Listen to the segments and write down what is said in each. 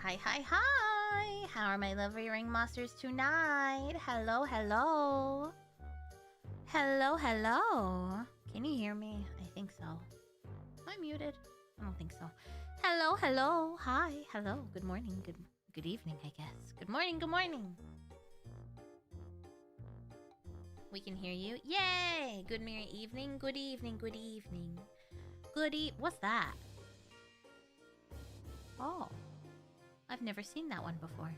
Hi, hi, hi! How are my lovely ring masters tonight? Hello, hello. Hello, hello. Can you hear me? I think so. Am I muted? I don't think so. Hello, hello. Hi, hello. Good morning. Good evening, I guess. Good morning, good morning. We can hear you. Yay! Good mirror evening. Good evening, good evening. What's that? Oh. I've never seen that one before.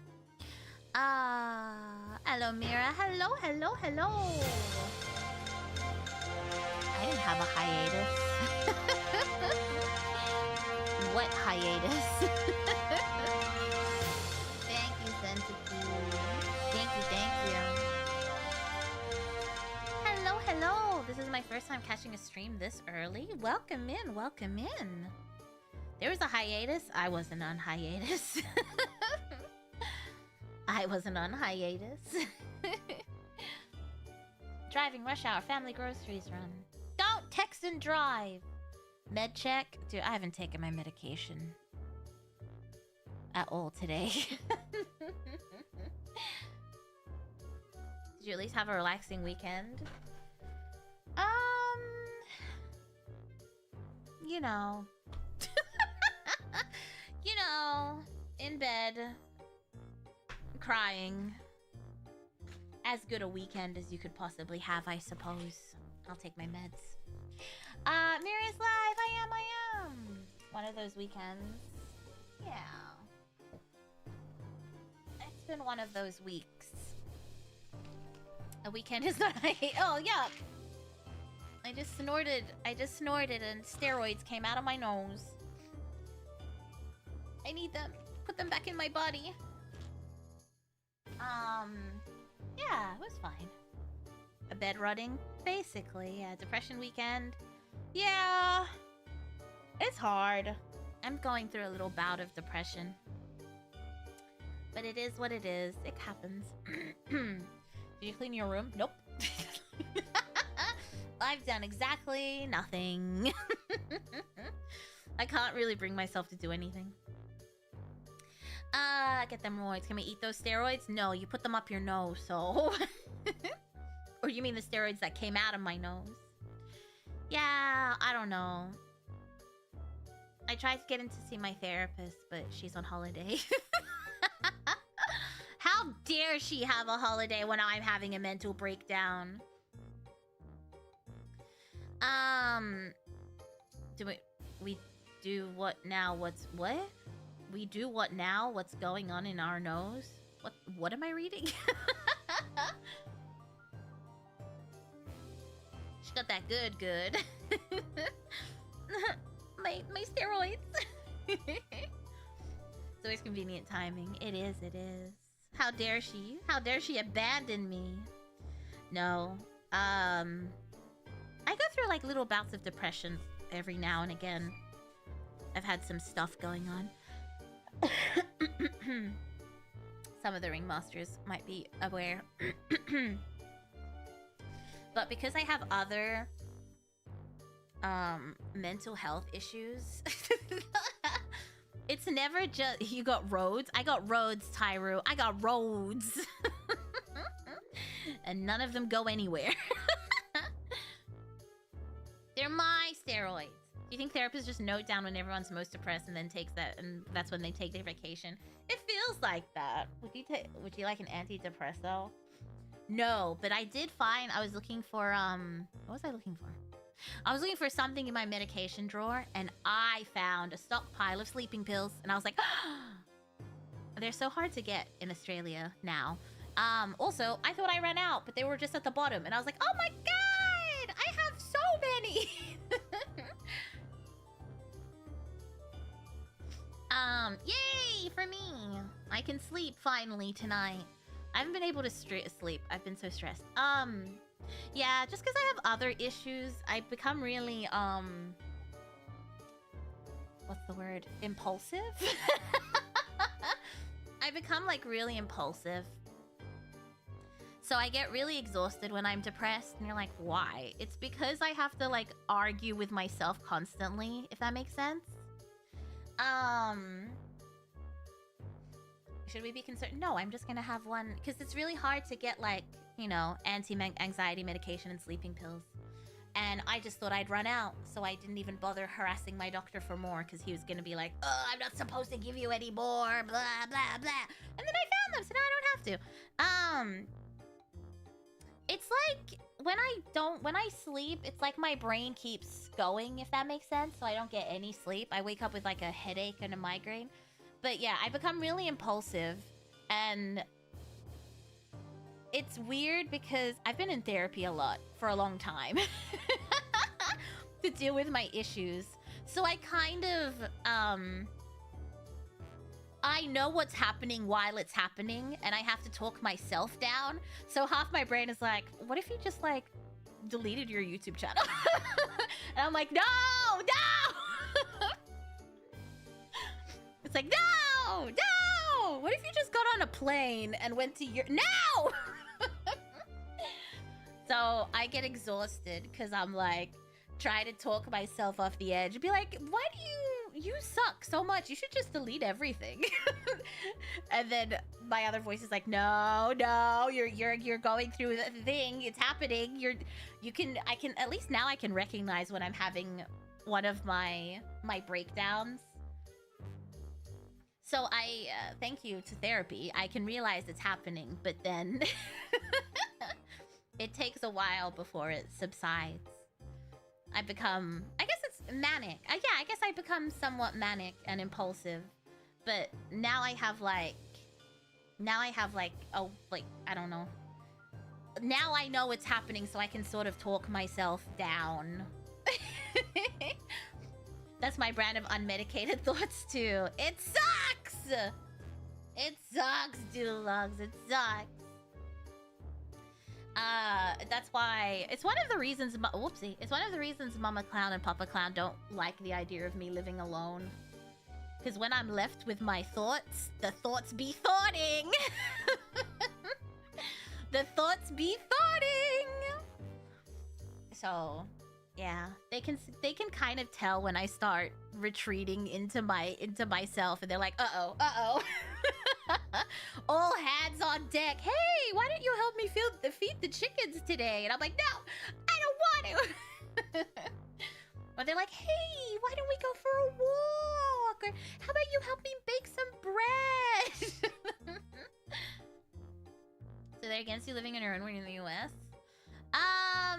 Hello, Mira. Hello, hello, hello. I didn't have a hiatus. What hiatus? Thank you, Centipede. Thank you, thank you. Hello, hello. This is my first time catching a stream this early. Welcome in, welcome in. There was a hiatus. I wasn't on hiatus. I wasn't on hiatus. Driving rush hour, family groceries run. Don't text and drive. Med check. Dude, I haven't taken my medication at all today. Did you at least have a relaxing weekend? You know. You know, in bed, crying. As good a weekend as you could possibly have, I suppose. I'll take my meds. Miri's live. I am. One of those weekends. Yeah. It's been one of those weeks. A weekend is not. Oh, yeah. I just snorted and steroids came out of my nose. I need them. Put them back in my body. Yeah, it was fine. A bed rutting? Basically, yeah. Depression weekend. Yeah. It's hard. I'm going through a little bout of depression. But it is what it is. It happens. Did you clean your room? Nope. I've done exactly nothing. I can't really bring myself to do anything. Get them roids. Can we eat those steroids? No, you put them up your nose, so... Or you mean the steroids that came out of my nose? Yeah, I don't know. I tried to get in to see my therapist, but she's on holiday. How dare she have a holiday when I'm having a mental breakdown? We do what now? What? We do what now? What's going on in our nose? What am I reading? She got that good. my steroids. It's always convenient timing. It is. How dare she? How dare she abandon me? No. I go through like little bouts of depression every now and again. I've had some stuff going on. Some of the ringmasters might be aware. But because I have other mental health issues, it's never just you got roads. I got roads, Tyru. I got roads. And none of them go anywhere. They're my steroids. Do you think therapists just note down when everyone's most depressed and then takes that, and that's when they take their vacation? It feels like that. Would you like an antidepressant? No, but I did find I was looking for what was I looking for? I was looking for something in my medication drawer, and I found a stockpile of sleeping pills, and I was like, they're so hard to get in Australia now. Also, I thought I ran out, but they were just at the bottom, and I was like, oh my god, I have so many. Yay for me! I can sleep finally tonight. I haven't been able to sleep. I've been so stressed. Yeah, just because I have other issues, I become really, what's the word? Impulsive? I become, like, really impulsive. So I get really exhausted when I'm depressed, and you're like, why? It's because I have to, like, argue with myself constantly, if that makes sense. should we be concerned? No, I'm just gonna have one, because it's really hard to get, like, you know, anti-anxiety medication and sleeping pills. And I just thought I'd run out, so I didn't even bother harassing my doctor for more, because he was gonna be like, oh, I'm not supposed to give you any more, blah, blah, blah. And then I found them, so now I don't have to. It's like, when I sleep, it's like my brain keeps going, if that makes sense, so I don't get any sleep. I wake up with, like, a headache and a migraine. But yeah, I become really impulsive, and it's weird because I've been in therapy a lot for a long time to deal with my issues. So I kind of, I know what's happening while it's happening, and I have to talk myself down. So half my brain is like, what if you just, like, deleted your YouTube channel? And I'm like, no! It's like, no! No! What if you just got on a plane and went to your... No! So I get exhausted because I'm like, trying to talk myself off the edge. Be like, why do you suck so much? You should just delete everything. And then my other voice is like, no, you're going through the thing. It's happening. I can at least now I can recognize when I'm having one of my breakdowns. So I, thank you to therapy, I can realize it's happening, but then it takes a while before it subsides. I become, I guess it's manic. Yeah, I guess I become somewhat manic and impulsive, but now I have like, oh, like, I don't know. Now I know it's happening, so I can sort of talk myself down. That's my brand of unmedicated thoughts too. It sucks! It sucks, Dulugs. It sucks. That's why it's one of the reasons. Whoopsie! It's one of the reasons Mama Clown and Papa Clown don't like the idea of me living alone. Because when I'm left with my thoughts, the thoughts be thoughting. The thoughts be thoughting. So, yeah, they can kind of tell when I start retreating into myself, and they're like, uh-oh. All hands on deck. Hey, why didn't you help me feed the chickens today? And I'm like, no, I don't want to. Or they're like, hey, why don't we go for a walk? Or how about you help me bake some bread? So they're against you living on your own when you're in the US? I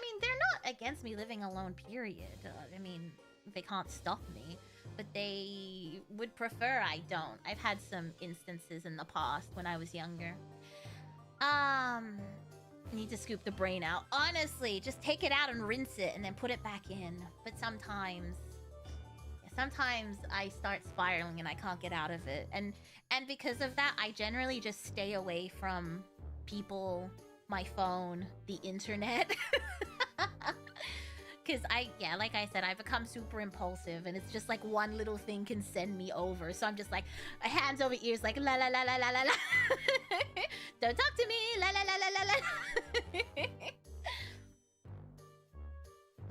mean, they're not against me living alone, period. I mean, they can't stop me. But they would prefer I don't. I've had some instances in the past when I was younger. Need to scoop the brain out. Honestly, just take it out and rinse it and then put it back in. But sometimes I start spiraling and I can't get out of it. And because of that, I generally just stay away from people, my phone, the internet. Because like I said, I become super impulsive, and it's just like one little thing can send me over. So I'm just like, hands over ears, like la la la la la la la. Don't talk to me, la la la la la la.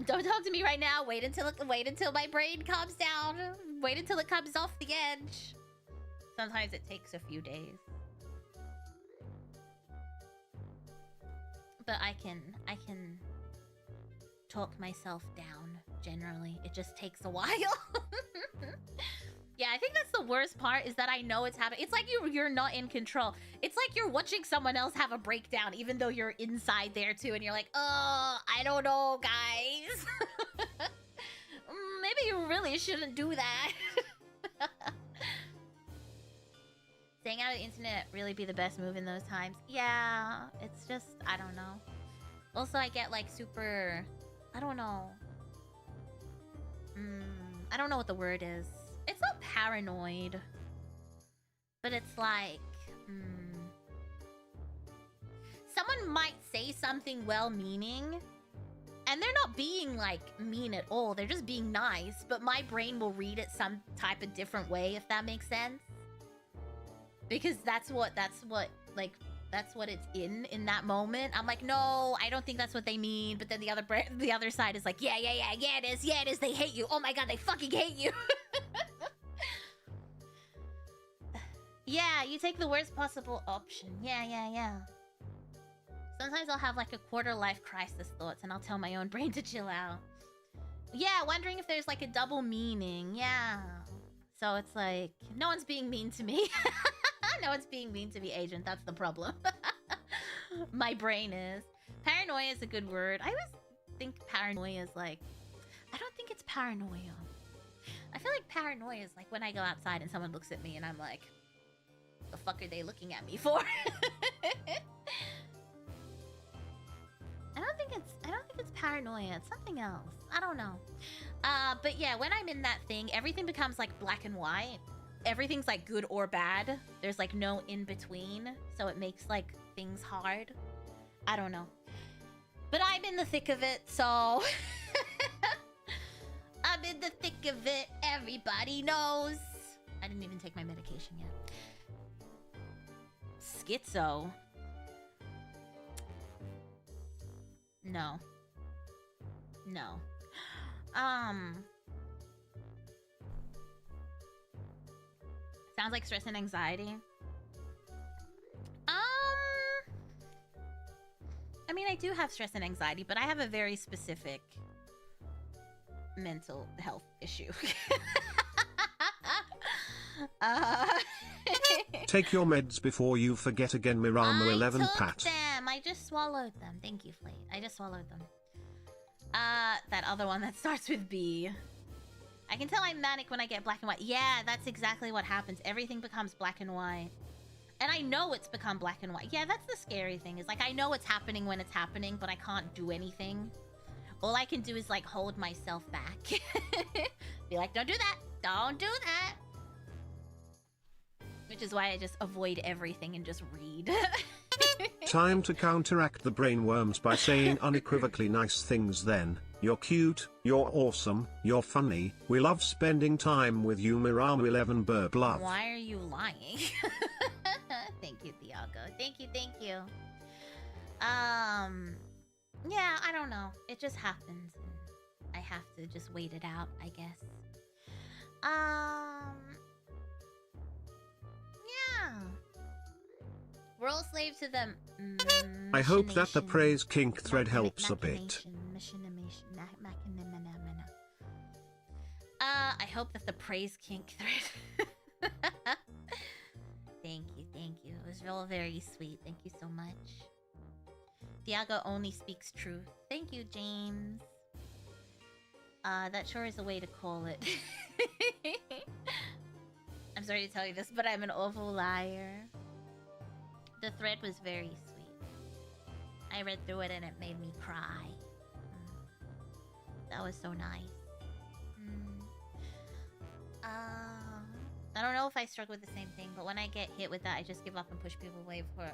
Don't talk to me right now. Wait until my brain calms down. Wait until it comes off the edge. Sometimes it takes a few days, but I can talk myself down. Generally, it just takes a while. Yeah, I think that's the worst part, is that I know it's happening. It's like you're not in control. It's like you're watching someone else have a breakdown, even though you're inside there too, and you're like, oh, I don't know, guys. Maybe you really shouldn't do that. Staying out of the internet really be the best move in those times. Yeah, it's just, I don't know. Also, I get like super, I don't know. I don't know what the word is. It's not paranoid, but it's like, someone might say something well-meaning, and they're not being like mean at all. They're just being nice, but my brain will read it some type of different way, if that makes sense. Because that's what it's in that moment. I'm like, no, I don't think that's what they mean. But then the other side is like, yeah, it is. They hate you. Oh my god, they fucking hate you. Yeah, you take the worst possible option. Yeah. Sometimes I'll have like a quarter life crisis thoughts and I'll tell my own brain to chill out. Yeah, wondering if there's like a double meaning. Yeah. So it's like, no one's being mean to me. No one's being mean to me, Agent. That's the problem. My brain is. Paranoia is a good word. I always think paranoia is like... I don't think it's paranoia. I feel like paranoia is like when I go outside and someone looks at me and I'm like, the fuck are they looking at me for? I don't think it's paranoia. It's something else. I don't know. But yeah, when I'm in that thing, everything becomes like black and white. Everything's like good or bad. There's like no in between, so it makes like things hard. I don't know. But I'm in the thick of it, so I'm in the thick of it. Everybody knows. I didn't even take my medication yet. Schizo. No. Sounds like stress and anxiety. I mean, I do have stress and anxiety, but I have a very specific mental health issue. Take your meds before you forget again, Mirama 11 Pat. I took them. I just swallowed them. Thank you, Flate. I just swallowed them. That other one that starts with B. I can tell I'm manic when I get black and white. Yeah, that's exactly what happens. Everything becomes black and white. And I know it's become black and white. Yeah, that's the scary thing. Is like, I know it's happening when it's happening, but I can't do anything. All I can do is like hold myself back. Be like, don't do that. Don't do that. Which is why I just avoid everything and just read. Time to counteract the brainworms by saying unequivocally nice things then. You're cute, you're awesome, you're funny, we love spending time with you, Mirama 11 Burp love. Why are you lying? Thank you, Thiago. Thank you. Yeah, I don't know. It just happens. And I have to just wait it out, I guess. Yeah. We're all slaves to them. I hope that the praise kink thread helps a bit. I hope that the praise kink thread. Thank you. It was all very sweet. Thank you so much. Thiago only speaks truth. Thank you, James. That sure is a way to call it. I'm sorry to tell you this, but I'm an awful liar. The thread was very sweet. I read through it and it made me cry. That was so nice. I don't know if I struggle with the same thing, but when I get hit with that, I just give up and push people away before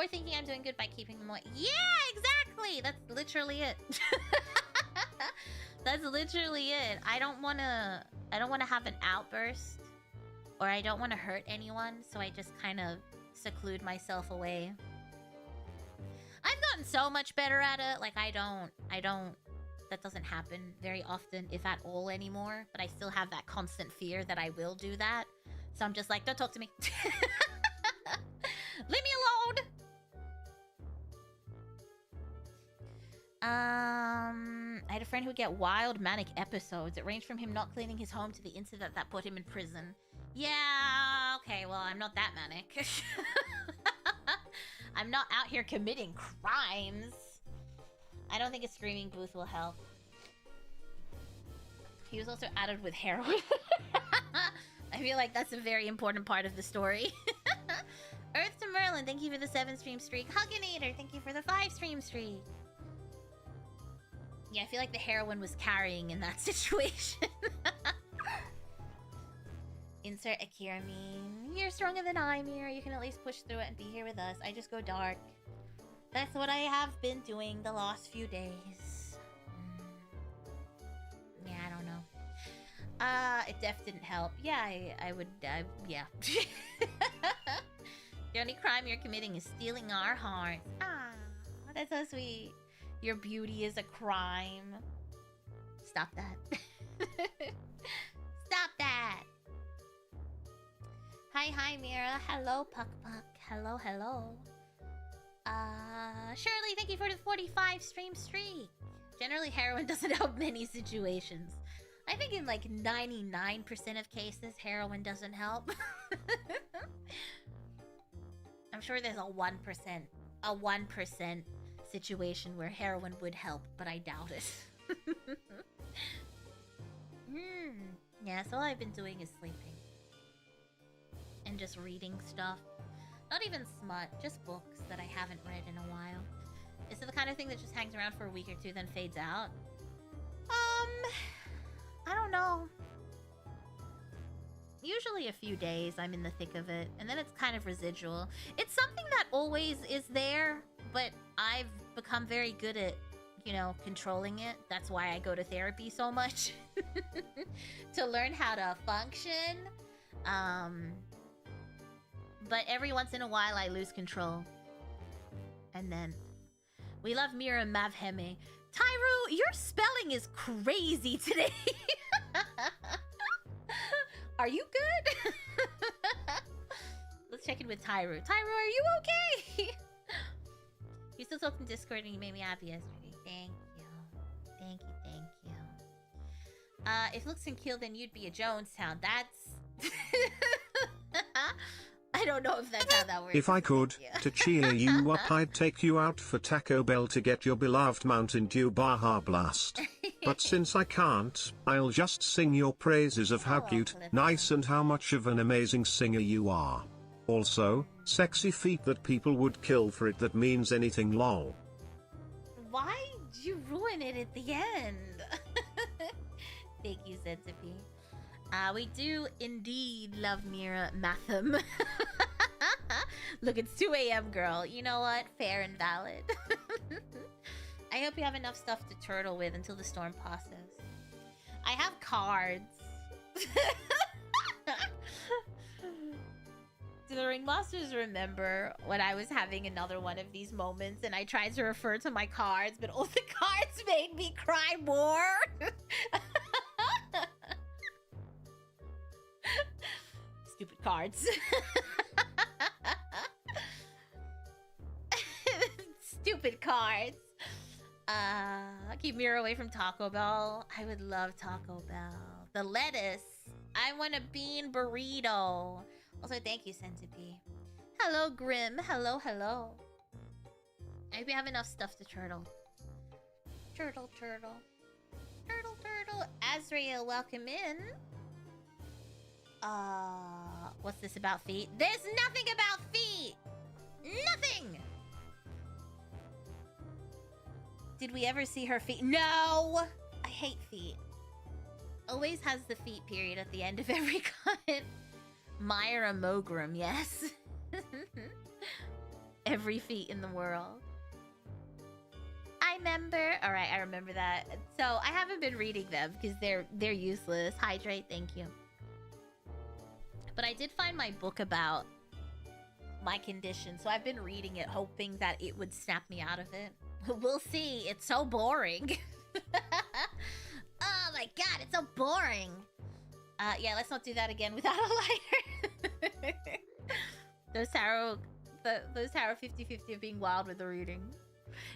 thinking I'm doing good by keeping them away. Yeah, exactly! That's literally it. That's literally it. I don't want to have an outburst, or I don't want to hurt anyone, so I just kind of seclude myself away. I've gotten so much better at it. Like, that doesn't happen very often, if at all, anymore. But I still have that constant fear that I will do that. So I'm just like, don't talk to me. Leave me alone! I had a friend who would get wild manic episodes. It ranged from him not cleaning his home to the incident that put him in prison. Yeah, okay, well, I'm not that manic. I'm not out here committing crimes. I don't think a screaming booth will help. He was also added with heroin. I feel like that's a very important part of the story. Earth to Merlin, thank you for the 7-stream streak. Hugginator, thank you for the 5-stream streak. Yeah, I feel like the heroin was carrying in that situation. Insert Akira meme. You're stronger than I, Mira. You can at least push through it and be here with us. I just go dark. That's what I have been doing the last few days. Yeah, I don't know. It def didn't help. Yeah, I would, yeah. The only crime you're committing is stealing our hearts. Ah, that's so sweet. Your beauty is a crime. Stop that. Stop that. Hi, Mira. Hello, Puck. Hello. Shirley, thank you for the 45 stream streak. Generally, heroin doesn't help many situations. I think in like 99% of cases, heroin doesn't help. I'm sure there's a 1% situation where heroin would help, but I doubt it. Yeah, so all I've been doing is sleeping. And just reading stuff. Not even smut, just books that I haven't read in a while. Is it the kind of thing that just hangs around for a week or two, then fades out? I don't know. Usually a few days I'm in the thick of it, and then it's kind of residual. It's something that always is there, but I've become very good at, you know, controlling it. That's why I go to therapy so much. To learn how to function. But every once in a while I lose control. And then... We love Mira Mayheme. Tyru, your spelling is crazy today. Are you good? Let's check in with Tyru. Tyru, are you okay? You still talked in Discord and you made me happy yesterday. Thank you. If looks can kill, then you'd be a Jonestown. That's... I don't know if that's how that works. If I could, to cheer you up, I'd take you out for Taco Bell to get your beloved Mountain Dew Baja Blast. But since I can't, I'll just sing your praises of how cute, nice and how much of an amazing singer you are. Also, sexy feet that people would kill for it, that means anything, lol. Why did you ruin it at the end? Thank you, Centipede. We do indeed love Mira Mayheme. Look, it's 2 a.m. girl. You know what? Fair and valid. I hope you have enough stuff to turtle with until the storm passes. I have cards. Do the Ringmasters remember when I was having another one of these moments and I tried to refer to my cards, but all the cards made me cry more? Stupid cards. Stupid cards. Keep Mira away from Taco Bell. I would love Taco Bell. The lettuce. I want a bean burrito. Also, thank you, Centipede. Hello, Grim. Hello. I hope you have enough stuff to turtle. Turtle. Azrael, welcome in. What's this about feet? There's nothing about feet! Nothing! Did we ever see her feet? No! I hate feet. Always has the feet period at the end of every comment. Myra Mogram, yes. Every feet in the world. I remember. Alright, I remember that. So, I haven't been reading them because they're useless. Hydrate, thank you. But I did find my book about my condition, so I've been reading it hoping that it would snap me out of it. We'll see. It's so boring. Oh my god, it's so boring. Yeah, let's not do that again without a lighter. Those tarot 50-50 of being wild with the reading.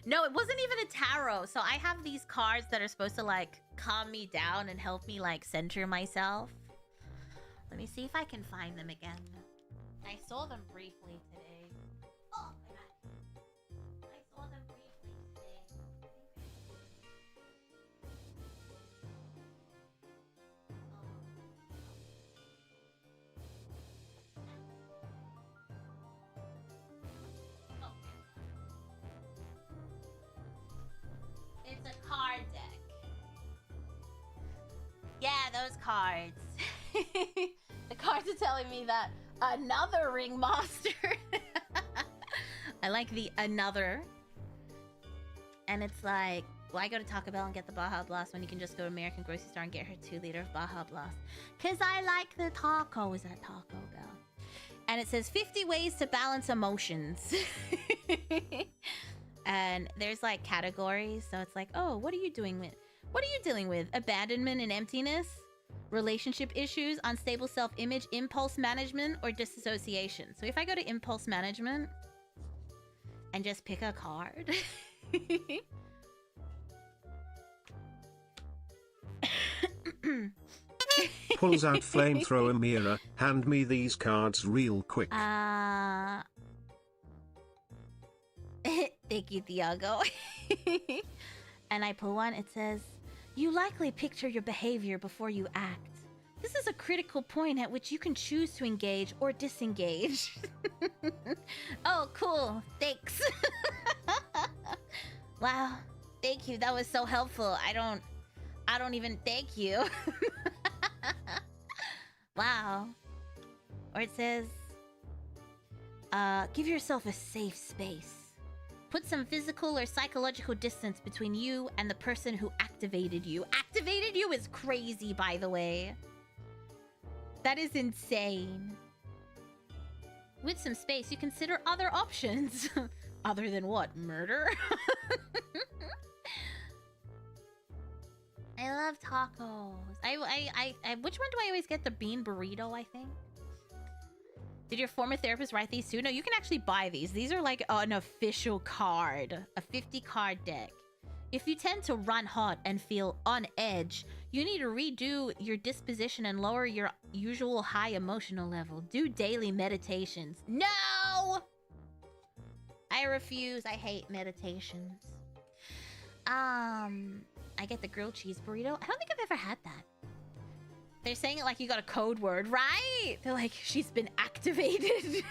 No, it wasn't even a tarot. So I have these cards that are supposed to like calm me down and help me like center myself. Let me see if I can find them again. I saw them briefly today. Oh my god. I saw them briefly today. Oh. It's a card deck. Yeah, those cards. The cards are telling me that another ringmaster. I like the another. And it's like, why go to Taco Bell and get the Baja Blast when you can just go to American grocery store and get her 2-liter of Baja Blast? Because I like the tacos at Taco Bell. And it says 50 ways to balance emotions. And there's like categories. So it's like, oh, what are you doing with? What are you dealing with? Abandonment and emptiness? relationship issues, unstable self-image, impulse management, or disassociation. So if I go to impulse management and just pick a card. Pulls out flamethrower Mira. Hand me these cards real quick. Thank you, Thiago. And I pull one. It says, you likely picture your behavior before you act. This is a critical point at which you can choose to engage or disengage. Oh, cool. Thanks. Wow. Thank you. That was so helpful. I don't even thank you. Wow. Or it says, give yourself a safe space. Put some physical or psychological distance between you and the person who activated you. Activated you is crazy, by the way. That is insane. With some space, you consider other options. Other than what? Murder? I love tacos. Which one do I always get? The bean burrito, I think. Did your former therapist write these too? No, you can actually buy these. These are like an official card. A 50 card deck. If you tend to run hot and feel on edge, you need to redo your disposition and lower your usual high emotional level. Do daily meditations. No! I refuse. I hate meditations. I get the grilled cheese burrito. I don't think I've ever had that. They're saying it like you got a code word, right? They're like, she's been activated.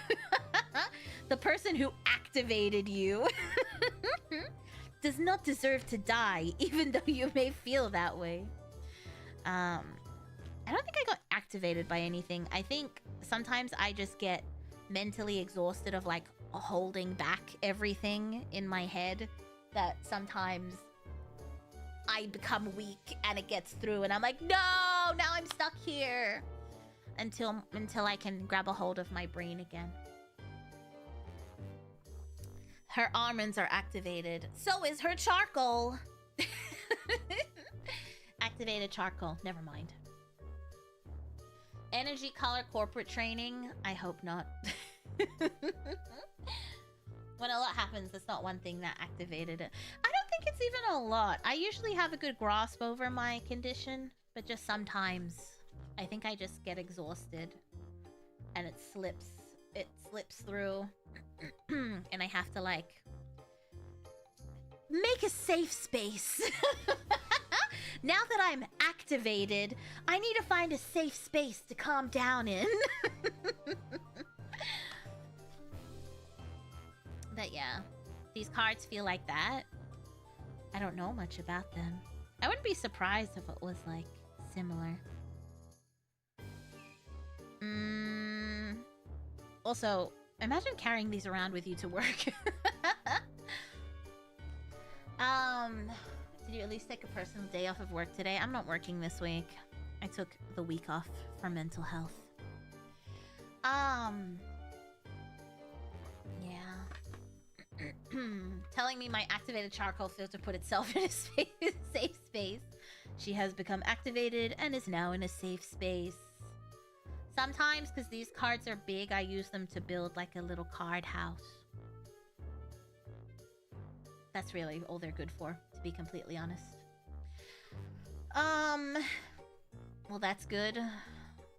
The person who activated you does not deserve to die, even though you may feel that way. I don't think I got activated by anything. I think sometimes I just get mentally exhausted of like holding back everything in my head, that sometimes I become weak and it gets through and I'm like, no, now I'm stuck here until I can grab a hold of my brain again. Her almonds are activated. So is her charcoal. Activated charcoal. Never mind. Energy color corporate training. I hope not. When a lot happens, it's not one thing that activated it. I don't think it's even a lot. I usually have a good grasp over my condition, but just sometimes I think I just get exhausted and it slips through and I have to like make a safe space. Now that I'm activated, I need to find a safe space to calm down in. But yeah, these cards feel like that. I don't know much about them. I wouldn't be surprised if it was like similar. Also, imagine carrying these around with you to work. Did you at least take a personal day off of work today? I'm not working this week. I took the week off for mental health. Yeah. Telling me my activated charcoal filter put itself in a safe space. She has become activated and is now in a safe space. Sometimes, because these cards are big, I use them to build like a little card house. That's really all they're good for, to be completely honest. Well, that's good.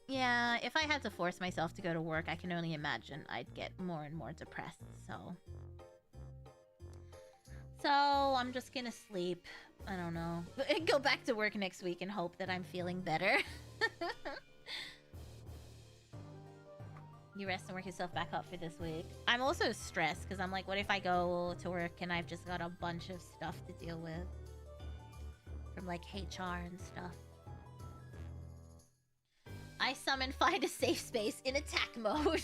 Yeah, if I had to force myself to go to work, I can only imagine I'd get more and more depressed, so I'm just gonna sleep. I don't know. Go back to work next week and hope that I'm feeling better. You rest and work yourself back up for this week. I'm also stressed because I'm like, what if I go to work and I've just got a bunch of stuff to deal with? From like HR and stuff. I summon find a safe space in attack mode.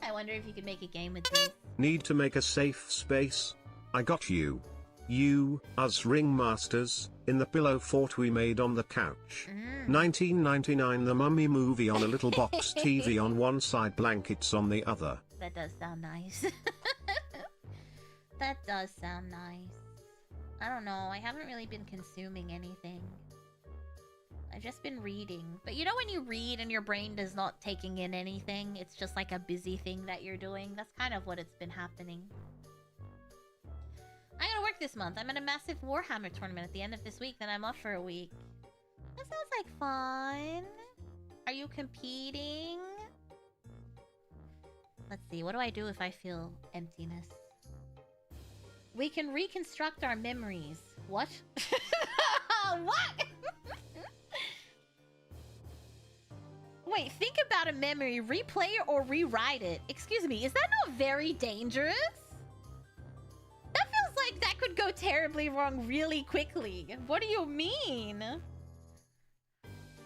I wonder if you could make a game with these. Need to make a safe space? I got you. You, us ringmasters, in the pillow fort we made on the couch. 1999 The Mummy movie on a little box TV on one side, blankets on the other. That does sound nice. That does sound nice. I don't know, I haven't really been consuming anything. I've just been reading. But you know when you read and your brain is not taking in anything? It's just like a busy thing that you're doing. That's kind of what it's been happening. I gotta work this month. I'm at a massive Warhammer tournament at the end of this week, then I'm off for a week. That sounds like fun. Are you competing? Let's see, what do I do if I feel emptiness? We can reconstruct our memories. What? What? Wait, think about a memory, replay it or rewrite it. Excuse me, is that not very dangerous? That feels like that could go terribly wrong really quickly. What do you mean?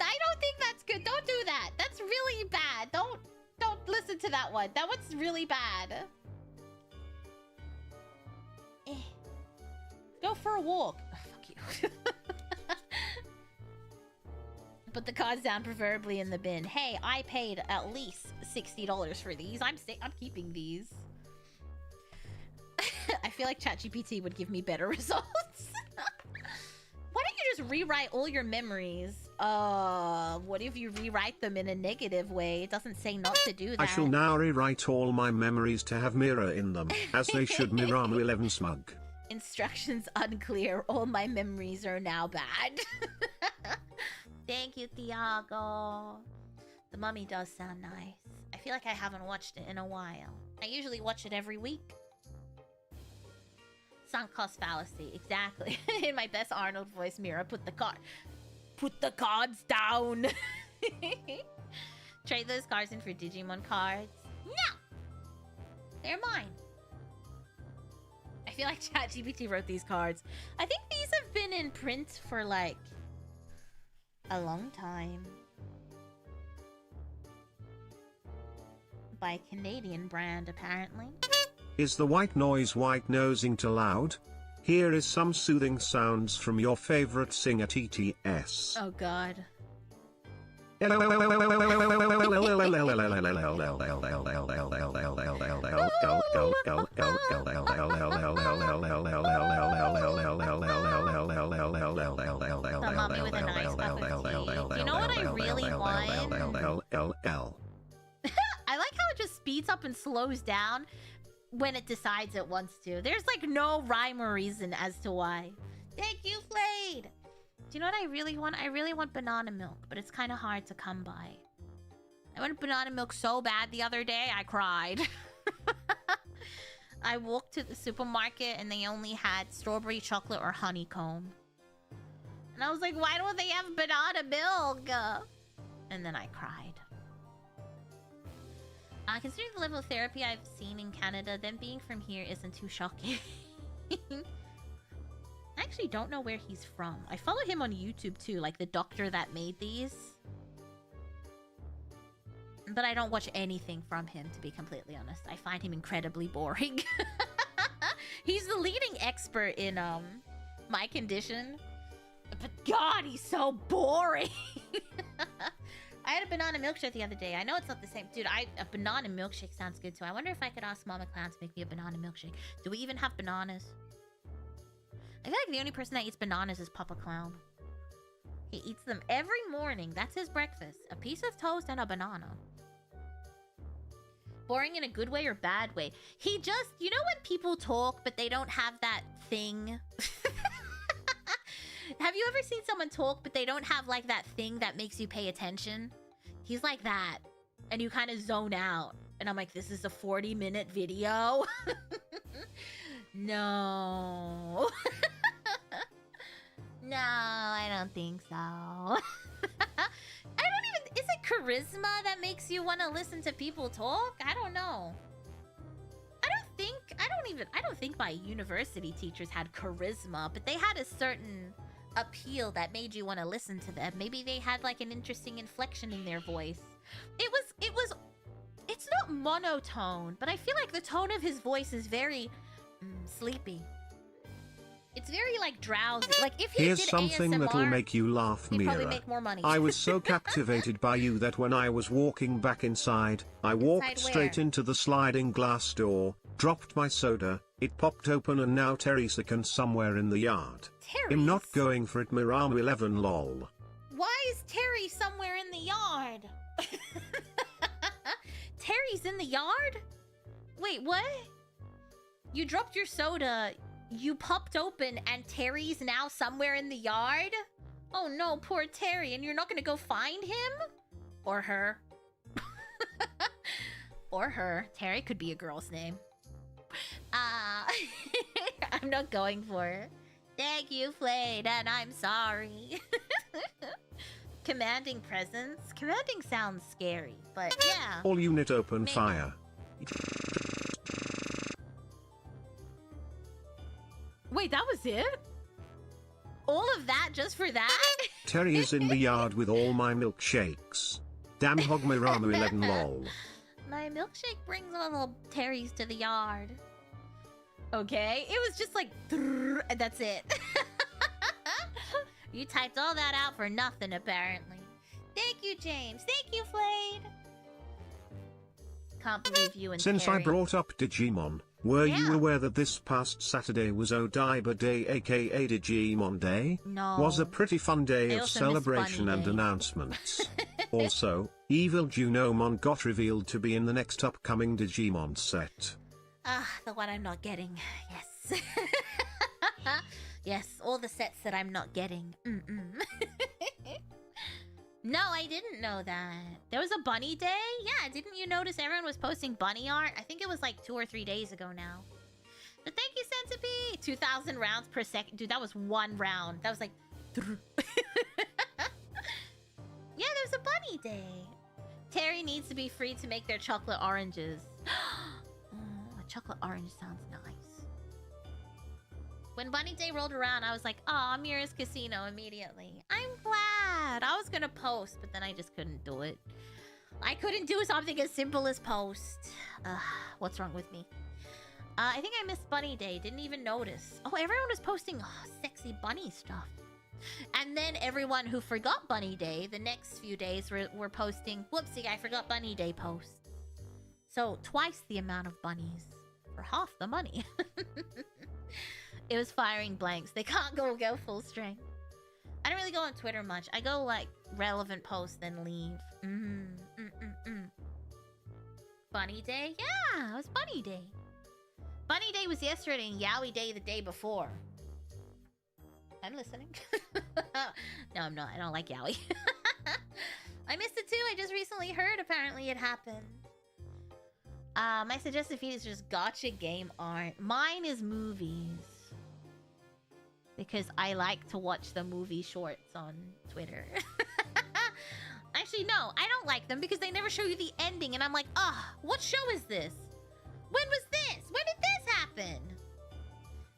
I don't think that's good. Don't do that. That's really bad. Don't listen to that one. That one's really bad. Go for a walk. Oh, fuck you. Put the cards down, preferably in the bin. Hey, I paid at least $60 for these. I'm keeping these. I feel like ChatGPT would give me better results. Why don't you just rewrite all your memories? What if you rewrite them in a negative way? It doesn't say not to do that. I shall now rewrite all my memories to have Mira in them, as they should. Miramu 11 smug. Instructions unclear. All my memories are now bad. Thank you, Thiago. The Mummy does sound nice. I feel like I haven't watched it in a while. I usually watch it every week. Sunk cost fallacy. Exactly. In my best Arnold voice, Mira, put the cards down. Trade those cards in for Digimon cards. No! They're mine. I feel like ChatGPT wrote these cards. I think these have been in print for like a long time. By a Canadian brand, apparently. Is the white noise white nosing too loud? Here is some soothing sounds from your favorite singer TTS. Oh god. Mommy with a nice cup of tea. You know what I really want? I like how it just speeds up and slows down when it decides it wants to. There's like no rhyme or reason as to why. Thank you, Flayed! Do you know what I really want? I really want banana milk, but it's kind of hard to come by. I wanted banana milk so bad the other day, I cried. I walked to the supermarket and they only had strawberry chocolate or honeycomb. And I was like, why don't they have banana milk? And then I cried. Considering the level of therapy I've seen in Canada, them being from here isn't too shocking. I actually don't know where he's from. I follow him on YouTube too, like the doctor that made these. But I don't watch anything from him, to be completely honest. I find him incredibly boring. He's the leading expert in my condition. But God, he's so boring. I had a banana milkshake the other day. I know it's not the same. Dude, a banana milkshake sounds good too. I wonder if I could ask Mama Clown to make me a banana milkshake. Do we even have bananas? I feel like the only person that eats bananas is Papa Clown. He eats them every morning. That's his breakfast. A piece of toast and a banana. Boring in a good way or bad way? He just... You know when people talk, but they don't have that thing? Have you ever seen someone talk, but they don't have, like, that thing that makes you pay attention? He's like that. And you kind of zone out. And I'm like, this is a 40-minute video? No. No, I don't think so. I don't even... Is it charisma that makes you want to listen to people talk? I don't know. I don't think my university teachers had charisma, but they had a certain appeal that made you want to listen to them. Maybe they had like an interesting inflection in their voice. It's not monotone, but I feel like the tone of his voice is very sleepy. It's very like drowsy. Like if he Here's did something ASMR, that'll make you laugh, he'd probably Mira. make more money. I was so captivated by you that when I was walking back inside, I walked Inside straight where? into the sliding glass door, dropped my soda, it popped open and now Teresa can somewhere in the yard. Terry's. I'm not going for it, Miramu 11 lol. Why is Terry somewhere in the yard? Terry's in the yard? Wait, what? You dropped your soda, you popped open, and Terry's now somewhere in the yard? Oh no, poor Terry, and you're not gonna go find him? Or her. Or her. Terry could be a girl's name. I'm not going for it. Thank you, Flayed, and I'm sorry. Commanding presence? Commanding sounds scary, but yeah. All unit open Maybe. fire. Wait, that was it? All of that just for that? Terry is in the yard with all my milkshakes. Damn Hogmarama 11 lol. My milkshake brings little Terry's to the yard. Okay, it was just like, and that's it. You typed all that out for nothing, apparently. Thank you, James. Thank you, Flayed. Can't believe you and Since Terry. I brought up Digimon, were you aware that this past Saturday was Odaiba Day, aka Digimon Day? No. Was a pretty fun day I of also miss celebration Bunny and Day. announcements. Also, Evil Junomon got revealed to be in the next upcoming Digimon set. Ah, the one I'm not getting. Yes. Yes, all the sets that I'm not getting. No, I didn't know that. There was a bunny day? Yeah, didn't you notice everyone was posting bunny art? I think it was like 2 or 3 days ago now. But thank you, Centipede! 2,000 rounds per second. Dude, that was one round. That was like... Yeah, there's a bunny day. Terry needs to be free to make their chocolate oranges. Oh, a chocolate orange sounds nice. When Bunny Day rolled around, I was like, aw, Mira's Casino immediately. I'm glad. I was gonna post, but then I just couldn't do it. I couldn't do something as simple as post. What's wrong with me? I think I missed Bunny Day. Didn't even notice. Oh, everyone was posting sexy bunny stuff. And then everyone who forgot Bunny Day, the next few days were posting, whoopsie, I forgot Bunny Day post. So twice the amount of bunnies for half the money. It was firing blanks. They can't go full strength. I don't really go on Twitter much. I go like relevant posts then leave. Bunny Day? Yeah, it was Bunny Day. Bunny Day was yesterday and Yowie Day the day before. I'm listening. No, I'm not. I don't like Yowie. I missed it too. I just recently heard apparently it happened. My suggested feed is just gotcha game art. Mine is movies. Because I like to watch the movie shorts on Twitter. Actually, no. I don't like them because they never show you the ending. And I'm like, what show is this? When was this? When did this happen?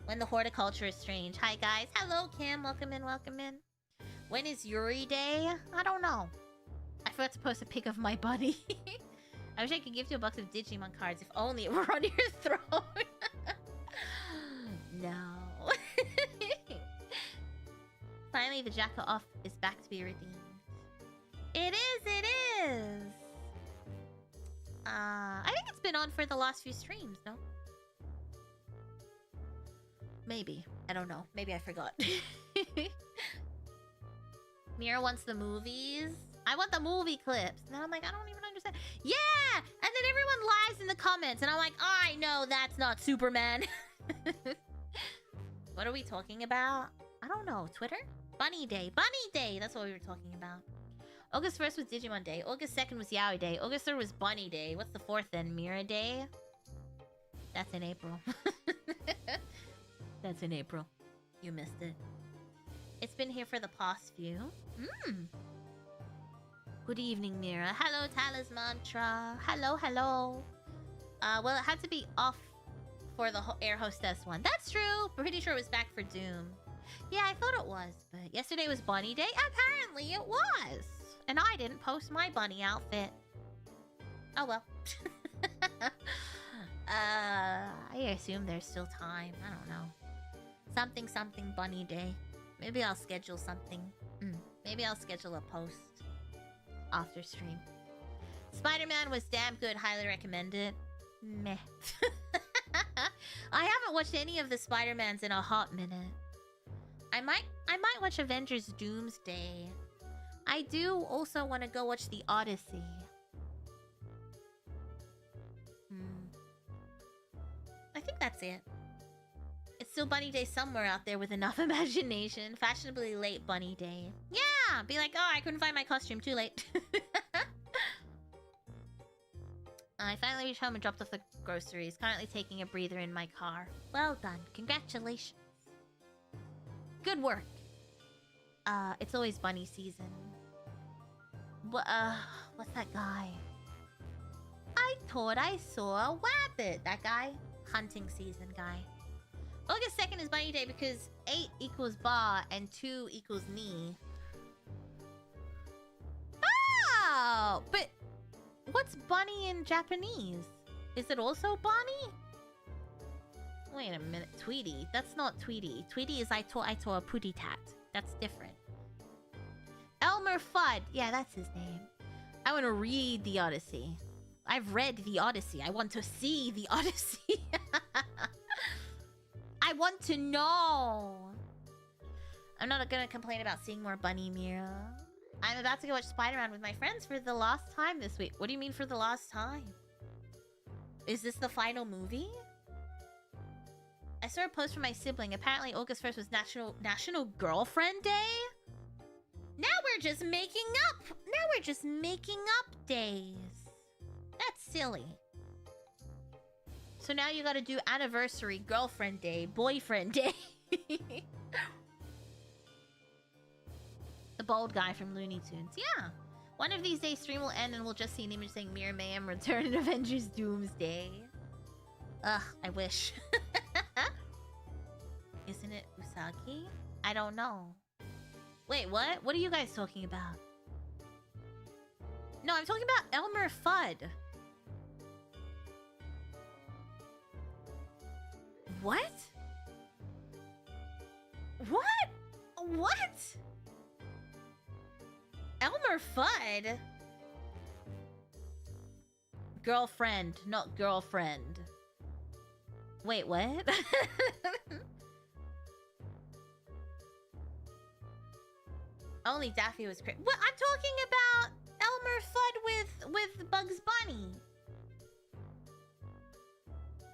When the horticulture is strange. Hi, guys. Hello, Kim. Welcome in, welcome in. When is Yuri Day? I don't know. I forgot to post a pic of my buddy. I wish I could give you a box of Digimon cards if only it were on your throne. No. Finally, the jacket off is back to be redeemed. It is! I think it's been on for the last few streams, no? Maybe. I don't know. Maybe I forgot. Mira wants the movies. I want the movie clips. And then I'm like, I don't even understand. Yeah! And then everyone lies in the comments. And I'm like, I know that's not Superman. What are we talking about? I don't know. Twitter? Bunny Day. Bunny Day! That's what we were talking about. August 1st was Digimon Day. August 2nd was Yowie Day. August 3rd was Bunny Day. What's the 4th then? Mira Day? That's in April. That's in April. You missed it. It's been here for the past few. Good evening, Mira. Hello, Talismantra. Hello, hello. Well, it had to be off for the air hostess one. That's true. Pretty sure it was back for Doom. Yeah, I thought it was, but yesterday was Bunny Day. Apparently it was. And I didn't post my bunny outfit. Oh well. I assume there's still time. I don't know. Something Bunny Day. Maybe I'll schedule something. Maybe I'll schedule a post after stream. Spider-Man was damn good. Highly recommend it. Meh. I haven't watched any of the Spider-Mans in a hot minute. I might watch Avengers Doomsday. I do also want to go watch The Odyssey. I think that's it. It's still Bunny Day somewhere out there with enough imagination. Fashionably late Bunny Day. Yeah! Be like, oh, I couldn't find my costume. Too late. I finally reached home and dropped off the groceries. Currently taking a breather in my car. Well done. Congratulations. Good work. It's always bunny season. What's that guy? I thought I saw a rabbit. That guy? Hunting season guy. August 2nd is Bunny Day because 8 equals ba and 2 equals ni. Oh! But what's bunny in Japanese? Is it also Bonnie? Wait a minute. Tweety. That's not Tweety. Tweety is I tore a pooty tat. That's different. Elmer Fudd. Yeah, that's his name. I want to read The Odyssey. I've read The Odyssey. I want to see The Odyssey. I want to know. I'm not gonna complain about seeing more Bunny Mira. I'm about to go watch Spider-Man with my friends for the last time this week. What do you mean for the last time? Is this the final movie? I saw a post from my sibling. Apparently August 1st was National Girlfriend Day? Now we're just making up. Now we're just making up days. That's silly. So now you gotta do anniversary, girlfriend day, boyfriend day. The bald guy from Looney Tunes. Yeah. One of these days stream will end and we'll just see an image saying Mira Mayheme Return in Avengers Doomsday. Ugh, I wish. Isn't it Usagi? I don't know. Wait, what? What are you guys talking about? No, I'm talking about Elmer Fudd. What? What? What? Elmer Fudd? Girlfriend, not girlfriend. Wait, what? Only Daffy was crazy. What? I'm talking about Elmer Fudd with Bugs Bunny.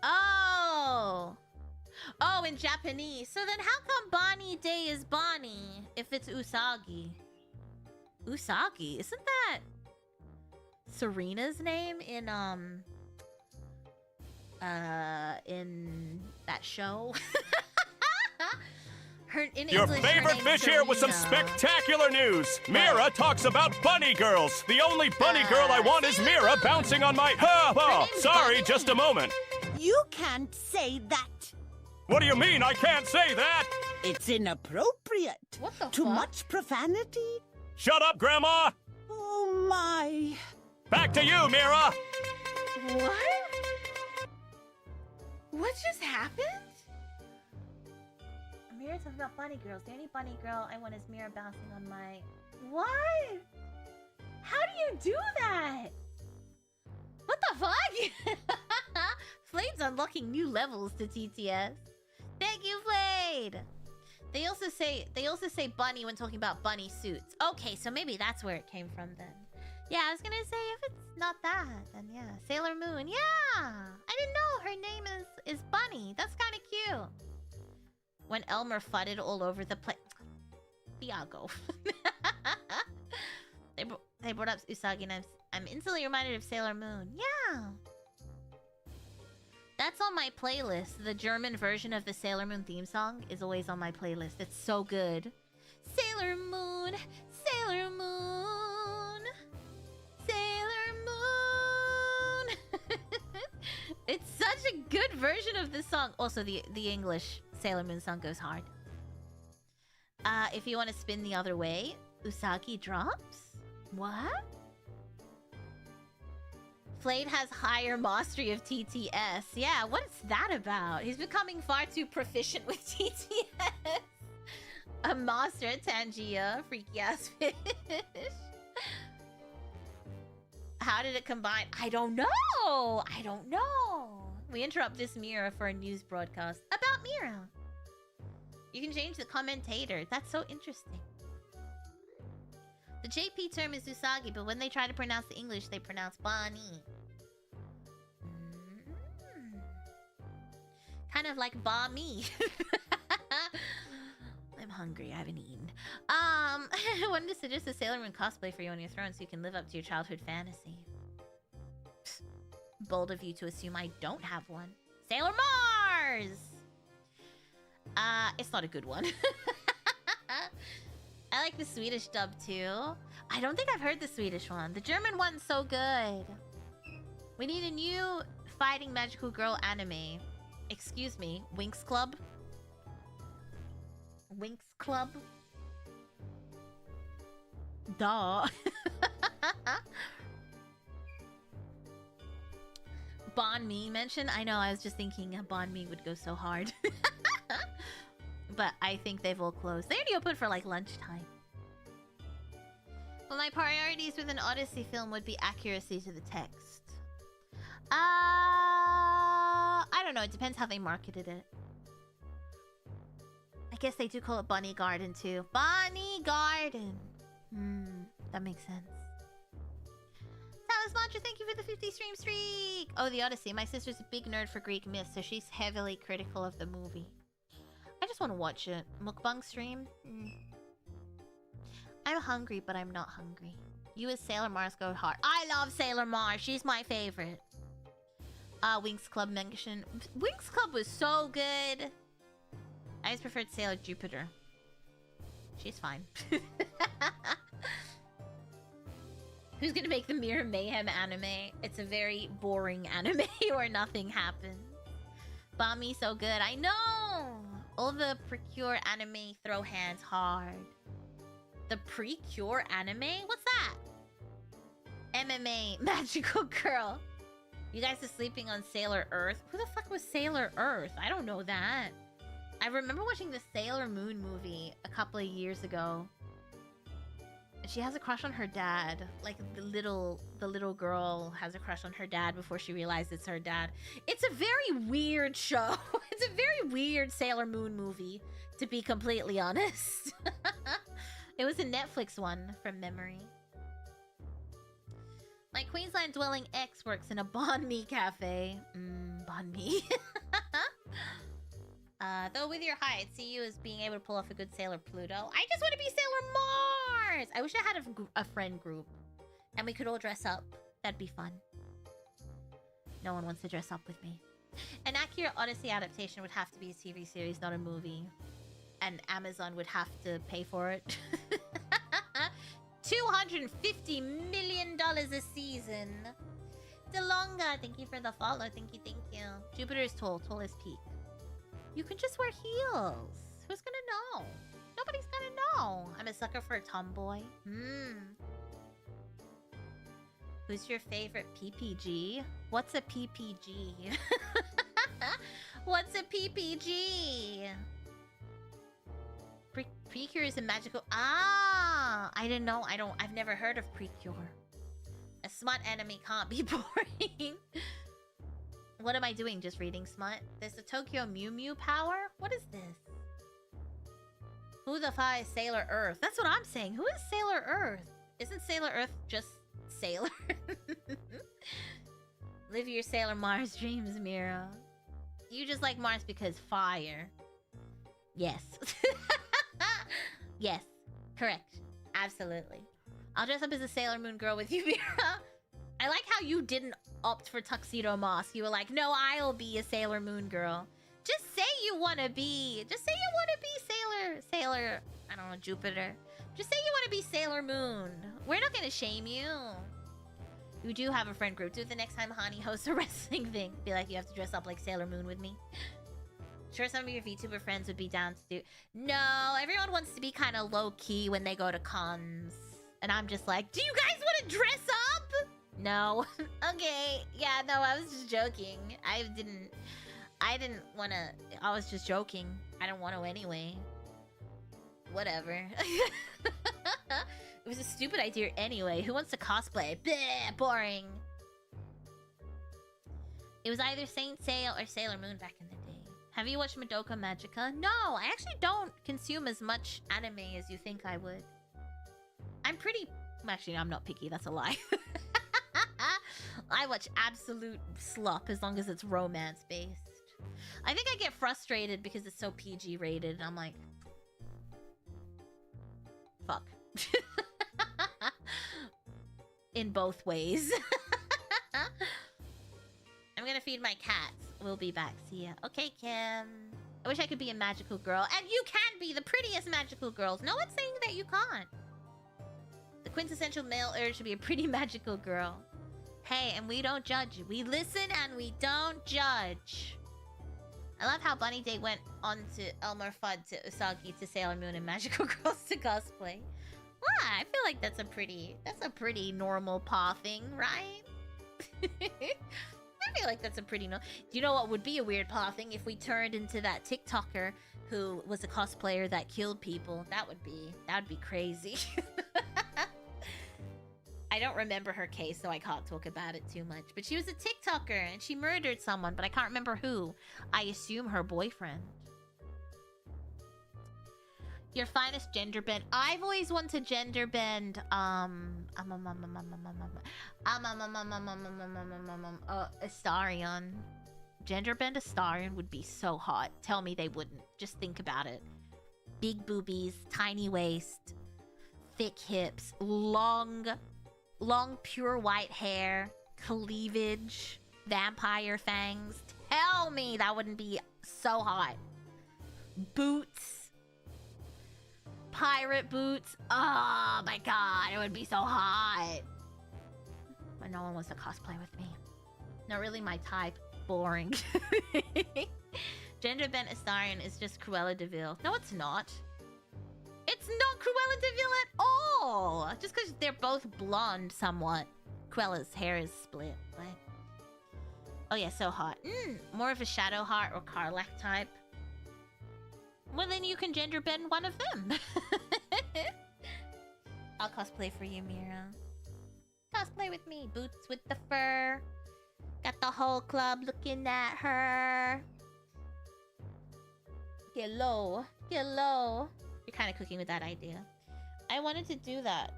Oh. Oh, in Japanese. So then how come Bonnie Day is Bonnie if it's Usagi? Usagi? Isn't that Serena's name in that show? Your favorite fish here with some spectacular news. Mira talks about bunny girls. The only bunny girl I want is Mira bouncing on my... Sorry, bunny. Just a moment. You can't say that. What do you mean I can't say that? It's inappropriate. What the Too fuck? much profanity? Shut up, Grandma! Oh, my. Back to you, Mira! What? What just happened? Mira talking about bunny girls. The only bunny girl I want is Mira bouncing on my... What? How do you do that? What the fuck? Flade's unlocking new levels to TTS. Thank you, Flade. They also say bunny when talking about bunny suits. Okay, so maybe that's where it came from then. Yeah, I was gonna say if it's not that, then yeah. Sailor Moon, yeah. I didn't know her name is Bunny. That's kind of cute. When Elmer fudded all over the place. Biago. They brought up Usagi and I'm instantly reminded of Sailor Moon. Yeah. That's on my playlist. The German version of the Sailor Moon theme song is always on my playlist. It's so good. Sailor Moon, Sailor Moon, Sailor Moon. It's such a good version of this song. Also, the English Sailor Moon song goes hard. If you want to spin the other way, Usagi drops? What? Flade has higher mastery of TTS. Yeah, what's that about? He's becoming far too proficient with TTS. A master at Tangia. Freaky ass fish. How did it combine? I don't know. I don't know. We interrupt this Mira for a news broadcast about Mira. You can change the commentator. That's so interesting. The JP term is Usagi, but when they try to pronounce the English, they pronounce Bonnie. Kind of like Ba Me. I'm hungry. I haven't eaten. I wanted to suggest a Sailor Moon cosplay for you on your throne so you can live up to your childhood fantasy. Psst. Bold of you to assume I don't have one. Sailor Mars! It's not a good one. I like the Swedish dub too. I don't think I've heard the Swedish one. The German one's so good. We need a new fighting magical girl anime. Excuse me, Winx Club? Winx Club? Duh. Bon Mi mentioned? I know, I was just thinking Bon Mi would go so hard. But I think they've all closed. They only open for like lunchtime. Well, my priorities with an Odyssey film would be accuracy to the text. I don't know. It depends how they marketed it. I guess they do call it Bunny Garden too. Bunny Garden. That makes sense. Talis Mantra, thank you for the 50 streak. Oh, the Odyssey. My sister's a big nerd for Greek myths, so she's heavily critical of the movie. I just want to watch it. Mukbang stream? I'm hungry, but I'm not hungry. You as Sailor Mars go hard. I love Sailor Mars. She's my favorite. Winx Club mention. Winx Club was so good. I just preferred Sailor Jupiter. She's fine. Who's gonna make the Mira Mayheme anime? It's a very boring anime where nothing happens. Bami so good. I know! All the Precure anime throw hands hard. The Precure anime? What's that? MMA magical girl. You guys are sleeping on Sailor Earth? Who the fuck was Sailor Earth? I don't know that. I remember watching the Sailor Moon movie a couple of years ago. She has a crush on her dad. Like the little girl has a crush on her dad before she realizes it's her dad. It's a very weird show. It's a very weird Sailor Moon movie, to be completely honest. It was a Netflix one from memory. My Queensland dwelling ex works in a banh mi cafe. Banh mi. Though with your height, see you as being able to pull off a good Sailor Pluto. I just want to be Sailor Mars! I wish I had a friend group. And we could all dress up. That'd be fun. No one wants to dress up with me. An accurate Odyssey adaptation would have to be a TV series, not a movie. And Amazon would have to pay for it. $250 million a season. DeLonga, thank you for the follow. Thank you. Jupiter is tall. Tall is peak. You can just wear heels. Who's gonna know? Nobody's gonna know. I'm a sucker for a tomboy. Who's your favorite PPG? What's a PPG? What's a PPG? Precure is a magical... I didn't know. I've never heard of Precure. A smut enemy can't be boring. What am I doing? Just reading smut? There's the Tokyo Mew Mew power? What is this? Who the fuck is Sailor Earth? That's what I'm saying. Who is Sailor Earth? Isn't Sailor Earth just Sailor? Live your Sailor Mars dreams, Mira. You just like Mars because fire. Yes. Yes. Correct. Absolutely. I'll dress up as a Sailor Moon girl with you, Mira. I like how you didn't opt for Tuxedo Mask. You were like, no, I'll be a Sailor Moon girl. Just say you want to be. Just say you want to be Sailor, I don't know, Jupiter. Just say you want to be Sailor Moon. We're not going to shame you. You do have a friend group. Do it the next time Hani hosts a wrestling thing. Be like, you have to dress up like Sailor Moon with me. Sure, some of your VTuber friends would be down to do... No, everyone wants to be kind of low-key when they go to cons. And I'm just like, do you guys want to dress up? No. Okay. Yeah, no, I was just joking. I didn't want to... I was just joking. I don't want to anyway. Whatever. It was a stupid idea anyway. Who wants to cosplay? Bleh, boring. It was either Saint Seiya or Sailor Moon back in the day. Have you watched Madoka Magica? No, I actually don't consume as much anime as you think I would. I I'm pretty... Actually, I'm not picky. That's a lie. I watch absolute slop as long as it's romance-based. I think I get frustrated because it's so PG rated, and I'm like... Fuck. In both ways. I'm gonna feed my cats. We'll be back. See ya. Okay, Kim. I wish I could be a magical girl. And you can be the prettiest magical girls. No one's saying that you can't. The quintessential male urge to be a pretty magical girl. Hey, and we don't judge. We listen and we don't judge. I love how Bunny Day went on to Elmer Fudd to Usagi to Sailor Moon and Magical Girls to cosplay. Wow, I feel like that's a pretty normal paw thing, right? I feel like that's a pretty Do you know what would be a weird paw thing? If we turned into that TikToker who was a cosplayer that killed people. That would be crazy. I don't remember her case, so I can't talk about it too much. But she was a TikToker, and she murdered someone, but I can't remember who. I assume her boyfriend. Your finest gender bend. I've always wanted to gender bend, Astarion. Gender bend Astarion would be so hot. Tell me they wouldn't. Just think about it. Big boobies, tiny waist, thick hips, long pure white hair, cleavage, vampire fangs. Tell me that wouldn't be so hot. Boots. Pirate boots. Oh my god, it would be so hot. But no one wants to cosplay with me. Not really my type. Boring. Gender bent Astarion is just Cruella de Vil. No, it's not. It's not Cruella de Vil at all! Just because they're both blonde somewhat. Cruella's hair is split, but... Oh yeah, so hot. More of a Shadowheart or Karlach type. Well, then you can gender bend one of them. I'll cosplay for you, Mira. Cosplay with me. Boots with the fur. Got the whole club looking at her. Get low. Get low. You're kind of cooking with that idea. I wanted to do that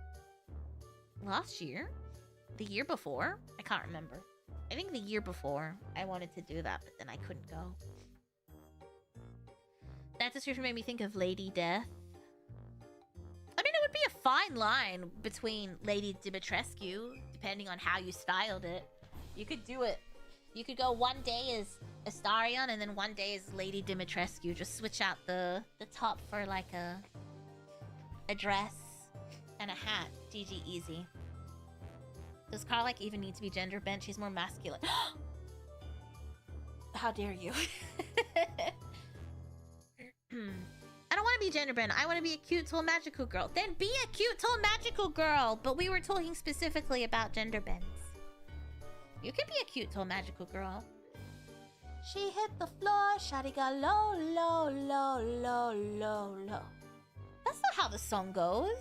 last year. The year before. I can't remember. I think the year before I wanted to do that, but then I couldn't go. That description made me think of Lady Death. I mean, it would be a fine line between Lady Dimitrescu, depending on how you styled it. You could do it. You could go one day as Astarion, and then one day as Lady Dimitrescu. Just switch out the top for like a dress and a hat. GG easy. Does Karlach even need to be gender bent? She's more masculine. How dare you? I don't want to be gender bent. I want to be a cute, tall, magical girl. Then be a cute, tall, magical girl. But we were talking specifically about gender bends. You could be a cute, tall, magical girl. She hit the floor. Shawty got low, low, low, low, low, low. That's not how the song goes.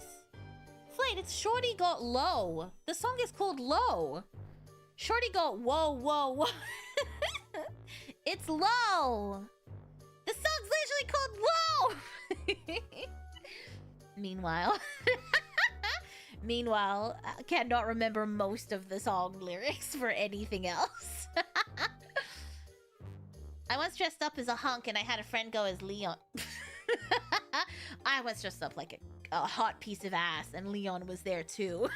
Flate, it's Shorty got low. The song is called Low. Shorty got whoa, whoa, whoa. It's low. The song's literally called Low. Meanwhile, I cannot remember most of the song lyrics for anything else. I once dressed up as a hunk and I had a friend go as Leon. I was dressed up like a hot piece of ass and Leon was there too.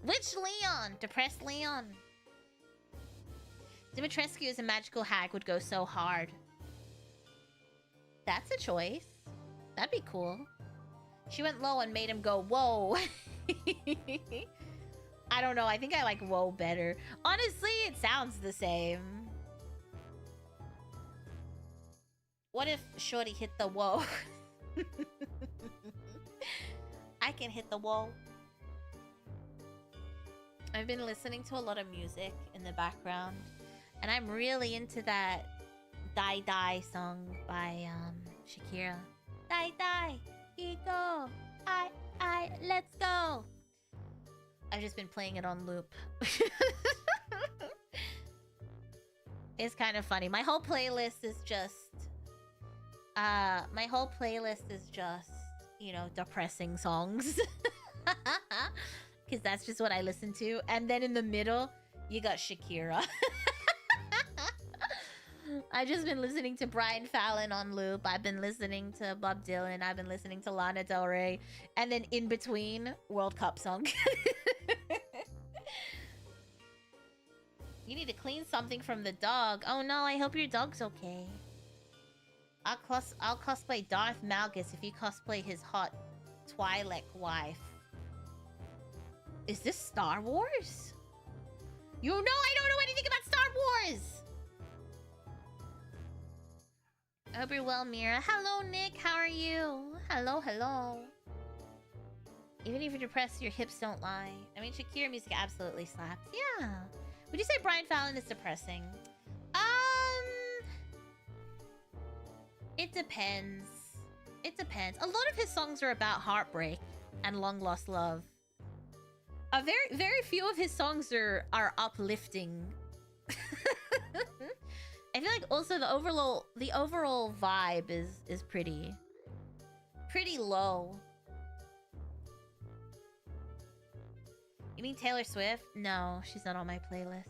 Which Leon? Depressed Leon? Dimitrescu as a magical hag would go so hard. That's a choice. That'd be cool. She went low and made him go, whoa. I don't know. I think I like whoa better. Honestly, it sounds the same. What if Shorty hit the whoa? I can hit the whoa. I've been listening to a lot of music in the background. And I'm really into that Die Die song by Shakira. Die Die, go, let's go. I've just been playing it on loop. It's kind of funny. My whole playlist is just you know, depressing songs. Because that's just what I listen to. And then in the middle, you got Shakira. I've just been listening to Brian Fallon on loop. I've been listening to Bob Dylan. I've been listening to Lana Del Rey. And then in between, World Cup song. You need to clean something from the dog. Oh no, I hope your dog's okay. I'll cosplay Darth Malgus if you cosplay his hot Twi'lek wife. Is this Star Wars? You know I don't know anything about Star Wars! I hope you're well, Mira. Hello, Nick. How are you? Hello, hello. Even if you're depressed, your hips don't lie. I mean, Shakira music absolutely slaps. Yeah. Would you say Brian Fallon is depressing? It depends. It depends. A lot of his songs are about heartbreak and long-lost love. Very few of his songs are uplifting. I feel like also the overall vibe is pretty low. You mean Taylor Swift? No, she's not on my playlist.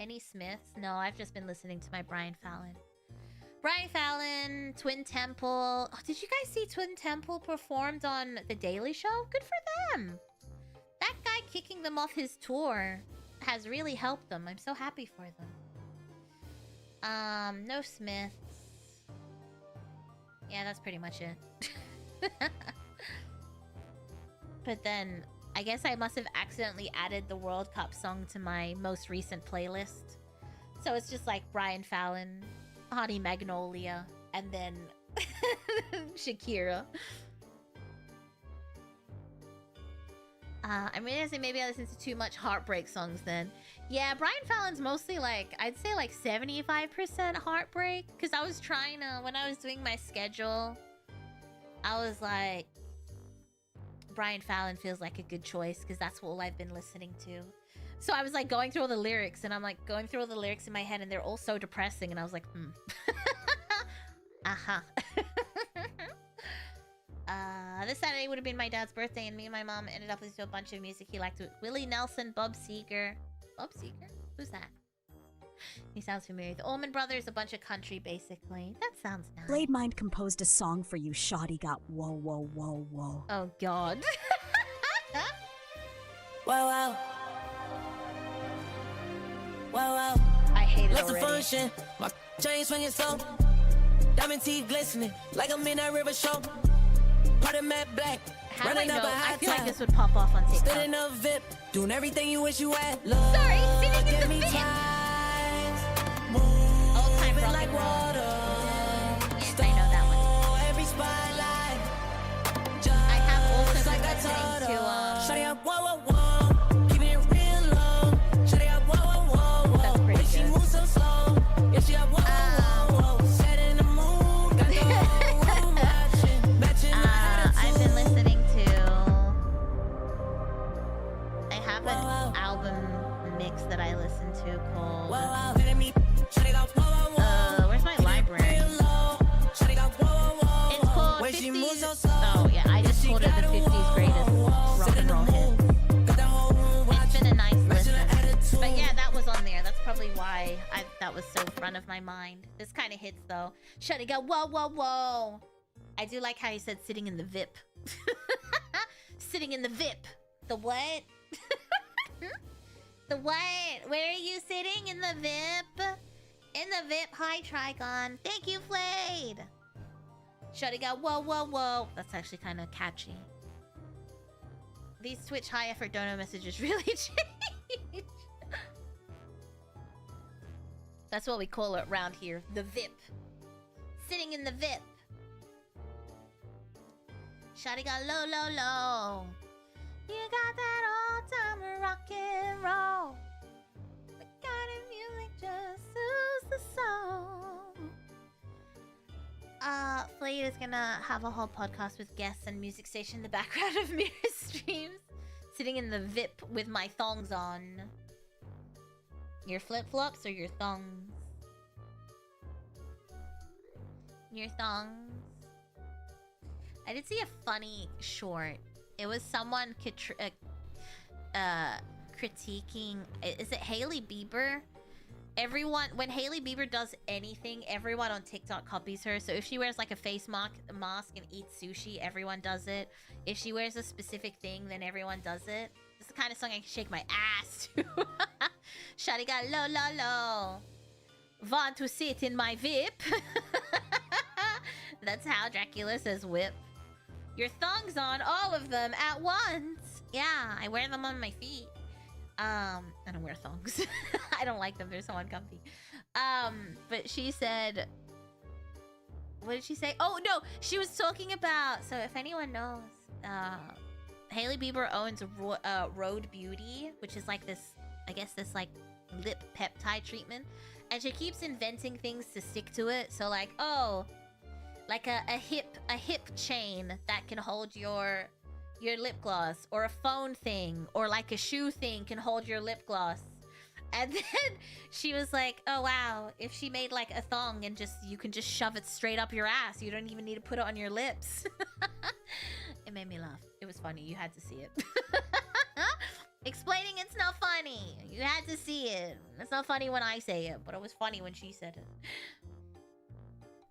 Any Smiths? No, I've just been listening to my Brian Fallon. Brian Fallon, Twin Temple. Oh, did you guys see Twin Temple performed on The Daily Show? Good for them. That guy kicking them off his tour has really helped them. I'm so happy for them. No Smiths. Yeah, that's pretty much it. But then, I guess I must have accidentally added the World Cup song to my most recent playlist. So it's just like Brian Fallon, Honey Magnolia, and then Shakira. I'm realizing maybe I listen to too much heartbreak songs then. Yeah, Brian Fallon's mostly like, I'd say like 75% heartbreak. Because I was trying to, when I was doing my schedule, I was like, Brian Fallon feels like a good choice because that's all I've been listening to. So I was like going through all the lyrics and I'm like going through all the lyrics in my head and they're all so depressing and I was like, uh-huh. This Saturday would have been my dad's birthday and me and my mom ended up listening to a bunch of music he liked. Willie Nelson, Bob Seger. Bob Seger? Who's that? He sounds familiar. The Allman Brothers, a bunch of country, basically. That sounds nice. Blade Mind composed a song for you. Shoddy got whoa, whoa, whoa, whoa. Oh, God. Wow, wow. Wow, wow. I hate it Lots already. of function. My chain swinging slow. Diamond teeth glistening like I'm in that river show. Part of matte black. How do I running up know? a high I feel like tide. this would pop off on TikTok. Stood in a VIP, doing everything you wish you had. Love, Sorry, sitting in give the me VIP. ties. Old-time Moving rock like and roll. water. Yes, I know that one. Every spotlight. I have also Just been like I listening told to her. Shawty up, whoa, whoa, whoa. Keeping it real low. Shawty up, whoa, whoa, whoa, whoa. That's pretty Way she good. moves so slow. Yeah, she up, whoa, whoa, whoa. Set in the mood. Got the whole room matching. Matching the I've been attitude. listening to... I have an album mix that I listen to called... Whoa, whoa. Letting me. Shawty got, whoa, whoa, whoa. where's my library? Real low. Shawty got, whoa, whoa, whoa. It's called Way she 50s... moves so slow. Oh, yeah, I just called it the 50s greatest rock and roll hits. Got the whole room It's watching. been a nice Matching listen. the attitude. But yeah, that was on there. That's probably why that was so front of my mind. This kind of hits though. Shutty go, whoa, whoa, whoa. I do like how you said sitting in the VIP. Sitting in the VIP. The what? The what? Where are you sitting? In the VIP? In the VIP. Hi, Trigon. Thank you, Flayed. Shutty go, whoa, whoa, whoa. That's actually kind of catchy. These Twitch high effort dono messages really change. That's what we call it around here. The VIP. Sitting in the VIP. Shawty got low, low, low. You got that all-time rock and roll. The kind of music just soothes the soul. Flayed is gonna have a whole podcast with guests and music station in the background of Mira's streams. Sitting in the VIP with my thongs on. Your flip-flops or your thongs? Your thongs. I did see a funny short. It was someone critiquing. Is it Hailey Bieber? Everyone, when Hailey Bieber does anything, everyone on TikTok copies her. So if she wears like a face mask and eats sushi, everyone does it. If she wears a specific thing, then everyone does it. This is the kind of song I can shake my ass to. Shawty got low, low, low. Want to sit in my VIP? That's how Dracula says whip. Your thongs on, all of them at once. Yeah, I wear them on my feet. I don't wear thongs. I don't like them. They're so uncomfy. But she said... What did she say? Oh, no! She was talking about... So if anyone knows, Hailey Bieber owns Rhode Beauty, which is like this... I guess this like lip peptide treatment. And she keeps inventing things to stick to it. So like, oh... Like a hip chain that can hold your lip gloss, or a phone thing, or like a shoe thing can hold your lip gloss. And then she was like, oh wow, if she made like a thong and you can just shove it straight up your ass, you don't even need to put it on your lips. It made me laugh. It was funny. You had to see it. Explaining it's not funny. You had to see it. It's not funny when I say it, but it was funny when she said it.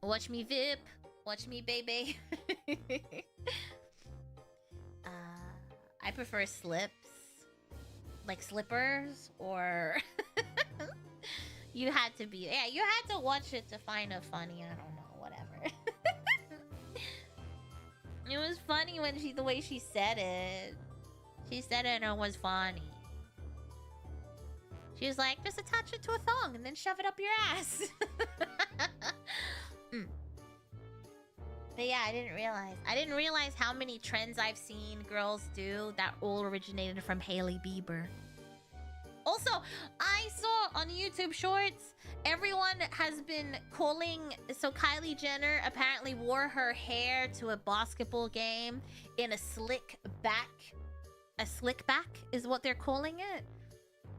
Watch me VIP. Watch me, baby. I prefer slips. Like slippers, or... You had to be... Yeah, you had to watch it to find it funny. I don't know, whatever. It was funny when the way she said it. She said it and it was funny. She was like, just attach it to a thong and then shove it up your ass. But yeah, I didn't realize how many trends I've seen girls do that all originated from Hailey Bieber. Also, I saw on YouTube Shorts, everyone has been calling... So Kylie Jenner apparently wore her hair to a basketball game in a slick back. A slick back is what they're calling it.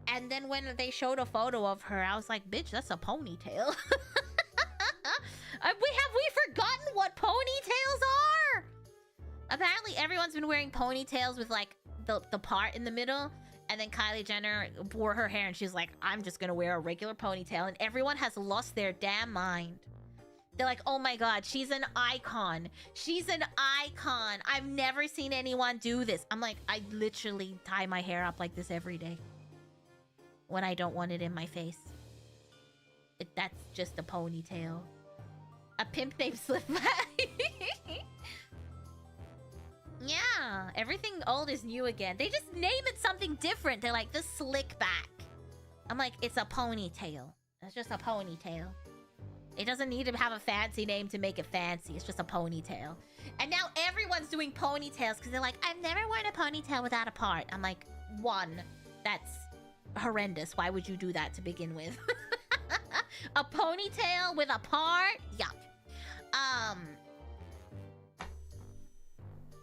And then when they showed a photo of her, I was like, bitch, that's a ponytail. Have we forgotten what ponytails are? Apparently everyone's been wearing ponytails with like the part in the middle, and then Kylie Jenner wore her hair and she's like, I'm just gonna wear a regular ponytail, and everyone has lost their damn mind. They're like, oh my god, she's an icon. She's an icon. I've never seen anyone do this. I'm like, I literally tie my hair up like this every day when I don't want it in my face. That's just a ponytail. A pimp named Slipback. Yeah, everything old is new again. They just name it something different. They're like, the slick back. I'm like, it's a ponytail. It's just a ponytail. It doesn't need to have a fancy name to make it fancy. It's just a ponytail. And now everyone's doing ponytails because they're like, I've never worn a ponytail without a part. I'm like, one, that's horrendous. Why would you do that to begin with? A ponytail with a part? Yuck.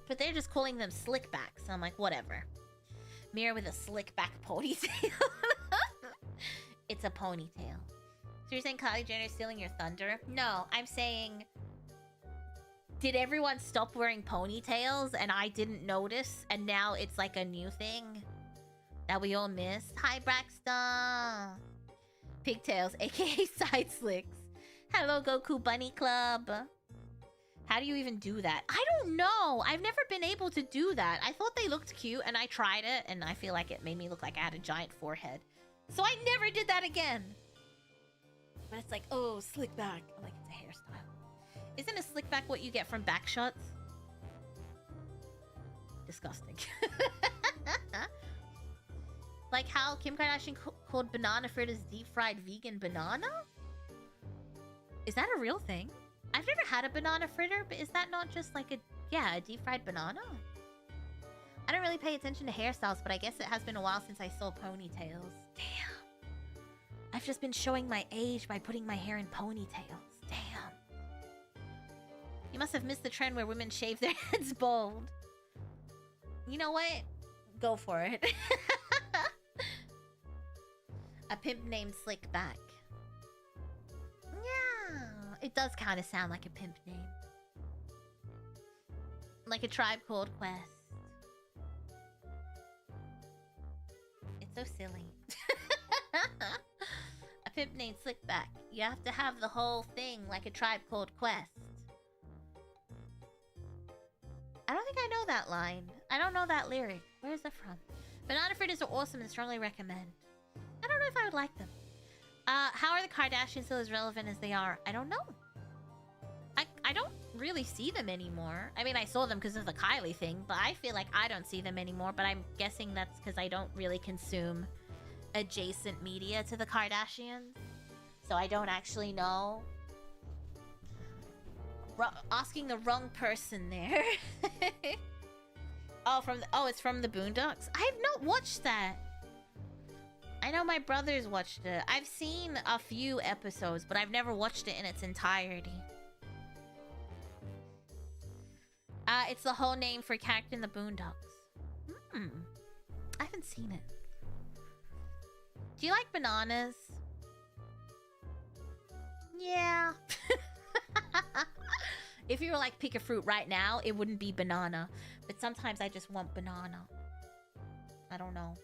But they're just calling them slick backs. So I'm like, whatever. Mira with a slick back ponytail. It's a ponytail. So you're saying Kylie Jenner's stealing your thunder? No, I'm saying... Did everyone stop wearing ponytails and I didn't notice, and now it's like a new thing that we all missed? Hi, Braxton. Pigtails, aka side slicks. Hello, Goku Bunny Club. How do you even do that? I don't know. I've never been able to do that. I thought they looked cute and I tried it and I feel like it made me look like I had a giant forehead. So I never did that again. But it's like, oh, slick back. I'm like, it's a hairstyle. Isn't a slick back what you get from back shots? Disgusting. Like how Kim Kardashian called banana fritters deep-fried vegan banana? Is that a real thing? I've never had a banana fritter, but is that not just like a deep-fried banana? I don't really pay attention to hairstyles, but I guess it has been a while since I saw ponytails. Damn. I've just been showing my age by putting my hair in ponytails. Damn. You must have missed the trend where women shave their heads bald. You know what? Go for it. A pimp named Slickback. Yeah, it does kind of sound like a pimp name. Like a Tribe Called Quest. It's so silly. A pimp named Slickback. You have to have the whole thing like a Tribe Called Quest. I don't think I know that line. I don't know that lyric. Where is that from? Banana fritters are awesome and strongly recommend. I don't know if I would like them. How are the Kardashians still as relevant as they are? I don't know. I don't really see them anymore. I mean, I saw them because of the Kylie thing, but I feel like I don't see them anymore. But I'm guessing that's because I don't really consume adjacent media to the Kardashians. So I don't actually know. Asking the wrong person there. Oh, it's from the Boondocks? I have not watched that. I know my brothers watched it. I've seen a few episodes, but I've never watched it in its entirety. It's the whole name for a character in the Boondocks. I haven't seen it. Do you like bananas? Yeah. If you were like, pick a fruit right now, it wouldn't be banana. But sometimes I just want banana. I don't know.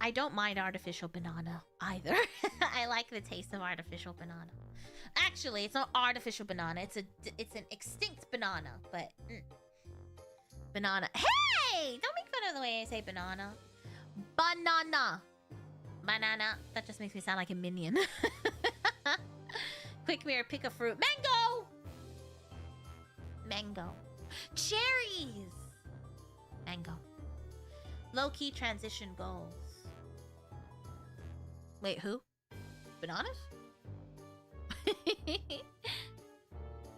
I don't mind artificial banana either. I like the taste of artificial banana. Actually, it's not artificial banana. It's an extinct banana, but banana. Hey! Don't make fun of the way I say banana. Banana. Banana. That just makes me sound like a minion. Quick mirror, pick a fruit. Mango! Mango. Cherries! Mango. Low-key transition goals. Wait, who? Bananas? The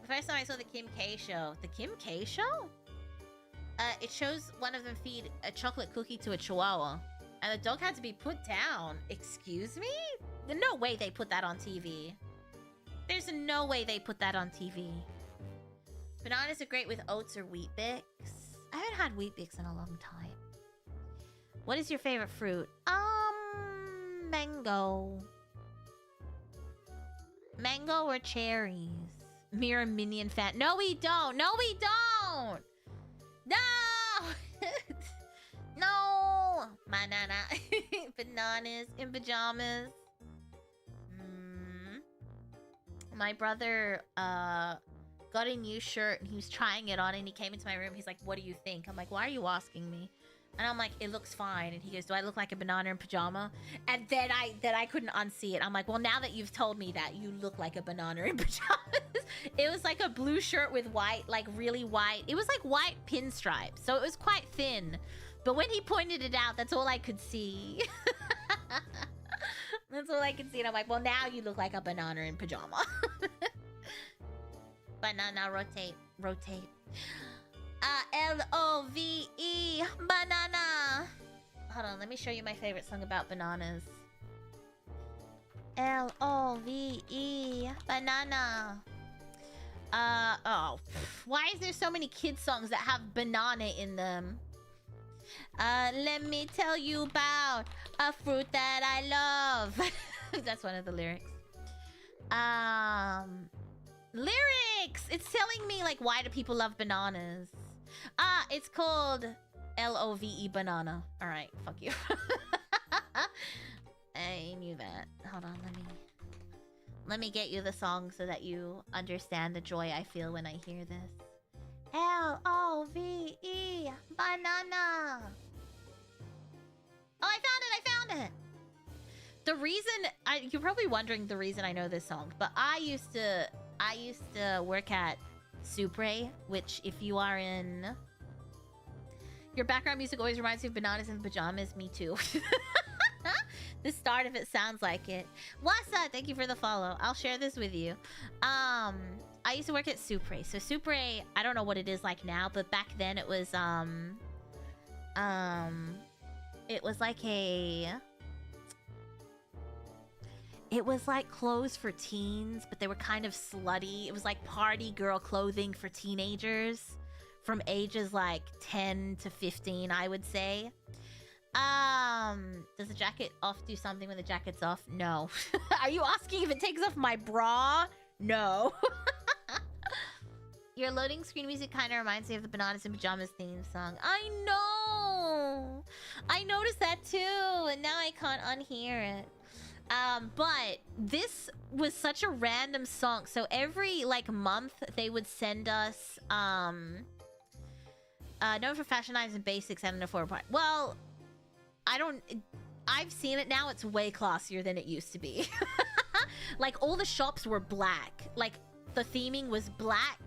first time I saw the Kim K show. The Kim K show? It shows one of them feed a chocolate cookie to a chihuahua. And the dog had to be put down. Excuse me? There's no way they put that on TV. There's no way they put that on TV. Bananas are great with oats or Wheat Bix. I haven't had Wheat Bix in a long time. What is your favorite fruit? Mango. Mango or cherries? Mira Minion fan. No, we don't. No, we don't. No. No. Banana. Bananas in pajamas. My brother got a new shirt and he was trying it on and he came into my room. He's like, what do you think? I'm like, why are you asking me? And I'm like, it looks fine. And he goes, do I look like a banana in pajama? And then I couldn't unsee it. I'm like, well, now that you've told me that, you look like a banana in pajamas. It was like a blue shirt with white, like really white. It was like white pinstripes. So it was quite thin. But when he pointed it out, that's all I could see. That's all I could see. And I'm like, well, now you look like a banana in pajama. Banana, rotate, rotate. L-O-V-E, banana. Hold on, let me show you my favorite song about bananas. L-O-V-E, banana. Oh, why is there so many kids songs that have banana in them? Let me tell you about a fruit that I love. That's one of the lyrics. Lyrics! It's telling me, like, why do people love bananas? It's called L-O-V-E banana. Alright, fuck you. I knew that. Hold on, let me get you the song so that you understand the joy I feel when I hear this. L-O-V-E banana. Oh, I found it! The reason you're probably wondering the reason I know this song, but I used to work at Supre, which if you are in... Your background music always reminds me of bananas in pajamas. Me too. The start of it sounds like it. What's up? Thank you for the follow. I'll share this with you. I used to work at Supre. So Supre, I don't know what it is like now, but back then it was like it was like clothes for teens, but they were kind of slutty. It was like party girl clothing for teenagers from ages like 10 to 15, I would say. Does the jacket off do something when the jacket's off? No. Are you asking if it takes off my bra? No. Your loading screen music kind of reminds me of the Bananas in Pajamas theme song. I know! I noticed that too, and now I can't unhear it. But this was such a random song. So every, like, month, they would send us, known for fashion items and basics and an affordable part. Well, I've seen it now. It's way classier than it used to be. Like, all the shops were black. Like, the theming was black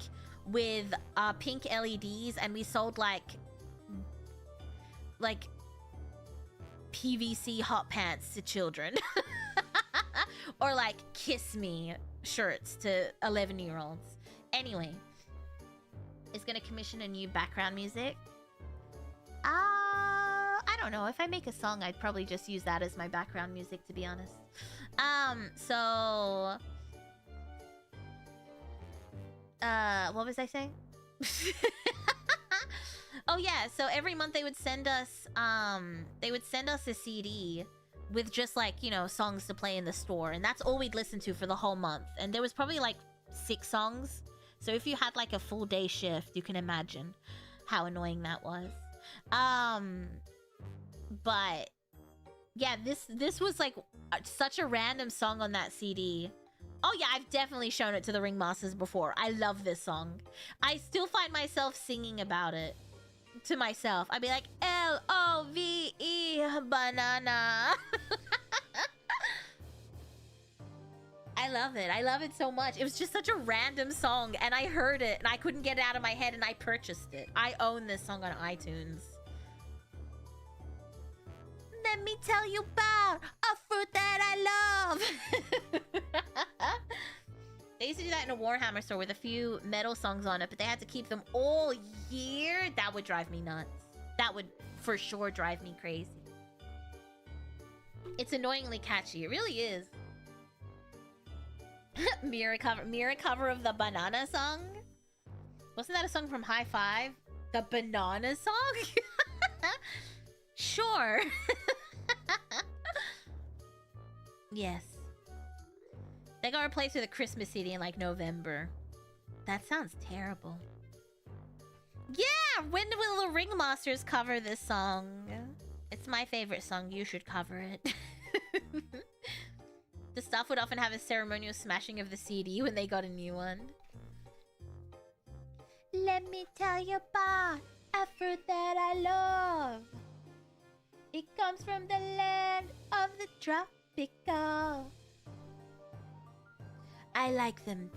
with pink LEDs, and we sold like PVC hot pants to children. Or like kiss me shirts to 11-year-olds. Anyway, it's gonna commission a new background music. I don't know. If I make a song, I'd probably just use that as my background music, to be honest. So what was I saying? Oh yeah, so every month they would send us a CD with just, like, you know, songs to play in the store, and that's all we'd listen to for the whole month. And there was probably like 6 songs. So if you had like a full day shift, you can imagine how annoying that was. But yeah, this was like such a random song on that CD. Oh yeah, I've definitely shown it to the Ringmasters before. I love this song. I still find myself singing about it to myself. I'd be like, L-O-V-E, banana. I love it. I love it so much. It was just such a random song, and I heard it, and I couldn't get it out of my head, and I purchased it. I own this song on iTunes. Let me tell you about a fruit that I love. They used to do that in a Warhammer store with a few metal songs on it, but they had to keep them all year. That would drive me nuts. That would for sure drive me crazy. It's annoyingly catchy. It really is. Mira cover of the Banana song? Wasn't that a song from High Five? The Banana song? Sure. Yes. They got replaced with a Christmas CD in like November. That sounds terrible. Yeah! When will the Ringmasters cover this song? It's my favorite song. You should cover it. The staff would often have a ceremonial smashing of the CD when they got a new one. Let me tell you about a fruit that I love. It comes from the land of the tropical. I like them.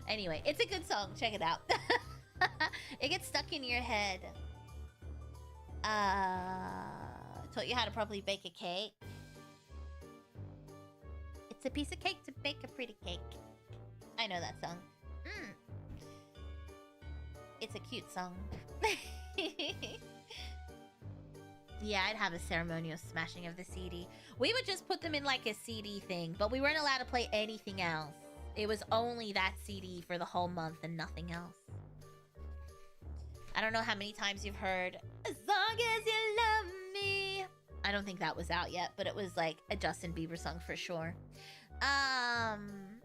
Anyway, it's a good song. Check it out. It gets stuck in your head. Taught you how to properly bake a cake. It's a piece of cake to bake a pretty cake. I know that song. It's a cute song. Yeah, I'd have a ceremonial smashing of the CD. We would just put them in like a CD thing, but we weren't allowed to play anything else. It was only that CD for the whole month and nothing else. I don't know how many times you've heard, as long as you love me. I don't think that was out yet, but it was like a Justin Bieber song for sure. I'm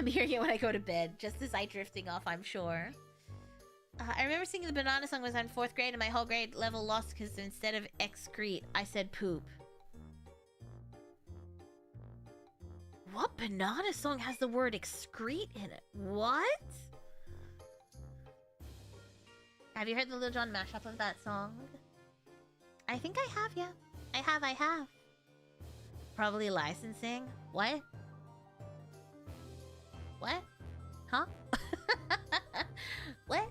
hearing it when I go to bed, just as I drifting off, I'm sure. I remember singing the Banana song when I was in 4th grade and my whole grade level lost because instead of excrete, I said poop. What Banana song has the word excrete in it? What? Have you heard the Lil Jon mashup of that song? I think I have, yeah. I have. Probably licensing. What? What? Huh? What?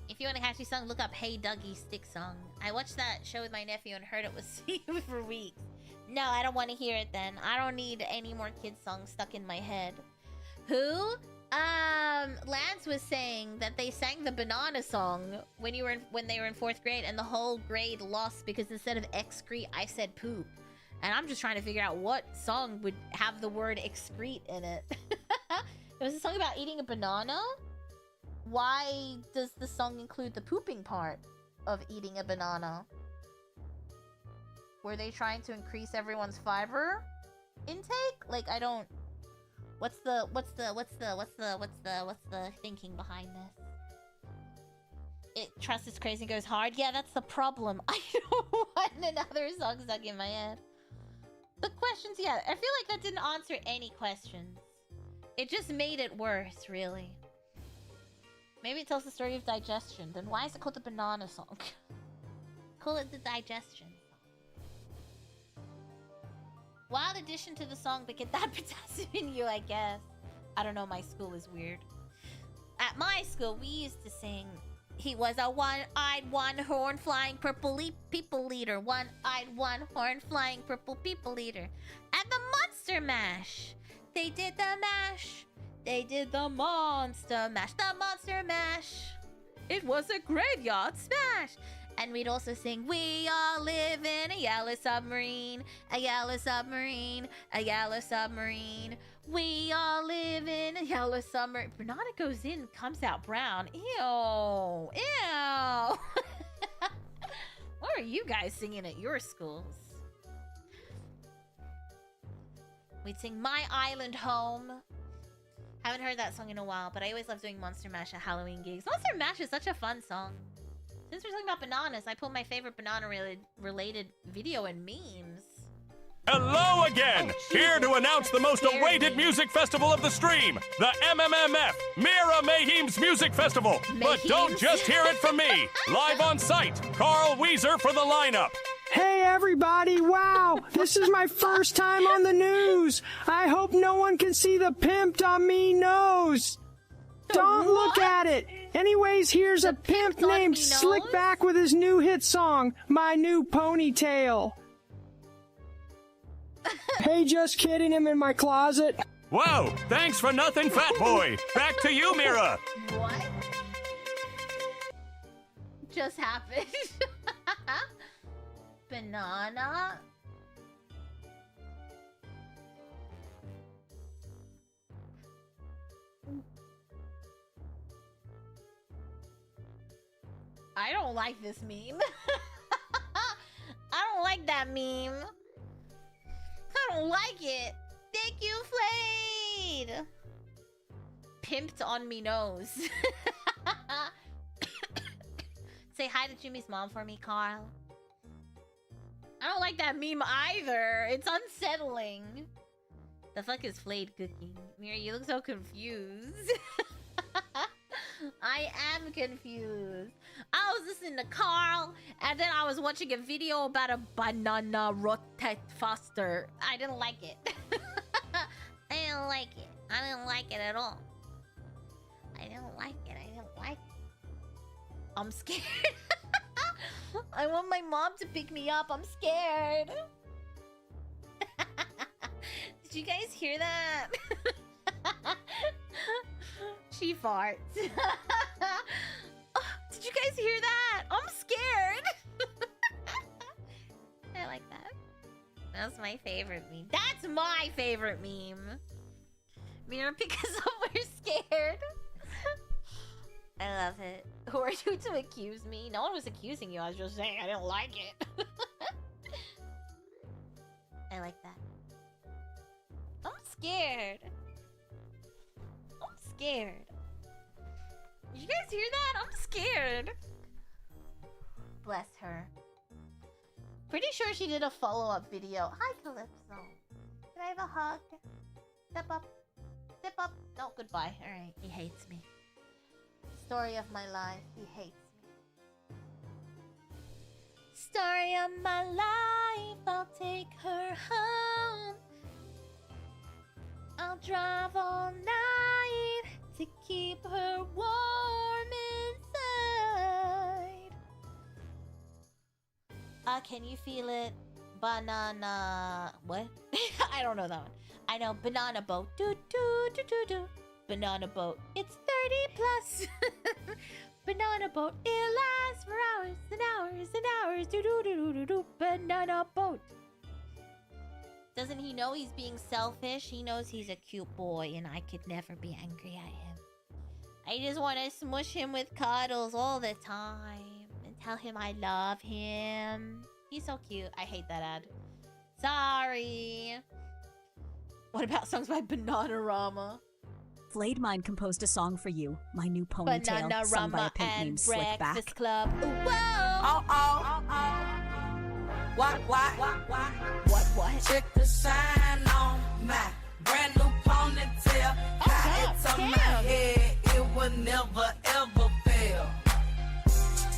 If you want a catchy song, look up Hey Dougie Stick Song. I watched that show with my nephew and heard it was for weeks. No, I don't want to hear it then. I don't need any more kids songs stuck in my head. Who? Lance was saying that they sang the Banana song when they were in 4th grade and the whole grade lost because instead of excrete, I said poop. And I'm just trying to figure out what song would have the word excrete in it. It was a song about eating a banana? Why does the song include the pooping part of eating a banana? Were they trying to increase everyone's fiber intake? Like, I don't... What's the thinking behind this? Trust is crazy and goes hard. Yeah, that's the problem. I don't want another song stuck in my head. The questions, yeah, I feel like that didn't answer any questions. It just made it worse, really. Maybe it tells the story of digestion. Then why is it called the banana song? Call it the digestion song. Wild addition to the song, but get that potassium in you, I guess. I don't know, my school is weird. At my school, we used to sing, he was a one-eyed, one-horn flying purple people eater. One-eyed, one-horn flying purple people eater. At the Monster Mash, they did the mash. They did the Monster Mash. The Monster Mash. It was a graveyard smash. And we'd also sing, we all live in a yellow submarine. A yellow submarine. A yellow submarine. We all live in a yellow submarine. Banana goes in, comes out brown. Ew. Ew. What are you guys singing at your schools? We'd sing My Island Home. Haven't heard that song in a while, but I always love doing Monster Mash at Halloween gigs. Monster Mash is such a fun song. Since we're talking about bananas, I pulled my favorite banana-related video and memes. Hello again! Here to announce the most awaited music festival of the stream, the MMMF, Mira Mayheme's Music Festival. But don't just hear it from me. Live on site, Carl Weezer for the lineup. Hey everybody, wow, this is my first time on the news. I hope no one can see the pimped on me nose. Don't look at it. Anyways, here's a pimp named Slickback with his new hit song, My New Ponytail. Hey, just kidding, him in my closet. Whoa, thanks for nothing, fat boy. Back to you, Mira. What? Just happened. Banana? I don't like this meme. I don't like that meme. I don't like it. Thank you, Flayed. Pimped on me nose. Say hi to Jimmy's mom for me, Carl. I don't like that meme either. It's unsettling. The fuck is Flayed cooking? Mira, you look so confused. I am confused. I was listening to Carl, and then I was watching a video about a banana rotet faster. I didn't like it. I didn't like it. I didn't like it at all. I didn't like it. I didn't like it. I'm scared. I want my mom to pick me up. I'm scared. Did you guys hear that? She farts. Oh, did you guys hear that? I'm scared. I like that. That's my favorite meme. That's my favorite meme. Mira, because we're scared. I love it. Who are you to accuse me? No one was accusing you. I was just saying I didn't like it. I like that. I'm scared. I'm scared. Did you guys hear that? I'm scared. Bless her. Pretty sure she did a follow-up video. Hi, Calypso. Can I have a hug? Step up. Step up. No, goodbye. Alright, he hates me. Story of my life. He hates me. Story of my life. I'll take her home. I'll drive all night to keep her warm inside. Can you feel it? Banana... What? I don't know that one. I know banana boat. Do do do do do. Banana boat. It's 30 plus. Banana boat. It lasts for hours and hours and hours. Do do do do do do. Banana boat. Doesn't he know he's being selfish? He knows he's a cute boy and I could never be angry at him. I just want to smush him with cuddles all the time and tell him I love him. He's so cute. I hate that ad. Sorry. What about songs by Bananarama? Flayed Mind composed a song for you, My New Ponytail, sung by a Bananarama pimp and named Slickback. Breakfast Club. Whoa! Oh, oh, oh. What? What? Check the shine on my brand new ponytail. How it's on my head, it will never ever fail.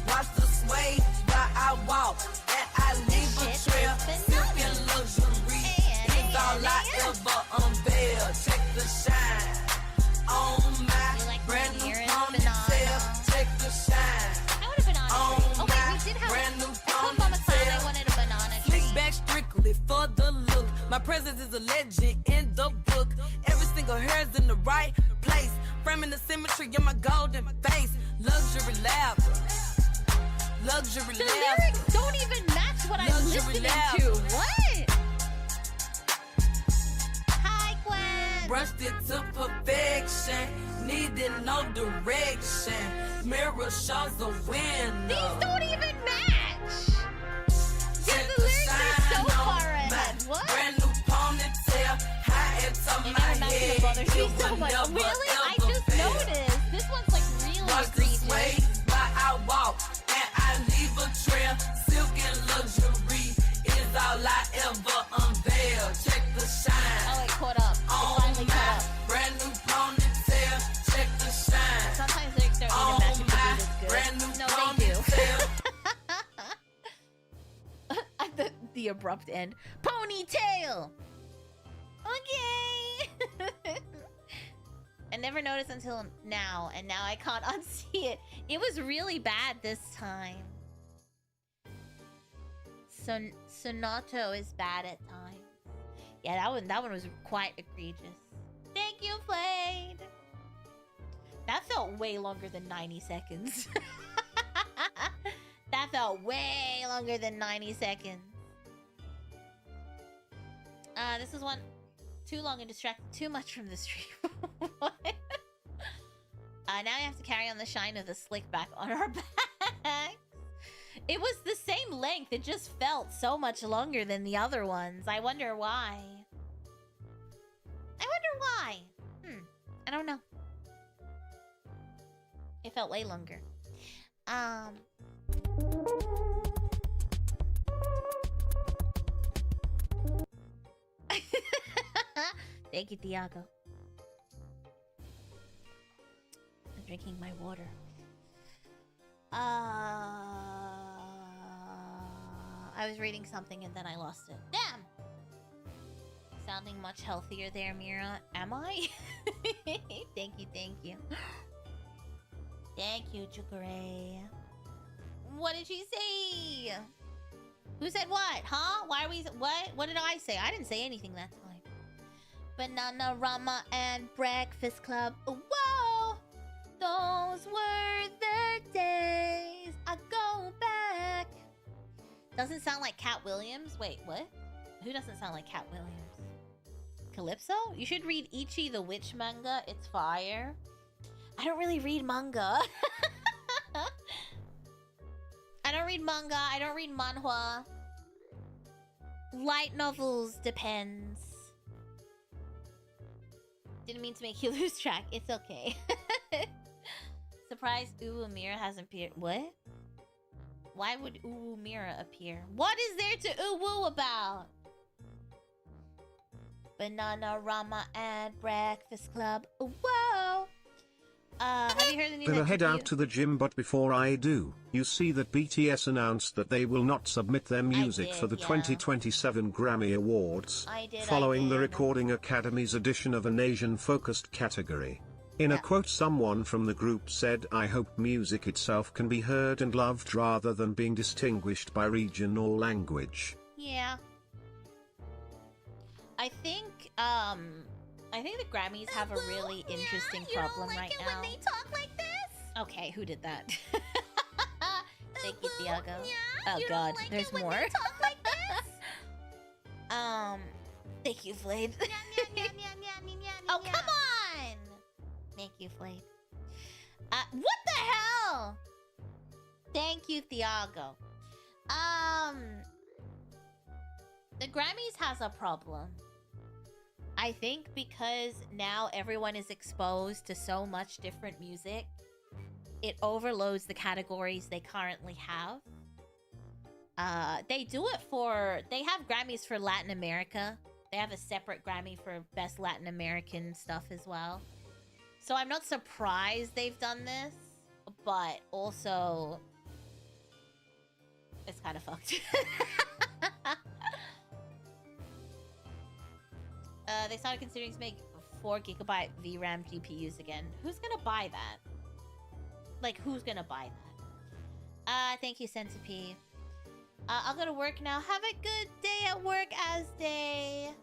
Watch the sway while I walk, and I leave a trail. Silk and luxury is all I ever unveil. Check the shine on my brand new ponytail. Check the shine on my brand new ponytail. Slick back strictly for the look. My presence is a legend in the book. Every single hair's in the right place. Framing the symmetry of my golden face. Luxury lab. Luxury The lab. lyrics don't even match what I'm Luxury listening lab. to. What? Hi, Gwen. Brushed it to perfection. Needed no direction. Mirror shows a window. These don't even match. Check the lyrics are so shine far on ahead. my What? brand new ponytail. High into It my never matches head. the bothers me It so will much. never, Really? I ever just fail. noticed. This one's like really Watch the sway egregious. while I walk, and I leave a trail. Silk and luxury is all I ever unveil. Check the shine Oh, it caught up. It on finally my caught up. brand new ponytail. Check the shine Sometimes lyrics don't even on match if my you do this brand good. new No, they do. ponytail. the abrupt end. Ponytail! Okay! I never noticed until now, and now I can't unsee it. It was really bad this time. Sonato is bad at times. Yeah, that one was quite egregious. Thank you, Flayed! That felt way longer than 90 seconds. That felt way longer than 90 seconds. This is one too long and distracted too much from the stream. What? Now I have to carry on the shine of the slick back on our backs. It was the same length. It just felt so much longer than the other ones. I wonder why. I don't know. It felt way longer. Thank you, Tiago. I'm drinking my water. I was reading something and then I lost it. Damn! Sounding much healthier there, Mira. Am I? Thank you, thank you. Thank you, Jukare. What did she say? Who said what? Huh? Why are we... What did I say? I didn't say anything that time. Bananarama and Breakfast Club. Whoa! Those were the days. I go back. Doesn't sound like Cat Williams. Wait, what? Who doesn't sound like Cat Williams? Calypso? You should read Ichi the Witch manga. It's fire. I don't really read manga. I don't read manga. I don't read manhwa. Light novels depends. Didn't mean to make you lose track. It's okay. Surprised Uwu Mira hasn't appeared. What? Why would Uwu Mira appear? What is there to Uwu about? Bananarama and Breakfast Club. Whoa! Have you heard the news? Gonna head out to the gym, but before I do, you see that BTS announced that they will not submit their music for the 2027 Grammy Awards, following the Recording Academy's addition of an Asian-focused category. In a quote, someone from the group said, "I hope music itself can be heard and loved rather than being distinguished by region or language." Yeah. I think the Grammys have a really interesting problem right now. When they talk like this? Okay, who did that? Thank you, Thiago. Oh god, there's more. Talk like this? Thank you, Flayed. Oh, come on! Thank you, Flayed. What the hell? Thank you, Thiago. The Grammys has a problem. I think because now everyone is exposed to so much different music, it overloads the categories they currently have. They do it for... They have Grammys for Latin America. They have a separate Grammy for Best Latin American stuff as well. So I'm not surprised they've done this, but also... It's kind of fucked. They started considering to make 4GB VRAM GPUs again. Who's gonna buy that? Like, who's gonna buy that? Thank you, Centipede. I'll go to work now. Have a good day at work, Asday.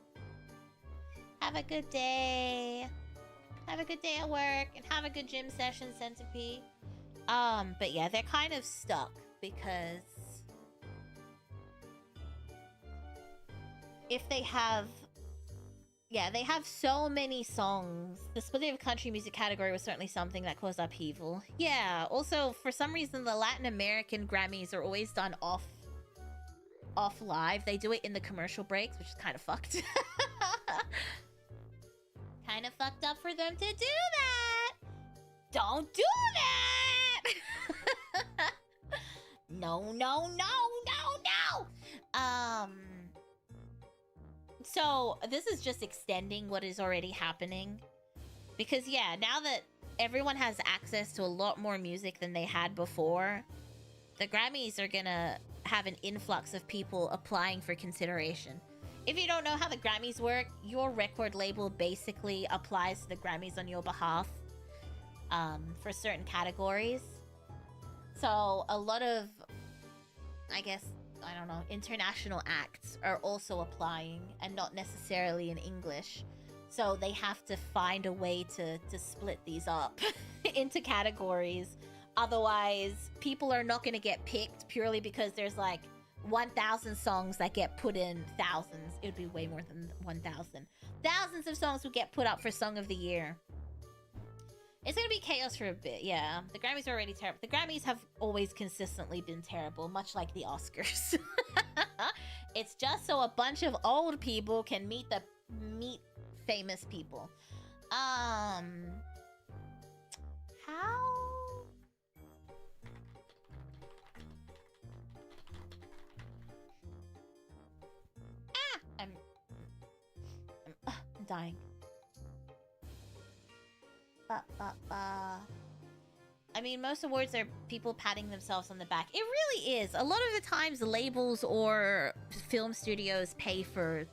Have a good day. Have a good day at work. And have a good gym session, Centipede. But yeah, they're kind of stuck because... if they have... Yeah, they have so many songs. The splitting of country music category was certainly something that caused upheaval. Yeah, also, for some reason, the Latin American Grammys are always done off live. They do it in the commercial breaks, which is kind of fucked. Kind of fucked up for them to do that. Don't do that! No, no, no, no, no! So, this is just extending what is already happening. Because, yeah, now that everyone has access to a lot more music than they had before, the Grammys are gonna have an influx of people applying for consideration. If you don't know how the Grammys work, your record label basically applies to the Grammys on your behalf for certain categories. So, a lot of, I guess... I don't know, international acts are also applying and not necessarily in English. So they have to find a way to split these up into categories. Otherwise, people are not going to get picked purely because there's like 1,000 songs that get put in thousands. It would be way more than 1,000. Thousands of songs would get put up for Song of the Year. It's gonna be chaos for a bit, yeah. The Grammys are already terrible. The Grammys have always consistently been terrible, much like the Oscars. It's just so a bunch of old people can meet famous people. How? I'm dying. I mean, most awards are people patting themselves on the back. It really is. A lot of the times, labels or film studios pay for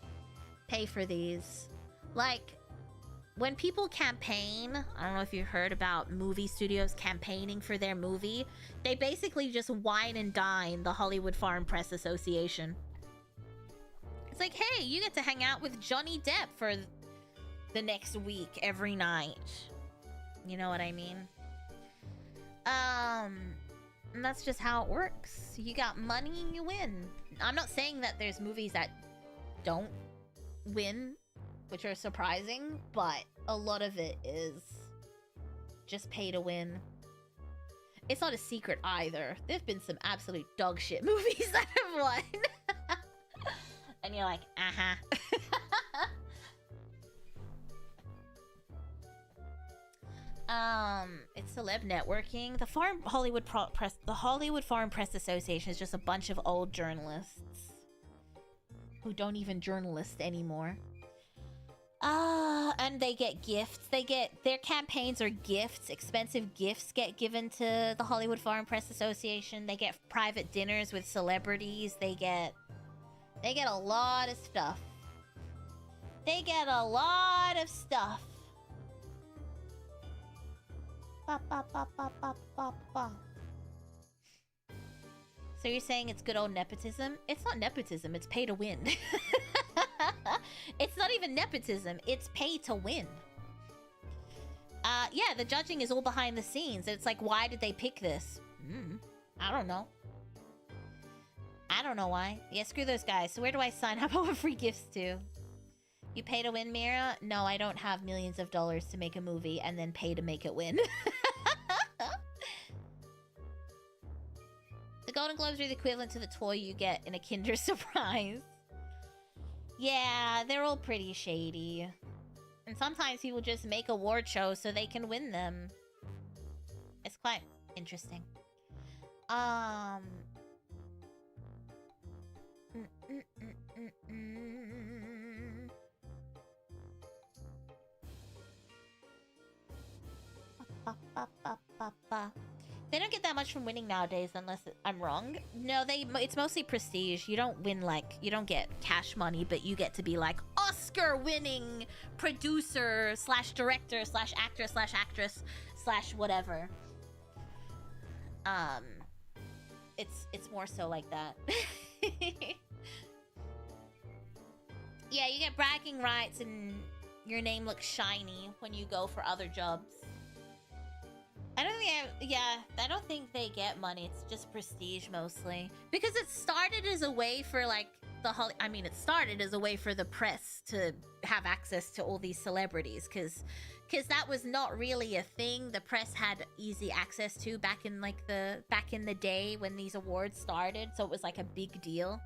these. Like, when people campaign, I don't know if you heard about movie studios campaigning for their movie, they basically just wine and dine the Hollywood Foreign Press Association. It's like, hey, you get to hang out with Johnny Depp for the next week every night. You know what I mean? And that's just how it works. You got money and you win. I'm not saying that there's movies that don't win, which are surprising, but a lot of it is just pay to win. It's not a secret either. There've been some absolute dog shit movies that have won. And you're like, uh-huh. It's celeb networking. The Hollywood Foreign Press Association is just a bunch of old journalists who don't even journalist anymore. And they get gifts. Their campaigns are gifts. Expensive gifts get given to the Hollywood Foreign Press Association. They get private dinners with celebrities. They get a lot of stuff. They get a lot of stuff. Ba, ba, ba, ba, ba, ba, ba. So you're saying it's good old nepotism? It's not nepotism, it's pay to win. It's not even nepotism, it's pay to win. Yeah, the judging is all behind the scenes. It's like, why did they pick this? I don't know. I don't know why. Yeah, screw those guys. So where do I sign up? I want free gifts to. You pay to win, Mira? No, I don't have millions of dollars to make a movie and then pay to make it win. The Golden Globes are the equivalent to the toy you get in a Kinder Surprise. Yeah, they're all pretty shady. And sometimes people just make award shows so they can win them. It's quite interesting. They don't get that much from winning nowadays, unless I'm wrong. No, it's mostly prestige. You don't win, like, you don't get cash money, but you get to be like Oscar-winning producer slash director slash actor slash actress slash whatever. It's more so like that. Yeah, you get bragging rights and your name looks shiny when you go for other jobs. I don't think they get money. It's just prestige mostly. Because it started as a way for like it started as a way for the press to have access to all these celebrities, because that was not really a thing the press had easy access to back in the day when these awards started, so it was like a big deal.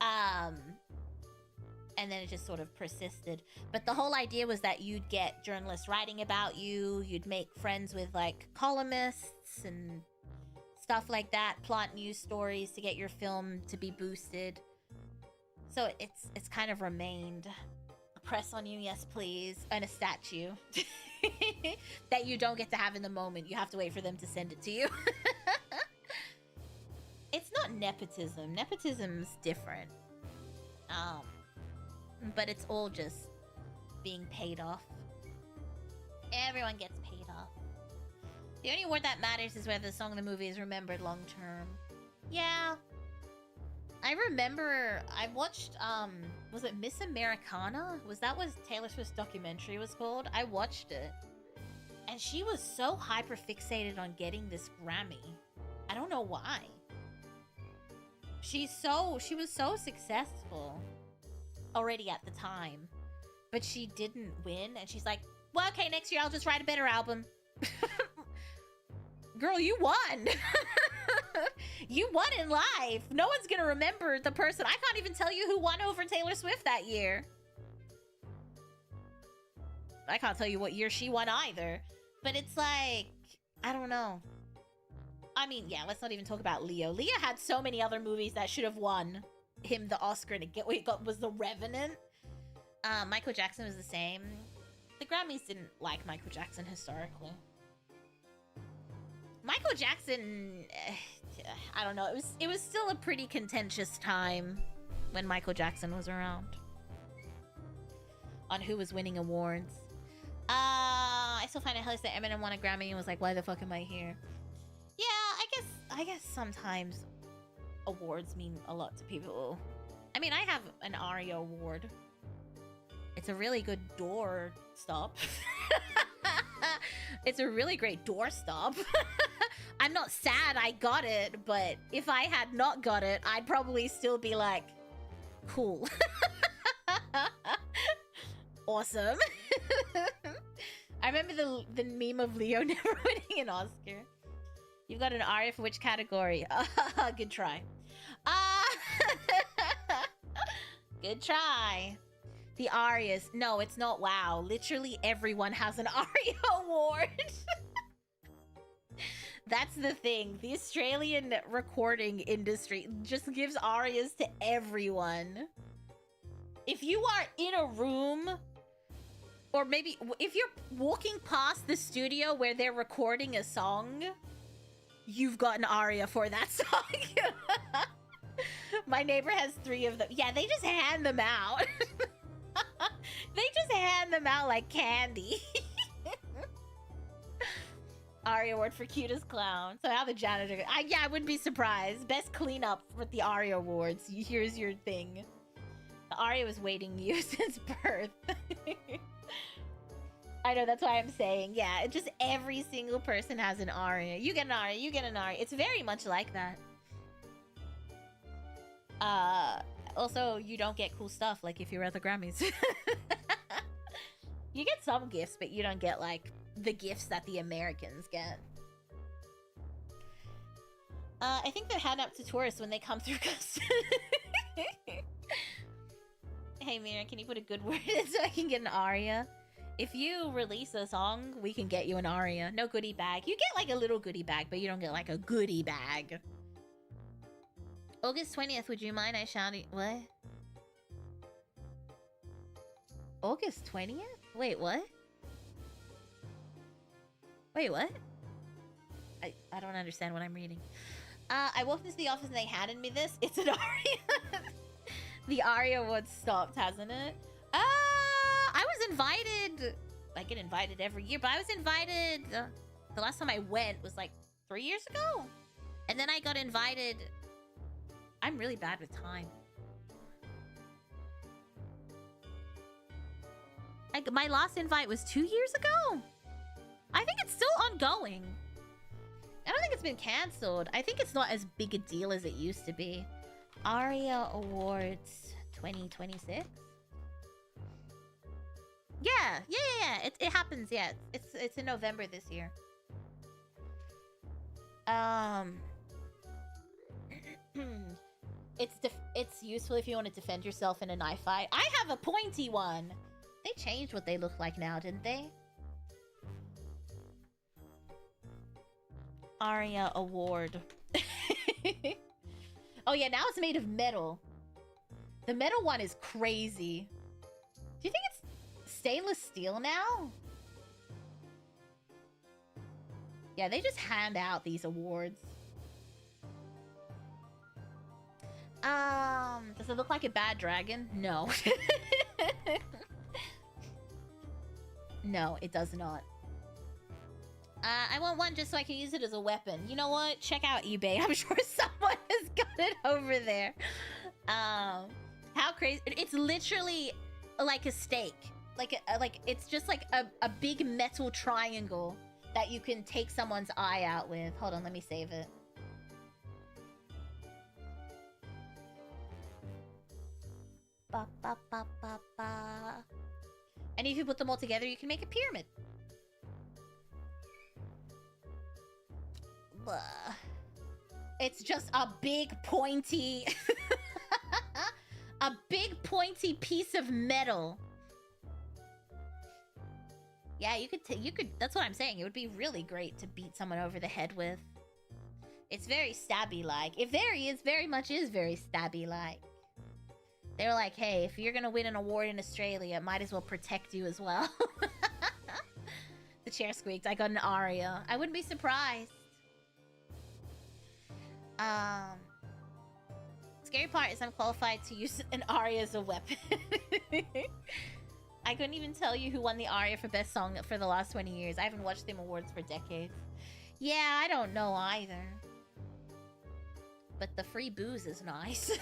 And then it just sort of persisted. But the whole idea was that you'd get journalists writing about you, you'd make friends with like columnists and stuff like that, plot news stories to get your film to be boosted. So it's kind of remained a press on you, yes please, and a statue that you don't get to have in the moment. You have to wait for them to send it to you. It's not nepotism. Nepotism's different. But it's all just being paid off. Everyone gets paid off. The only word that matters is whether the song in the movie is remembered long term. Yeah. I remember I watched, was it Miss Americana? Was that what Taylor Swift's documentary was called? I watched it. And she was so hyper fixated on getting this Grammy. I don't know why. She was so successful already at the time, but she didn't win, and she's like, well, okay, next year I'll just write a better album. Girl, you won. You won in life. No one's gonna remember the person. I can't even tell you who won over Taylor Swift that year. I can't tell you what year she won either, but it's like, I don't know. I mean, yeah, let's not even talk about Leo. Leo had so many other movies that should have won him the Oscar, and it was The Revenant. Michael Jackson was the same. The Grammys didn't like Michael Jackson historically. Michael Jackson, I don't know. It was still a pretty contentious time when Michael Jackson was around on who was winning awards. I still find it hilarious that Eminem won a Grammy and was like, why the fuck am I here? Yeah, I guess sometimes awards mean a lot to people. I mean, I have an ARIA award. It's a really good door stop. It's a really great door stop. I'm not sad I got it, but if I had not got it, I'd probably still be like, cool. Awesome. I remember the meme of Leo never winning an Oscar. You've got an ARIA for which category? Good try. Good try. The ARIAs. No, it's not WoW. Literally everyone has an ARIA award. That's the thing. The Australian recording industry just gives ARIAs to everyone. If you are in a room, or maybe if you're walking past the studio where they're recording a song, you've got an ARIA for that song. My neighbor has 3 of them. Yeah, they just hand them out. They just hand them out like candy. ARIA award for cutest clown. So how the janitor... I wouldn't be surprised. Best cleanup with the ARIA awards. Here's your thing. The ARIA was waiting you since birth. I know, that's why I'm saying, yeah, just every single person has an ARIA. You get an ARIA, you get an ARIA. It's very much like that. Also, you don't get cool stuff, like if you're at the Grammys. You get some gifts, but you don't get, like, the gifts that the Americans get. I think they're handing out to tourists when they come through customs. Hey, Mira, can you put a good word in so I can get an ARIA? If you release a song, we can get you an aria. No goodie bag. You get like a little goodie bag, but you don't get like a goodie bag. August 20th, would you mind I shouting? What? August 20th? Wait, what? Wait, what? I don't understand what I'm reading. I walked into the office and they handed me this. It's an aria. The aria one stopped, hasn't it? I was invited. I get invited every year, but I was invited. The last time I went was like 3 years ago. And then I got invited. I'm really bad with time. My last invite was 2 years ago. I think it's still ongoing. I don't think it's been canceled. I think it's not as big a deal as it used to be. Aria Awards 2026. Yeah. It happens. Yeah, it's in November this year. It's useful if you want to defend yourself in a knife fight. I have a pointy one. They changed what they look like now, didn't they? Aria Award. Oh yeah, now it's made of metal. The metal one is crazy. Do you think it's stainless steel now? Yeah, they just hand out these awards. Does it look like a bad dragon? No. No, it does not. I want one just so I can use it as a weapon. You know what? Check out eBay. I'm sure someone has got it over there. How crazy. It's literally like a stake. Like it's just like a big metal triangle that you can take someone's eye out with. Hold on, let me save it. Ba, ba, ba, ba, ba. And if you put them all together, you can make a pyramid. Blah. It's just a big pointy... a big pointy piece of metal. Yeah, you could... That's what I'm saying. It would be really great to beat someone over the head with. It's very stabby-like. It very much is very stabby-like. They were like, hey, if you're gonna win an award in Australia, it might as well protect you as well. The chair squeaked. I got an aria. I wouldn't be surprised. Scary part is I'm qualified to use an aria as a weapon. I couldn't even tell you who won the aria for best song for the last 20 years. I haven't watched them awards for decades. Yeah, I don't know either. But the free booze is nice.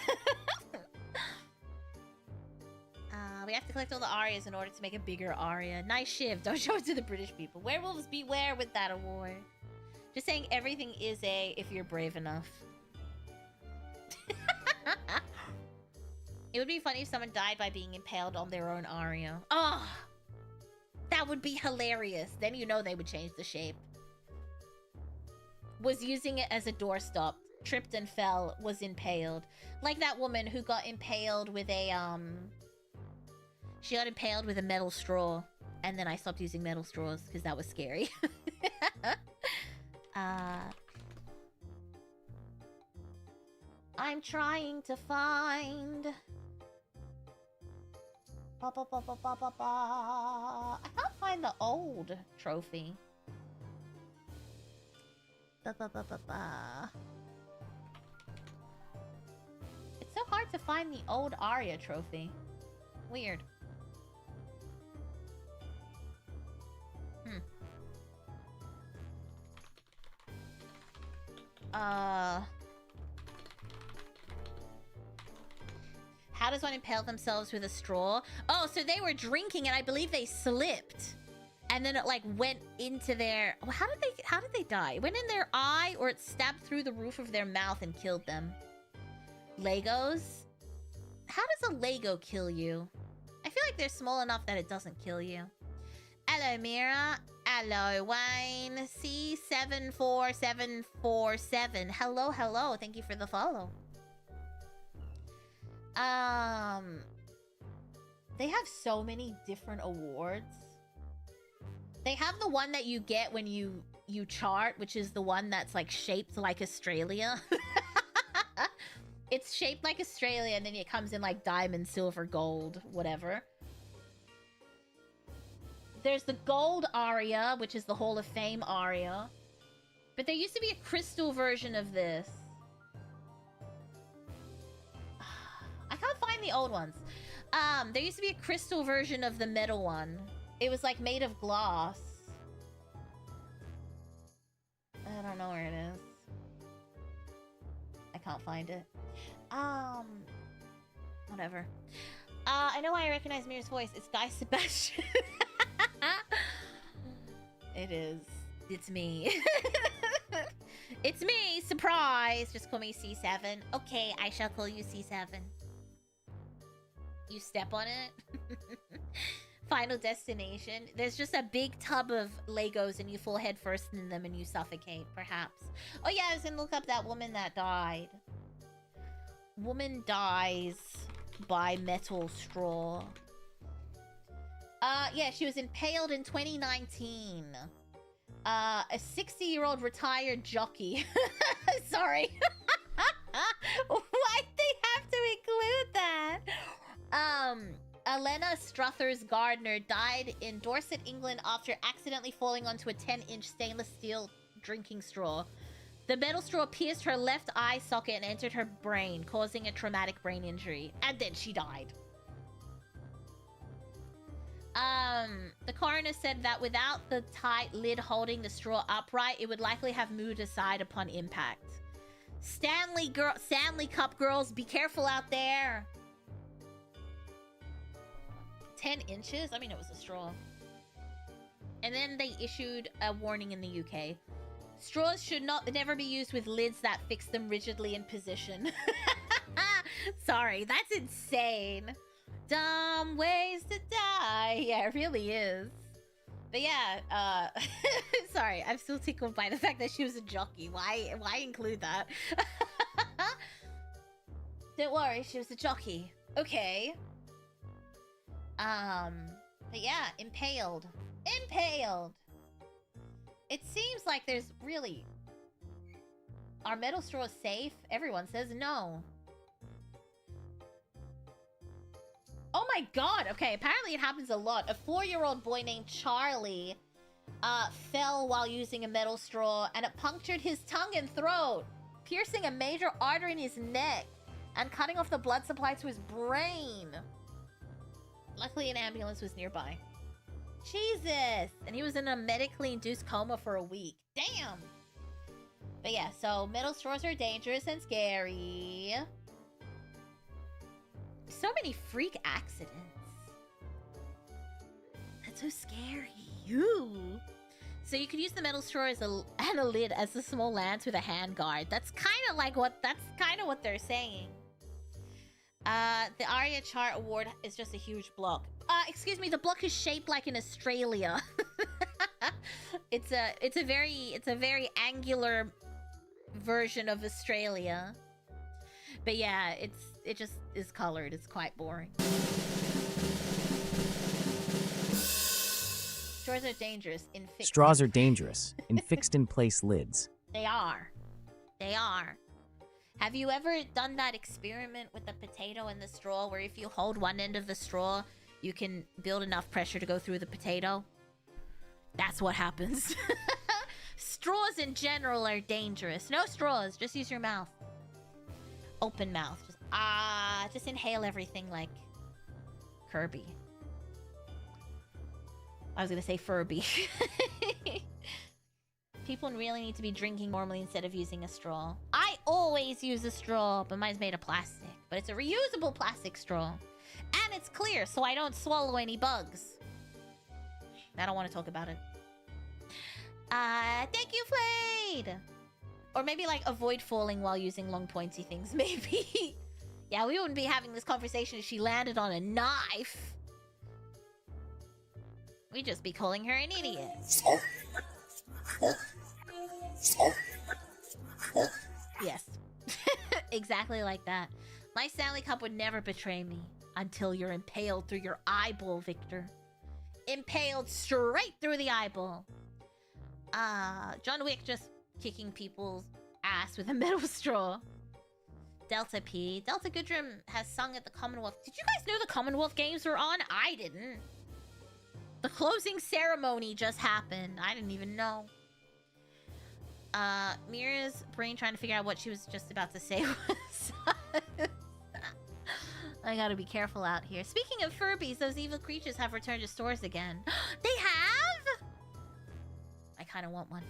We have to collect all the arias in order to make a bigger aria. Nice shift. Don't show it to the British people. Werewolves beware with that award. Just saying everything is a if you're brave enough. It would be funny if someone died by being impaled on their own aria. Oh, that would be hilarious. Then you know they would change the shape. Was using it as a doorstop. Tripped and fell. Was impaled. Like that woman who got impaled with a, She got impaled with a metal straw. And then I stopped using metal straws because that was scary. I'm trying to find... I can't find the old trophy. It's so hard to find the old aria trophy. Weird. How does one impale themselves with a straw? Oh, so they were drinking and I believe they slipped. And then it like went into their... How did they die? It went in their eye or it stabbed through the roof of their mouth and killed them. Legos? How does a Lego kill you? I feel like they're small enough that it doesn't kill you. Hello, Mira. Hello, Wayne. C74747. Hello, hello. Thank you for the follow. They have so many different awards. They have the one that you get when you chart, which is the one that's like shaped like Australia. It's shaped like Australia, and then it comes in like diamond, silver, gold, whatever. There's the gold aria, which is the Hall of Fame aria. But there used to be a crystal version of this. I can't find the old ones. There used to be a crystal version of the metal one. It was like made of glass. I don't know where it is. I can't find it. Whatever. I know why I recognize Mira's voice. It's Guy Sebastian. It is. It's me. It's me. Surprise. Just call me C7. Okay, I shall call you C7. You step on it. Final Destination. There's just a big tub of Legos and you fall headfirst in them and you suffocate, perhaps. Oh yeah, I was gonna look up that woman that died. Woman dies by metal straw. Yeah, she was impaled in 2019. A 60-year-old retired jockey. Sorry. Why'd they have to include that? Elena Struthers Gardner died in Dorset, England after accidentally falling onto a 10-inch stainless steel drinking straw. The metal straw pierced her left eye socket and entered her brain, causing a traumatic brain injury. And then she died. The coroner said that without the tight lid holding the straw upright, it would likely have moved aside upon impact. Stanley Cup girls, be careful out there. 10 inches? I mean, it was a straw. And then they issued a warning in the UK. Straws should never be used with lids that fix them rigidly in position. Sorry, that's insane. Dumb ways to die. Yeah, it really is. But yeah, sorry, I'm still tickled by the fact that she was a jockey. Why include that? Don't worry, she was a jockey. Okay. But yeah, impaled. Impaled! It seems like there's really... Are metal straws safe? Everyone says no. Oh my god! Okay, apparently it happens a lot. A 4-year-old boy named Charlie fell while using a metal straw and it punctured his tongue and throat, piercing a major artery in his neck and cutting off the blood supply to his brain. Luckily, an ambulance was nearby. Jesus! And he was in a medically induced coma for a week. Damn! But yeah, so metal straws are dangerous and scary. So many freak accidents. That's so scary. Ooh. So you could use the metal straw as and a lid as a small lance with a hand guard. That's kind of what they're saying. The ARIA Chart Award is just a huge block. Excuse me, the block is shaped like in Australia. It's a very angular version of Australia. But yeah, it just is colored. It's quite boring. Straws are dangerous in Straws are dangerous in fixed-in-place lids. They are. They are. Have you ever done that experiment with the potato and the straw where if you hold one end of the straw, you can build enough pressure to go through the potato? That's what happens. Straws in general are dangerous. No straws, just use your mouth. Open mouth. Just inhale everything like Kirby. I was gonna say Furby. People really need to be drinking normally instead of using a straw. I always use a straw, but mine's made of plastic. But it's a reusable plastic straw. And it's clear, so I don't swallow any bugs. I don't want to talk about it. Thank you, Flayed! Or maybe, like, avoid falling while using long, pointy things, maybe. Yeah, we wouldn't be having this conversation if she landed on a knife. We'd just be calling her an idiot. Yes. Exactly like that. My Stanley Cup would never betray me until you're impaled through your eyeball, Victor. impaled straight through the eyeball. John Wick just kicking people's ass with a metal straw. Delta P. Delta Goodrum has sung at the Commonwealth. Did you guys know the Commonwealth Games were on? I didn't. The closing ceremony just happened. I didn't even know. Mira's brain trying to figure out what she was just about to say was... I gotta be careful out here. Speaking of Furbies, those evil creatures have returned to stores again. They have? I kind of want one.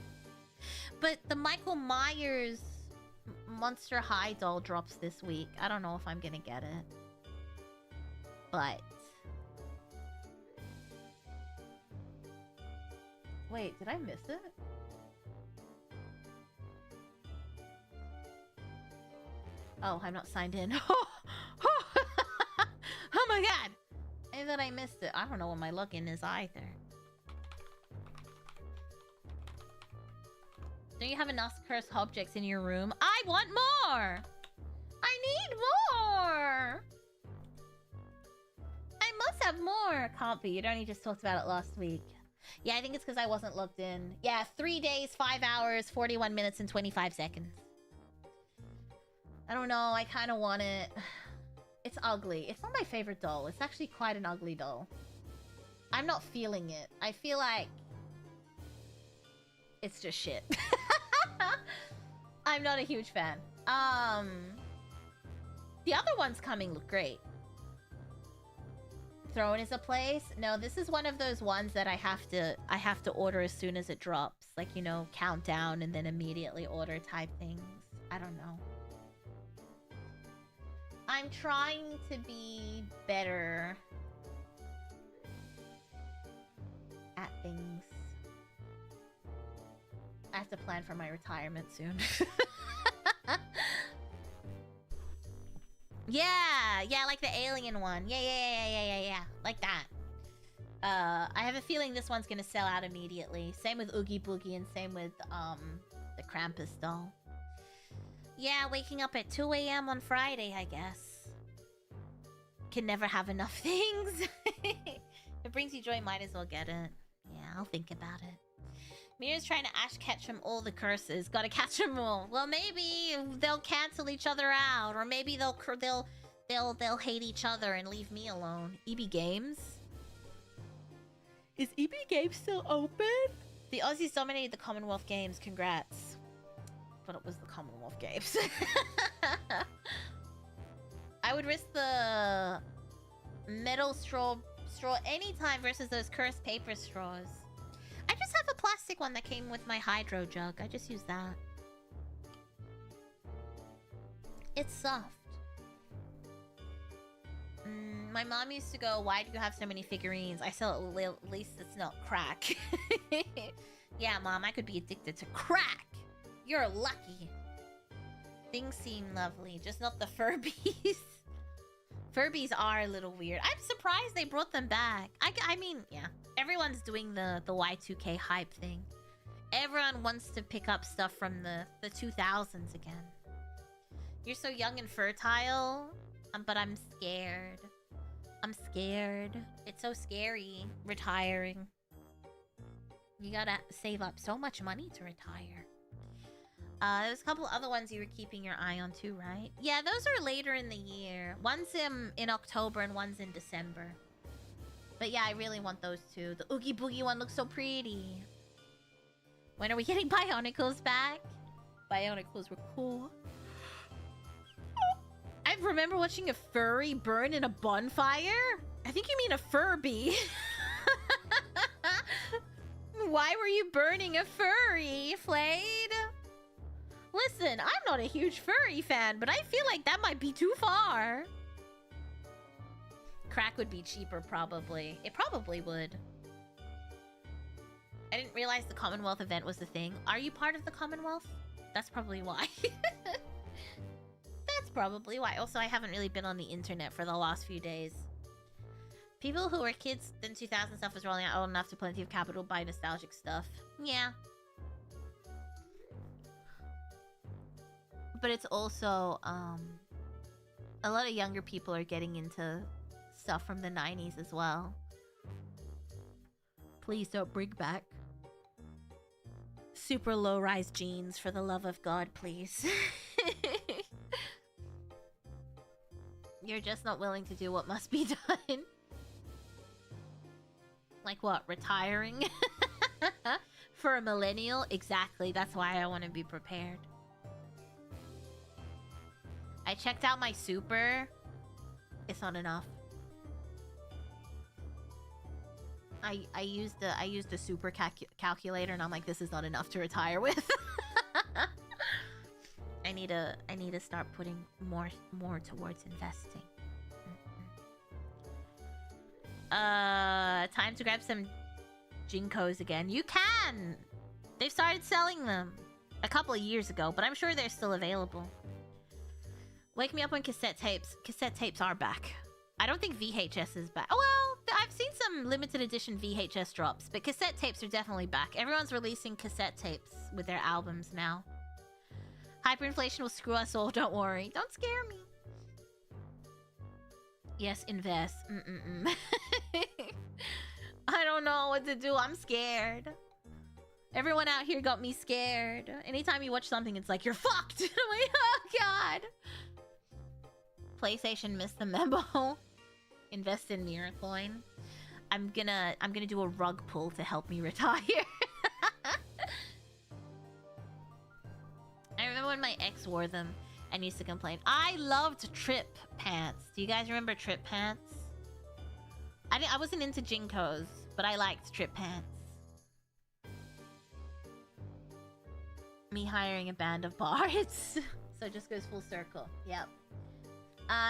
But the Michael Myers Monster High doll drops this week. I don't know if I'm gonna get it. But... Wait, did I miss it? Oh, I'm not signed in. Oh my god! I thought I missed it. I don't know what my login is either. Don't you have enough cursed objects in your room? I want more! I need more! I must have more! Can't be. You only just talked about it last week. Yeah, I think it's because I wasn't logged in. Yeah, 3 days, 5 hours, 41 minutes, and 25 seconds. I don't know. I kind of want it. It's ugly. It's not my favorite doll. It's actually quite an ugly doll. I'm not feeling it. I feel like... it's just shit. I'm not a huge fan. The other ones coming look great. Throne is a place. No, this is one of those ones that I have to order as soon as it drops. Like, you know, countdown and then immediately order type things. I don't know. I'm trying to be better at things. I have to plan for my retirement soon. Yeah, like the alien one. Yeah. Like that. I have a feeling this one's gonna sell out immediately. Same with Oogie Boogie and same with the Krampus doll. Yeah, waking up at 2 a.m. on Friday, I guess. Can never have enough things. If it brings you joy, might as well get it. Yeah, I'll think about it. Mira's trying to Ash Ketchum all the curses. Gotta catch them all. Well, maybe they'll cancel each other out, or maybe they'll hate each other and leave me alone. EB Games? Is EB Games still open? The Aussies dominated the Commonwealth Games. Congrats. But it was the Commonwealth Games. I would risk the metal straw anytime versus those cursed paper straws. I just have a plastic one that came with my hydro jug. I just use that. It's soft. My mom used to go, "Why do you have so many figurines?" I said, at least it's not crack. Yeah, Mom, I could be addicted to crack. You're lucky. Things seem lovely, just not the Furbies. Furbies are a little weird. I'm surprised they brought them back. I mean, yeah. Everyone's doing the Y2K hype thing. Everyone wants to pick up stuff from the 2000s again. You're so young and fertile, but I'm scared. I'm scared. It's so scary, retiring. You gotta save up so much money to retire. There's a couple other ones you were keeping your eye on too, right? Yeah, those are later in the year. One's in October and one's in December. But yeah, I really want those two. The Oogie Boogie one looks so pretty. When are we getting Bionicles back? Bionicles were cool. I remember watching a furry burn in a bonfire. I think you mean a Furby. Why were you burning a furry, Flayed? Listen, I'm not a huge furry fan, but I feel like that might be too far. Crack would be cheaper, probably. It probably would. I didn't realize the Commonwealth event was the thing. Are you part of the Commonwealth? That's probably why. That's probably why. Also, I haven't really been on the internet for the last few days. People who were kids in 2000 stuff was rolling out old enough to plenty of capital buy nostalgic stuff. Yeah. But it's also, a lot of younger people are getting into stuff from the 90s as well. Please don't bring back super low-rise jeans, for the love of God, please. You're just not willing to do what must be done. Like what, retiring? For a millennial? Exactly, that's why I want to be prepared. I checked out my super. It's not enough. I used the super calculator, and I'm like, this is not enough to retire with. I need to start putting more towards investing. Time to grab some Jinkos again. You can! They've started selling them a couple of years ago, but I'm sure they're still available. Wake me up when cassette tapes. Cassette tapes are back. I don't think VHS is back. Oh, well, I've seen some limited edition VHS drops, but cassette tapes are definitely back. Everyone's releasing cassette tapes with their albums now. Hyperinflation will screw us all, don't worry. Don't scare me. Yes, invest. I don't know what to do. I'm scared. Everyone out here got me scared. Anytime you watch something, it's like, you're fucked. I'm like, oh, God. PlayStation missed the memo. Invest in Miracoin. I'm gonna do a rug pull to help me retire. I remember when my ex wore them and used to complain. I loved Trip pants. Do you guys remember Trip pants? I wasn't into Jinkos, but I liked Trip pants. Me hiring a band of bards. So it just goes full circle. Yep.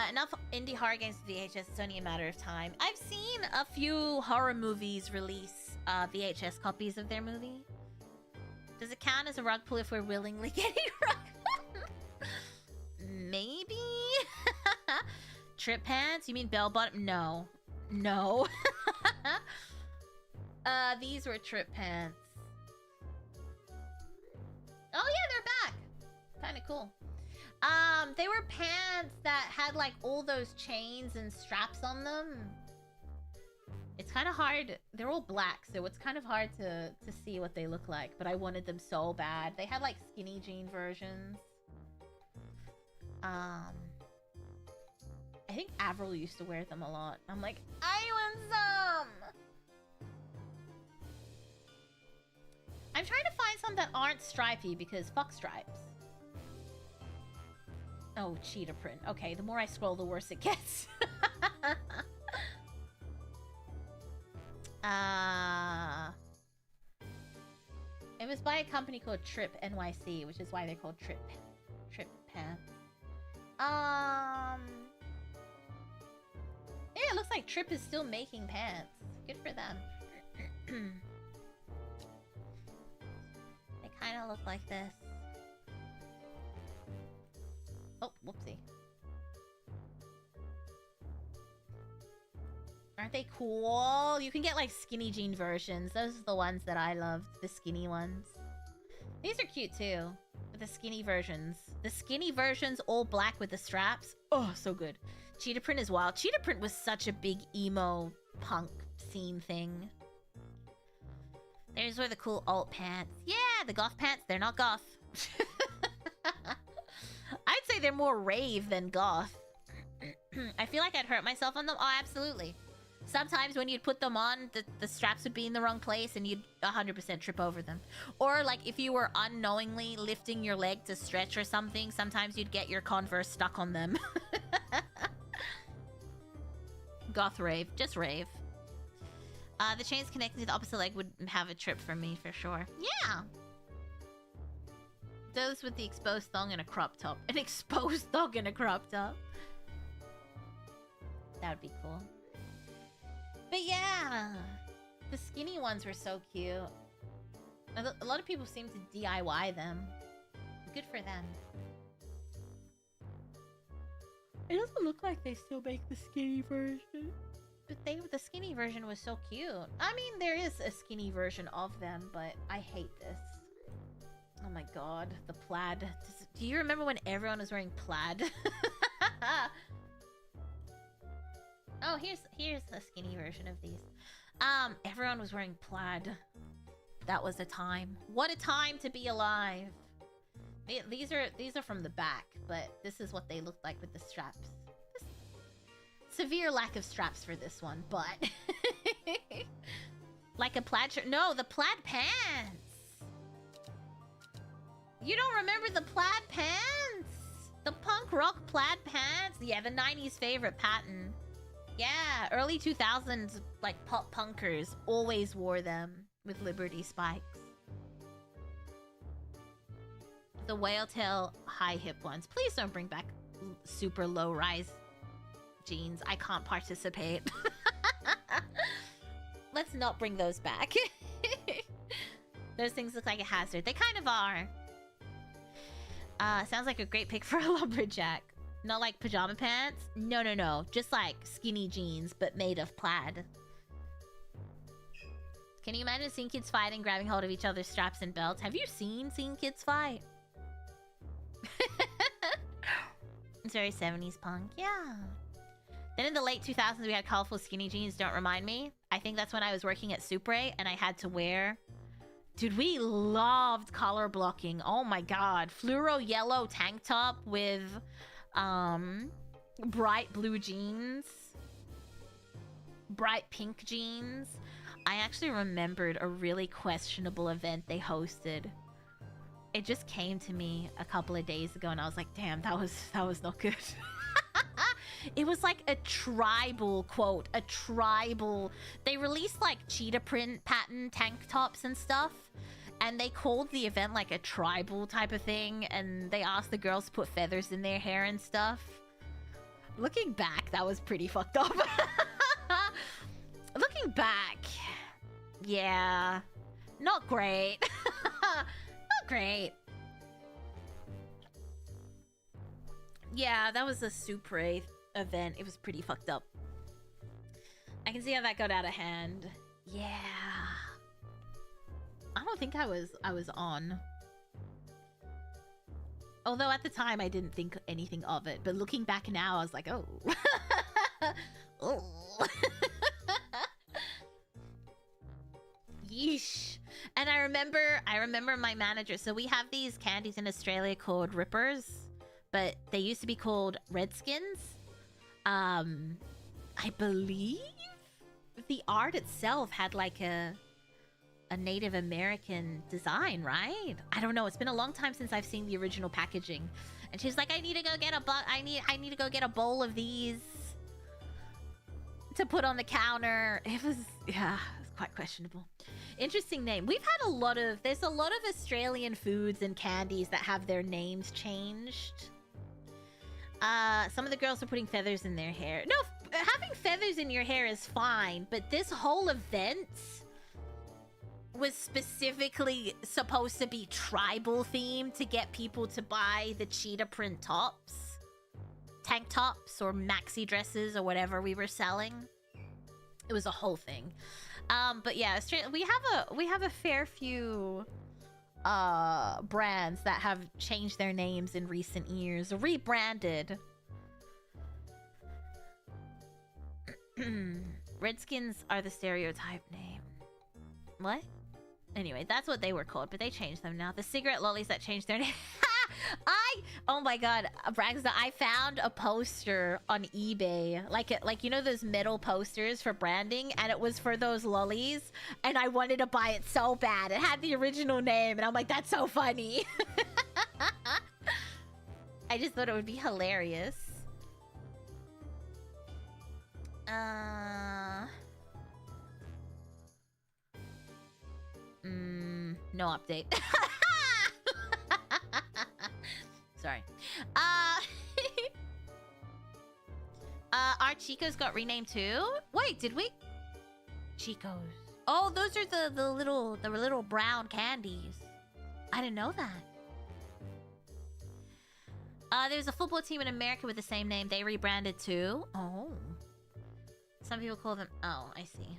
Enough indie horror games to VHS. It's only a matter of time. I've seen a few horror movies release VHS copies of their movie. Does it count as a rug pull if we're willingly getting rug? Maybe? Trip pants? You mean bell bottom? No. No. These were Trip pants. Oh yeah, they're back. Kind of cool. They were pants that had like all those chains and straps on them. It's kind of hard. They're all black, so it's kind of hard to see what they look like, but I wanted them so bad. They had like skinny jean versions. I think Avril used to wear them a lot. I'm like, I want some! I'm trying to find some that aren't stripy because fuck stripes. Oh, cheetah print. Okay, the more I scroll, the worse it gets. It was by a company called Trip NYC, which is why they're called Trip pants. Yeah, it looks like Trip is still making pants. Good for them. They kind of look like this. Oh, whoopsie. Aren't they cool? You can get like skinny jean versions. Those are the ones that I loved. The skinny ones. These are cute too. But the skinny versions. The skinny versions all black with the straps. Oh, so good. Cheetah print is wild. Cheetah print was such a big emo punk scene thing. There's where the cool alt pants. Yeah, the goth pants. They're not goth. I'd say they're more rave than goth. I feel like I'd hurt myself on them. Oh, absolutely. Sometimes when you'd put them on, the straps would be in the wrong place and you'd 100% trip over them. Or like if you were unknowingly lifting your leg to stretch or something, sometimes you'd get your Converse stuck on them. Goth rave. Just rave. The chains connected to the opposite leg would have a trip for me for sure. Yeah! Those with the exposed thong and a crop top. An exposed thong and a crop top. That would be cool. But yeah, the skinny ones were so cute. A lot of people seem to DIY them. Good for them. It doesn't look like they still make the skinny version. But the skinny version was so cute. I mean, there is a skinny version of them, but I hate this. Oh my god, the plaid. Do you remember when everyone was wearing plaid? Oh, here's a skinny version of these. Everyone was wearing plaid. That was a time. What a time to be alive. These are from the back, but this is what they looked like with the straps. Severe lack of straps for this one, but like a plaid shirt. No, the plaid pants. You don't remember the plaid pants? The punk rock plaid pants? Yeah, the 90s favorite pattern. Yeah, early 2000s, like pop punkers always wore them with Liberty spikes. The whale tail high hip ones. Please don't bring back super low rise jeans. I can't participate. Let's not bring those back. Those things look like a hazard. They kind of are. Sounds like a great pick for a lumberjack. Not like pajama pants? No, no, no. Just like skinny jeans, but made of plaid. Can you imagine seeing kids fight and grabbing hold of each other's straps and belts? Have you seen kids fight? It's very 70s punk. Yeah. Then in the late 2000s, we had colorful skinny jeans. Don't remind me. I think that's when I was working at Supre and I had to wear... Dude, we loved color blocking. Oh my god. Fluoro yellow tank top with bright blue jeans. Bright pink jeans. I actually remembered a really questionable event they hosted. It just came to me a couple of days ago and I was like, damn, that was not good. It was like a tribal quote, a tribal. They released like cheetah print pattern tank tops and stuff. And they called the event like a tribal type of thing. And they asked the girls to put feathers in their hair and stuff. Looking back, that was pretty fucked up. Looking back, yeah, not great. Not great. Yeah, that was a Supre event. It was pretty fucked up. I can see how that got out of hand. Yeah. I don't think I was on. Although at the time I didn't think anything of it, but looking back now I was like, oh. Oh. Yeesh. And I remember my manager. So we have these candies in Australia called Rippers, but they used to be called Redskins. I believe the art itself had like a Native American design, right? I don't know. It's been a long time since I've seen the original packaging. And she's like, I need to go get I need to go get a bowl of these to put on the counter. It was quite questionable. Interesting name. We've had there's a lot of Australian foods and candies that have their names changed. Some of the girls are putting feathers in their hair. No, having feathers in your hair is fine, but this whole event was specifically supposed to be tribal themed to get people to buy the cheetah print tops, tank tops, or maxi dresses, or whatever we were selling. It was a whole thing. But yeah, we have a fair few brands that have changed their names in recent years, rebranded. Redskins are the stereotype name. What? Anyway, that's what they were called, but they changed them now. The cigarette lollies that changed their name. Oh my god, Braxton, I found a poster on eBay, like you know those metal posters for branding, and it was for those lollies, and I wanted to buy it so bad. It had the original name, and I'm like, that's so funny. I just thought it would be hilarious. No update. Sorry. Our Chico's got renamed too? Wait, did we? Chico's. Oh, those are the little brown candies. I didn't know that. There's a football team in America with the same name. They rebranded too. Oh. Some people call them... Oh, I see.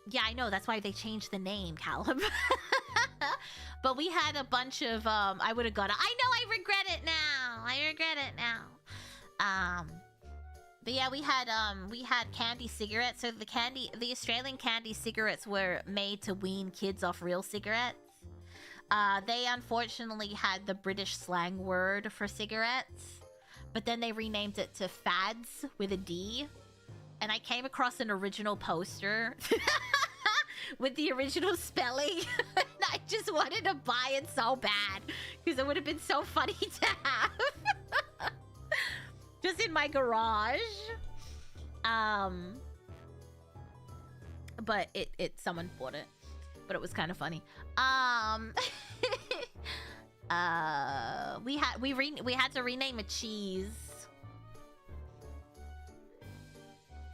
Yeah, I know. That's why they changed the name, Callum. But we had a bunch of... I would have got it. I know, I regret it now. I regret it now. But yeah, we had candy cigarettes. So the Australian candy cigarettes were made to wean kids off real cigarettes. They unfortunately had the British slang word for cigarettes, but then they renamed it to fads with a D. And I came across an original poster with the original spelling. And I just wanted to buy it so bad because it would have been so funny to have. Just in my garage. But someone bought it. But it was kind of funny. We had to rename a cheese.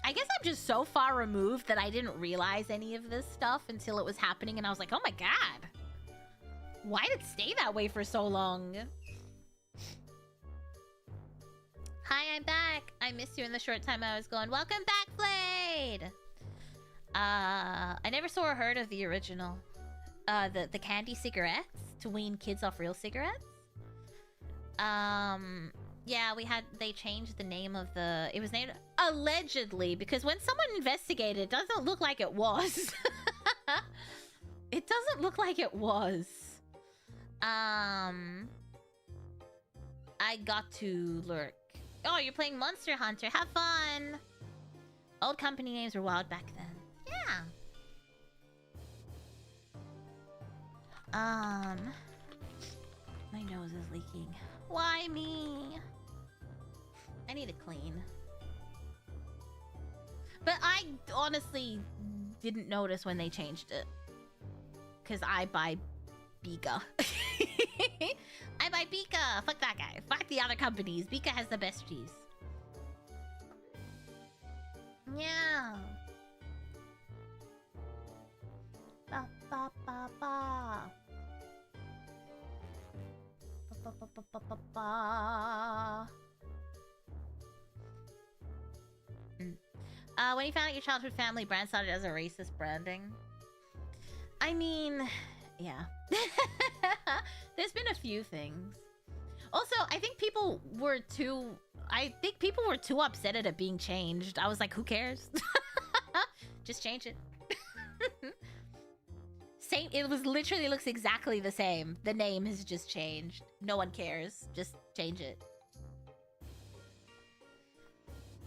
I guess I'm just so far removed that I didn't realize any of this stuff until it was happening, and I was like, oh my god. Why did it stay that way for so long? Hi, I'm back. I missed you in the short time I was gone. Welcome back, Blade! I never saw or heard of the original. The candy cigarettes to wean kids off real cigarettes. Yeah, they changed the name of it was named allegedly, because when someone investigated, it doesn't look like it was. It doesn't look like it was. I got to lurk. Oh, you're playing Monster Hunter. Have fun. Old company names were wild back then. Yeah. My nose is leaking. Why me? I need to clean. But I honestly didn't notice when they changed it. Because I buy Bika. I buy Bika! Fuck that guy. Fuck the other companies. Bika has the best cheese. Yeah. Ba ba ba ba. Ba ba ba ba ba ba. When you found out your childhood family brand started as a racist branding. I mean, yeah. There's been a few things. Also, I think people were too upset at it being changed. I was like, who cares? Just change it. Same, it literally looks exactly the same. The name has just changed. No one cares. Just change it.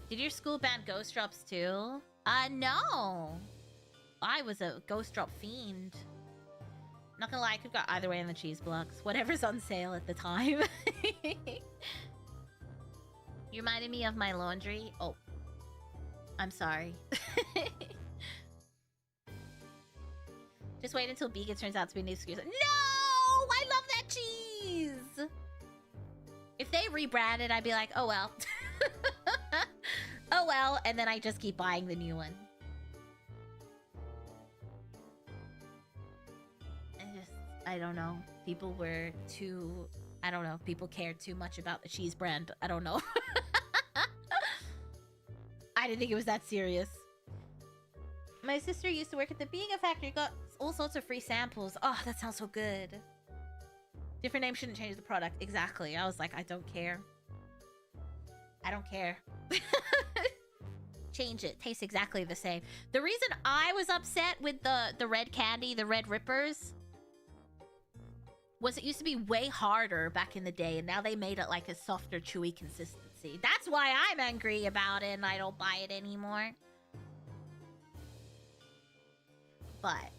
Did your school ban ghost drops too? No. I was a ghost drop fiend. Not gonna lie, I could've got either way in the cheese blocks. Whatever's on sale at the time. You reminded me of my laundry. Oh. I'm sorry. Just wait until Bika turns out to be new excuse. No! I love that cheese! If they rebranded, I'd be like, oh well. Oh well, and then I just keep buying the new one. I don't know. People were too... I don't know. People cared too much about the cheese brand. I don't know. I didn't think it was that serious. My sister used to work at the Bika factory. Got all sorts of free samples. Oh, that sounds so good. Different name shouldn't change the product. Exactly. I was like, I don't care. I don't care. Change it. Tastes exactly the same. The reason I was upset with the red candy, the red rippers, was it used to be way harder back in the day, and now they made it like a softer, chewy consistency. That's why I'm angry about it, and I don't buy it anymore. But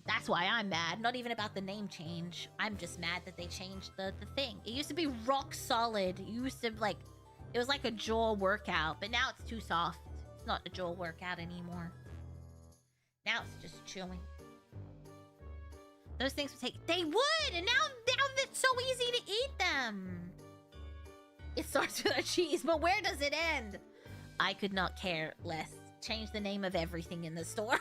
that's why I'm mad. Not even about the name change. I'm just mad that they changed the thing. It used to be rock solid. It used to, like... It was like a jaw workout, but now it's too soft. It's not a jaw workout anymore. Now it's just chewing. Those things would take... They would! And now it's so easy to eat them! It starts with a cheese, but where does it end? I could not care less. Change the name of everything in the store.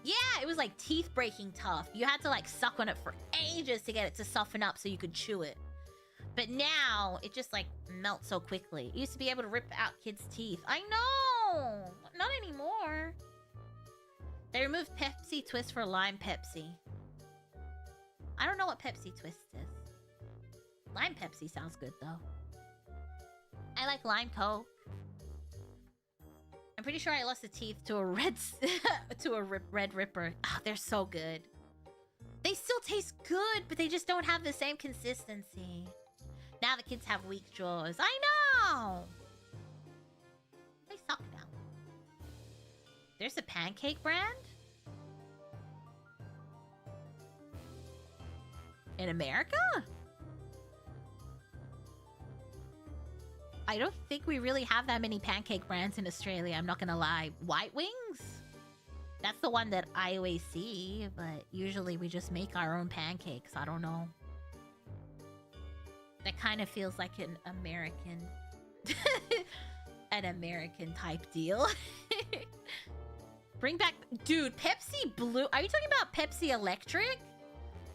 Yeah, it was like teeth-breaking tough. You had to like suck on it for ages to get it to soften up so you could chew it. But now, it just like melts so quickly. You used to be able to rip out kids' teeth. I know! Not anymore. They removed Pepsi Twist for Lime Pepsi. I don't know what Pepsi Twist is. Lime Pepsi sounds good, though. I like lime Coke. I'm pretty sure I lost the teeth to a red Ripper. Ah, they're so good. They still taste good, but they just don't have the same consistency. Now the kids have weak jaws. I know! They suck now. There's a pancake brand? In America? I don't think we really have that many pancake brands in Australia, I'm not gonna lie. White Wings? That's the one that I always see, but usually we just make our own pancakes. I don't know. That kind of feels like an American... an American type deal. Bring back... Dude, Pepsi Blue... Are you talking about Pepsi Electric?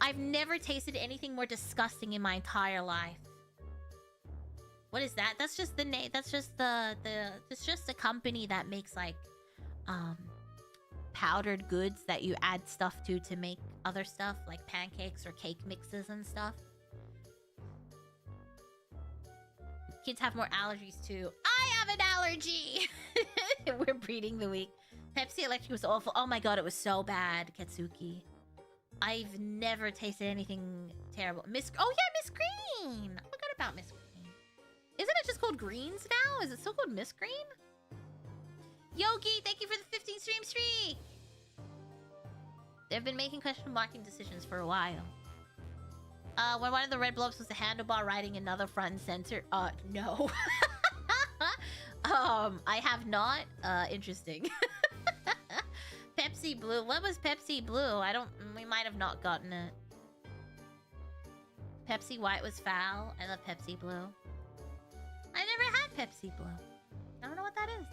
I've never tasted anything more disgusting in my entire life. What is that? That's just the name. That's just it's just a company that makes like powdered goods that you add stuff to make other stuff like pancakes or cake mixes and stuff. Kids have more allergies too. I have an allergy. We're breeding the week. Pepsi Electric was awful. Oh my god, it was so bad, Katsuki. I've never tasted anything terrible. Oh yeah, Miss Green. I forgot about Miss Green. Isn't it just called Greens now? Is it still called Miss Green? Yogi, thank you for the 15 streak. They've been making question marking decisions for a while. When one of the red blobs was a handlebar riding another front and center. No. I have not. Interesting. Pepsi Blue. What was Pepsi Blue? We might have not gotten it. Pepsi White was foul. I love Pepsi Blue. I never had Pepsi Blue. I don't know what that is.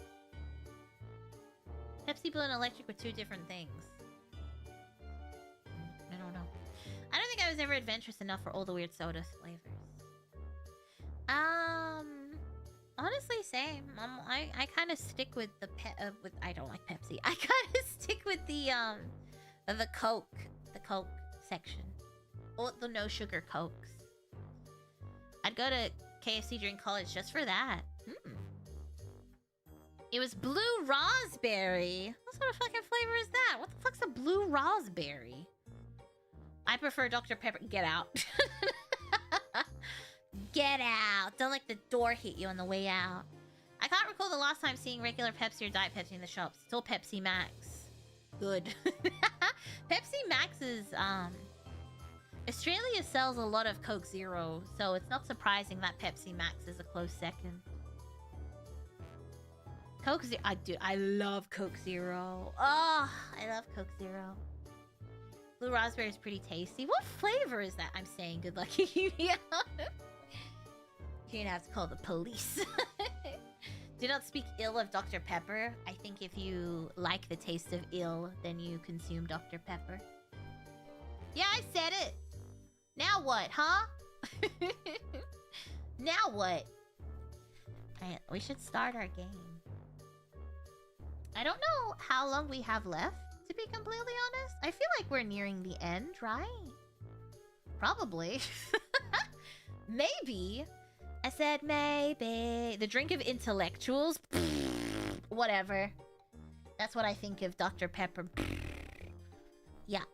Pepsi Blue and Electric were two different things. I don't know. I don't think I was ever adventurous enough for all the weird soda flavors. Honestly, same. I kind of stick with the I don't like Pepsi. I kind of stick with the Coke section, or the no sugar Cokes. I'd go to KFC during college just for that. It was blue raspberry. What sort of fucking flavor is that? What the fuck's a blue raspberry? I prefer Dr. Pepper. Get out. Get out. Don't let the door hit you on the way out. I can't recall the last time seeing regular Pepsi or Diet Pepsi in the shops. Still Pepsi Max. Good. Pepsi Max is, Australia sells a lot of Coke Zero, so it's not surprising that Pepsi Max is a close second. Coke Zero, I love Coke Zero. Oh, I love Coke Zero. Blue raspberry is pretty tasty. What flavor is that? I'm saying good luck. You're gonna have to call the police. Do not speak ill of Dr. Pepper. I think if you like the taste of ill, then you consume Dr. Pepper. Yeah, I said it. Now what, huh? Now what? Alright, we should start our game. I don't know how long we have left, to be completely honest. I feel like we're nearing the end, right? Probably. Maybe. I said maybe. The drink of intellectuals? Whatever. That's what I think of Dr. Pepper. Yuck.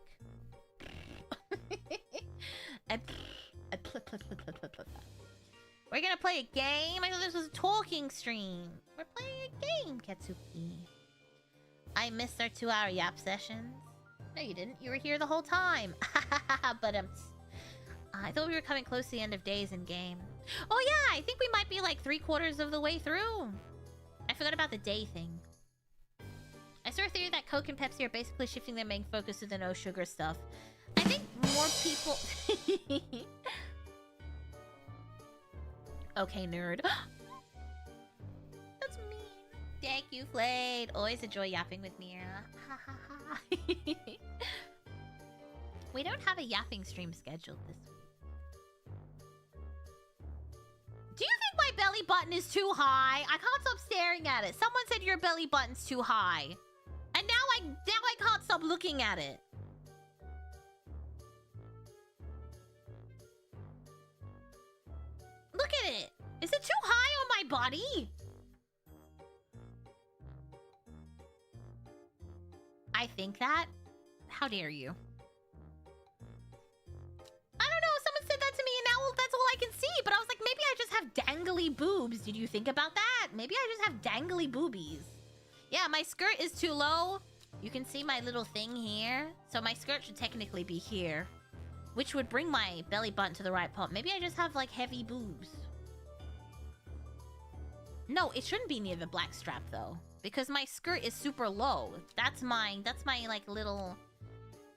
We're gonna play a game? I thought this was a talking stream. We're playing a game, Katsuki. I missed our 2-hour yap sessions. No, you didn't. You were here the whole time. But I thought we were coming close to the end of days in game. Oh yeah, I think we might be like 3/4 of the way through. I forgot about the day thing. I saw a theory that Coke and Pepsi are basically shifting their main focus to the no sugar stuff. I think more people... Okay, nerd. That's mean. Thank you, Flayed. Always enjoy yapping with Mira. Ha ha ha. We don't have a yapping stream scheduled this week. Do you think my belly button is too high? I can't stop staring at it. Someone said your belly button's too high. And now I can't stop looking at it. Look at it. Is it too high on my body? I think that? How dare you? I don't know, someone said that to me and now that's all I can see, but I was like, maybe I just have dangly boobs. Did you think about that? Maybe I just have dangly boobies. Yeah, my skirt is too low. You can see my little thing here. So my skirt should technically be here, which would bring my belly button to the right part. Maybe I just have like heavy boobs. No, it shouldn't be near the black strap though, because my skirt is super low. That's my like little,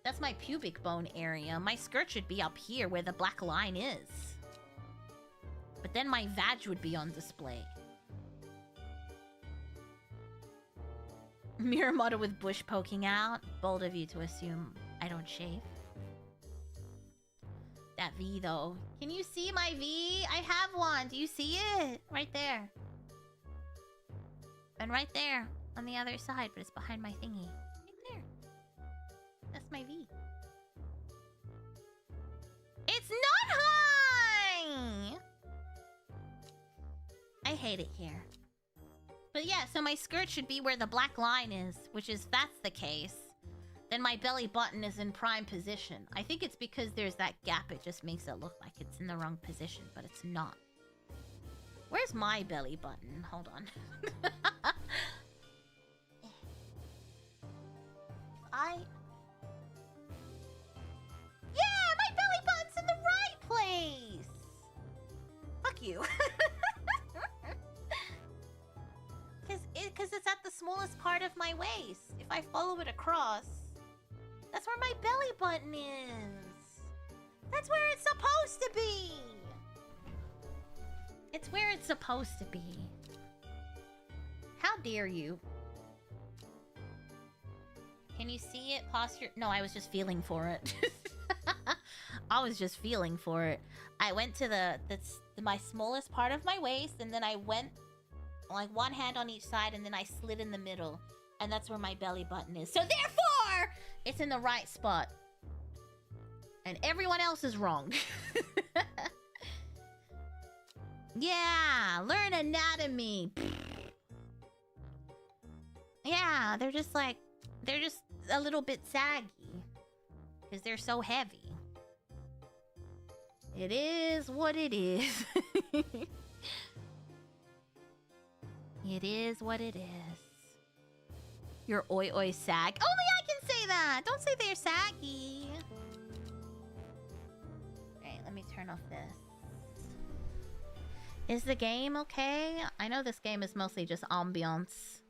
that's my pubic bone area. My skirt should be up here where the black line is. But then my vag would be on display. Mirror model with bush poking out. Bold of you to assume I don't shave. That V though. Can you see my V? I have one. Do you see it? Right there. And right there on the other side, but it's behind my thingy. Right there. That's my V. It's not high! I hate it here. But yeah, so my skirt should be where the black line is, which is, that's the case. Then my belly button is in prime position. I think it's because there's that gap, it just makes it look like it's in the wrong position, but it's not. Where's my belly button? Hold on. Yeah, my belly button's in the right place! Fuck you. Because it's at the smallest part of my waist. If I follow it across, that's where my belly button is. That's where it's supposed to be. It's where it's supposed to be. How dare you? Can you see it? Posture? No, I was just feeling for it. I was just feeling for it. I went to my smallest part of my waist, and then I went like one hand on each side, and then I slid in the middle, and that's where my belly button is. So therefore, it's in the right spot. And everyone else is wrong. Yeah, learn anatomy. Yeah, they're just a little bit saggy. Because they're so heavy. It is what it is. It is what it is. Your oi oi sag. Only I can say that! Don't say they're saggy. Alright, let me turn off this. Is the game okay? I know this game is mostly just ambiance.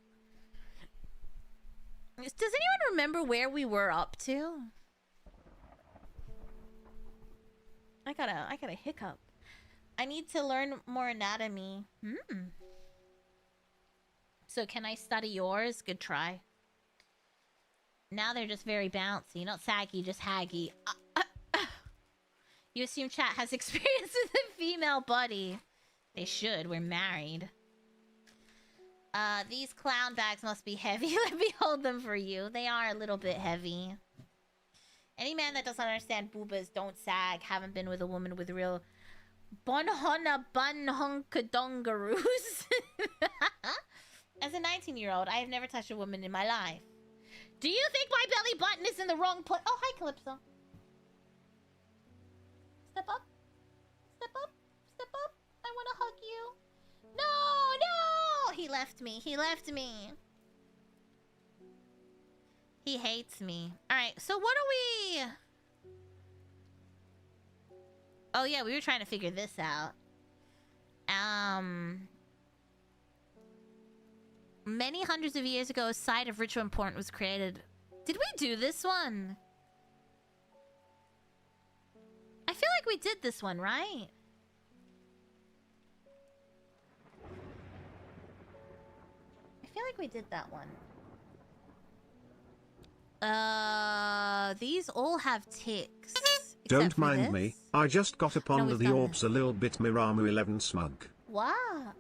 Does anyone remember where we were up to? I got a hiccup. I need to learn more anatomy. So can I study yours? Good try. Now they're just very bouncy. Not saggy, just haggy. You assume chat has experience with a female body. They should. We're married. These clown bags must be heavy. Let me hold them for you. They are a little bit heavy. Any man that doesn't understand boobas don't sag. Haven't been with a woman with real bonhona bunhunkadongaroos. As a 19-year-old, I have never touched a woman in my life. Do you think my belly button is in the wrong place? Oh, hi, Calypso. Step up. Step up. Step up. I want to hug you. No, no! He left me. He left me. He hates me. Alright, so what are we... Oh, yeah, we were trying to figure this out. Many hundreds of years ago, a site of ritual importance was created. Did we do this one? I feel like we did this one, right? I feel like we did that one. These all have ticks. Don't mind me, I just got up under the orbs a little bit. Miramu 11 smug. Wow.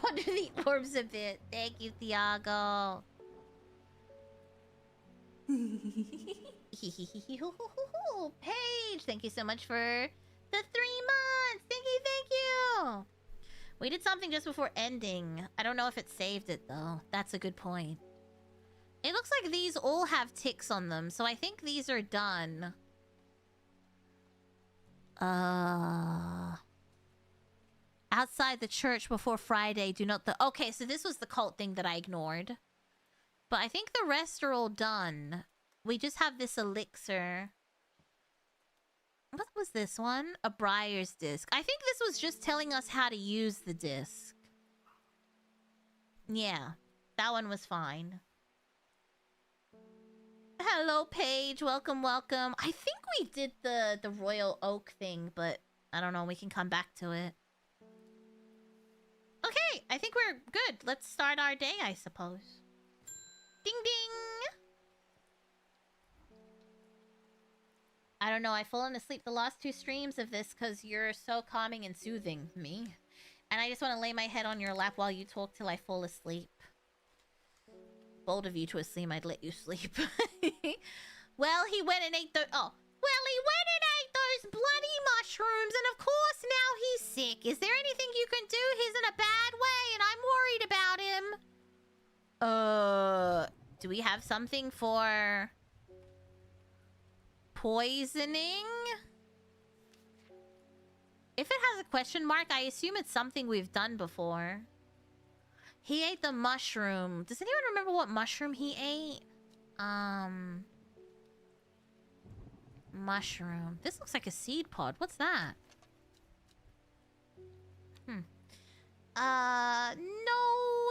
Under the orbs a bit. Thank you, Thiago. Paige, thank you so much for the 3 months. Thank you, thank you. We did something just before ending. I don't know if it saved it, though. That's a good point. It looks like these all have ticks on them, so I think these are done. Outside the church before Friday, do not the... Okay, so this was the cult thing that I ignored. But I think the rest are all done. We just have this elixir. What was this one? A Briar's disc. I think this was just telling us how to use the disc. Yeah, that one was fine. Hello, Paige. Welcome, welcome. I think we did the Royal Oak thing, but I don't know. We can come back to it. Okay, I think we're good. Let's start our day, I suppose. Ding, ding! I don't know. I've fallen asleep the last 2 streams of this because you're so calming and soothing me. And I just want to lay my head on your lap while you talk till I fall asleep. Bold of you to assume I'd let you sleep. Well, he went and ate the... Oh. Well, he went and ate those bloody mushrooms, and of course now he's sick. Is there anything you can do? He's in a bad way, and I'm worried about him. Do we have something for... poisoning? If it has a question mark, I assume it's something we've done before. He ate the mushroom. Does anyone remember what mushroom he ate? Mushroom. This looks like a seed pod. What's that? No,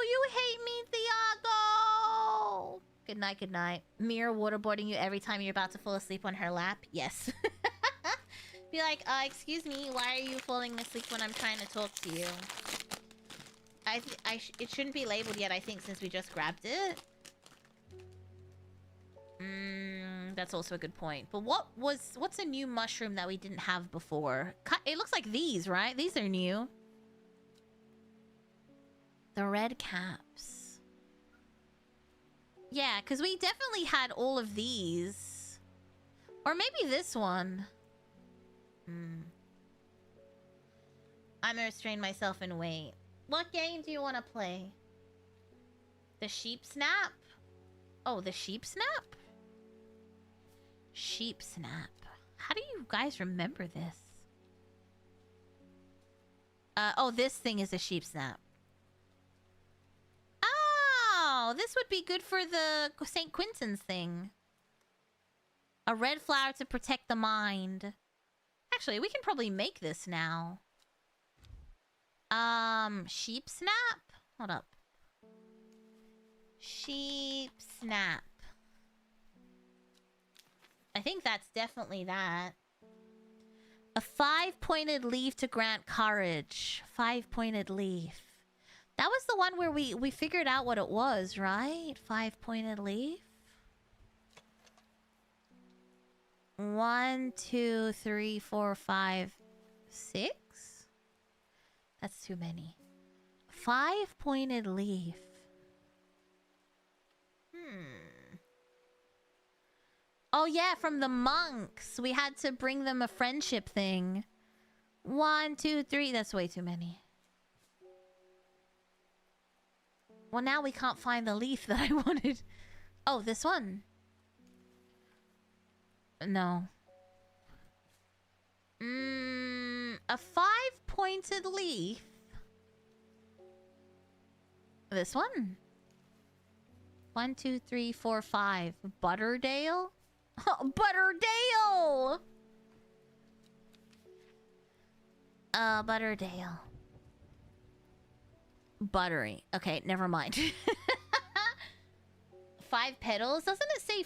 you hate me, Thiago. Good night, good night. Mira waterboarding you every time you're about to fall asleep on her lap? Yes. Be like, excuse me, why are you falling asleep when I'm trying to talk to you? It shouldn't be labeled yet, I think, since we just grabbed it. That's also a good point. But what's a new mushroom that we didn't have before? It looks like these, right? These are new. The red caps. Yeah, because we definitely had all of these. Or maybe this one. I'm gonna restrain myself and wait. What game do you want to play? The sheep snap? Oh, the sheep snap? Sheep snap. How do you guys remember this? Oh, this thing is a sheep snap. Oh, this would be good for the St. Quentin's thing. A red flower to protect the mind. Actually, we can probably make this now. Sheep snap? Hold up. Sheep snap. I think that's definitely that. A 5-pointed leaf to grant courage. 5-pointed leaf. That was the one where we figured out what it was, right? 5-pointed leaf. 1, 2, 3, 4, 5, 6? That's too many. 5-pointed leaf. Oh yeah, from the monks. We had to bring them a friendship thing. 1, 2, 3. That's way too many. Well, now we can't find the leaf that I wanted. Oh, this one. No. A 5-pointed leaf. This one. 1, 2, 3, 4, 5. Butterdale? Oh, Butterdale! Butterdale. Buttery. Okay, never mind. 5 petals? Doesn't it say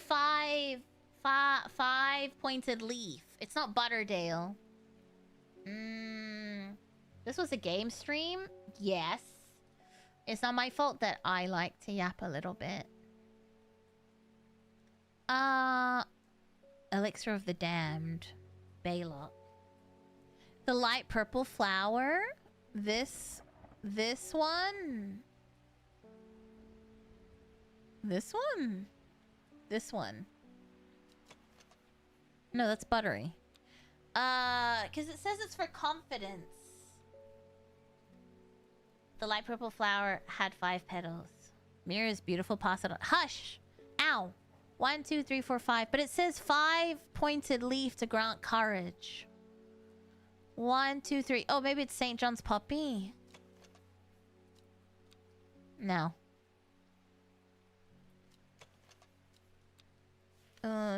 5-pointed leaf? It's not Butterdale. This was a game stream? Yes. It's not my fault that I like to yap a little bit. Elixir of the Damned. Baylock. The light purple flower. This one. This one. This one. No, that's buttery. Because it says it's for confidence. The light purple flower had 5 petals. Mira's beautiful pasta. Hush! Ow! 1, 2, 3, 4, 5. But it says 5 pointed leaf to grant courage. 1, 2, 3. Oh, maybe it's St. John's poppy. No.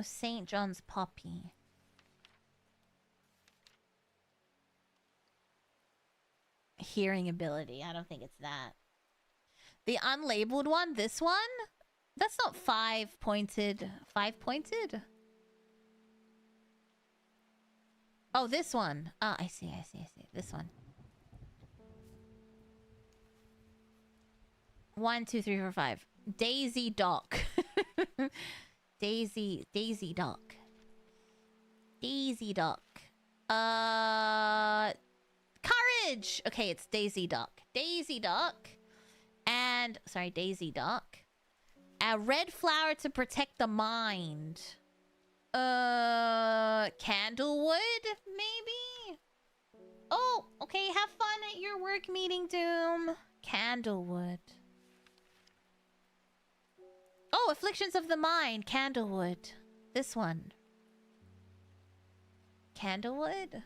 St. John's poppy. Hearing ability. I don't think it's that. The unlabeled one? This one? That's not 5 pointed. 5 pointed? Oh, this one. Oh, I see. This one. 1, 2, 3, 4, 5. Daisy Dock. Daisy Dock. Daisy Dock. Courage! Okay, it's Daisy Dock. Daisy Dock. And, sorry, Daisy Dock. A red flower to protect the mind. Candlewood, maybe? Oh, okay, have fun at your work meeting, Doom. Candlewood. Oh, Afflictions of the Mind, Candlewood. This one. Candlewood?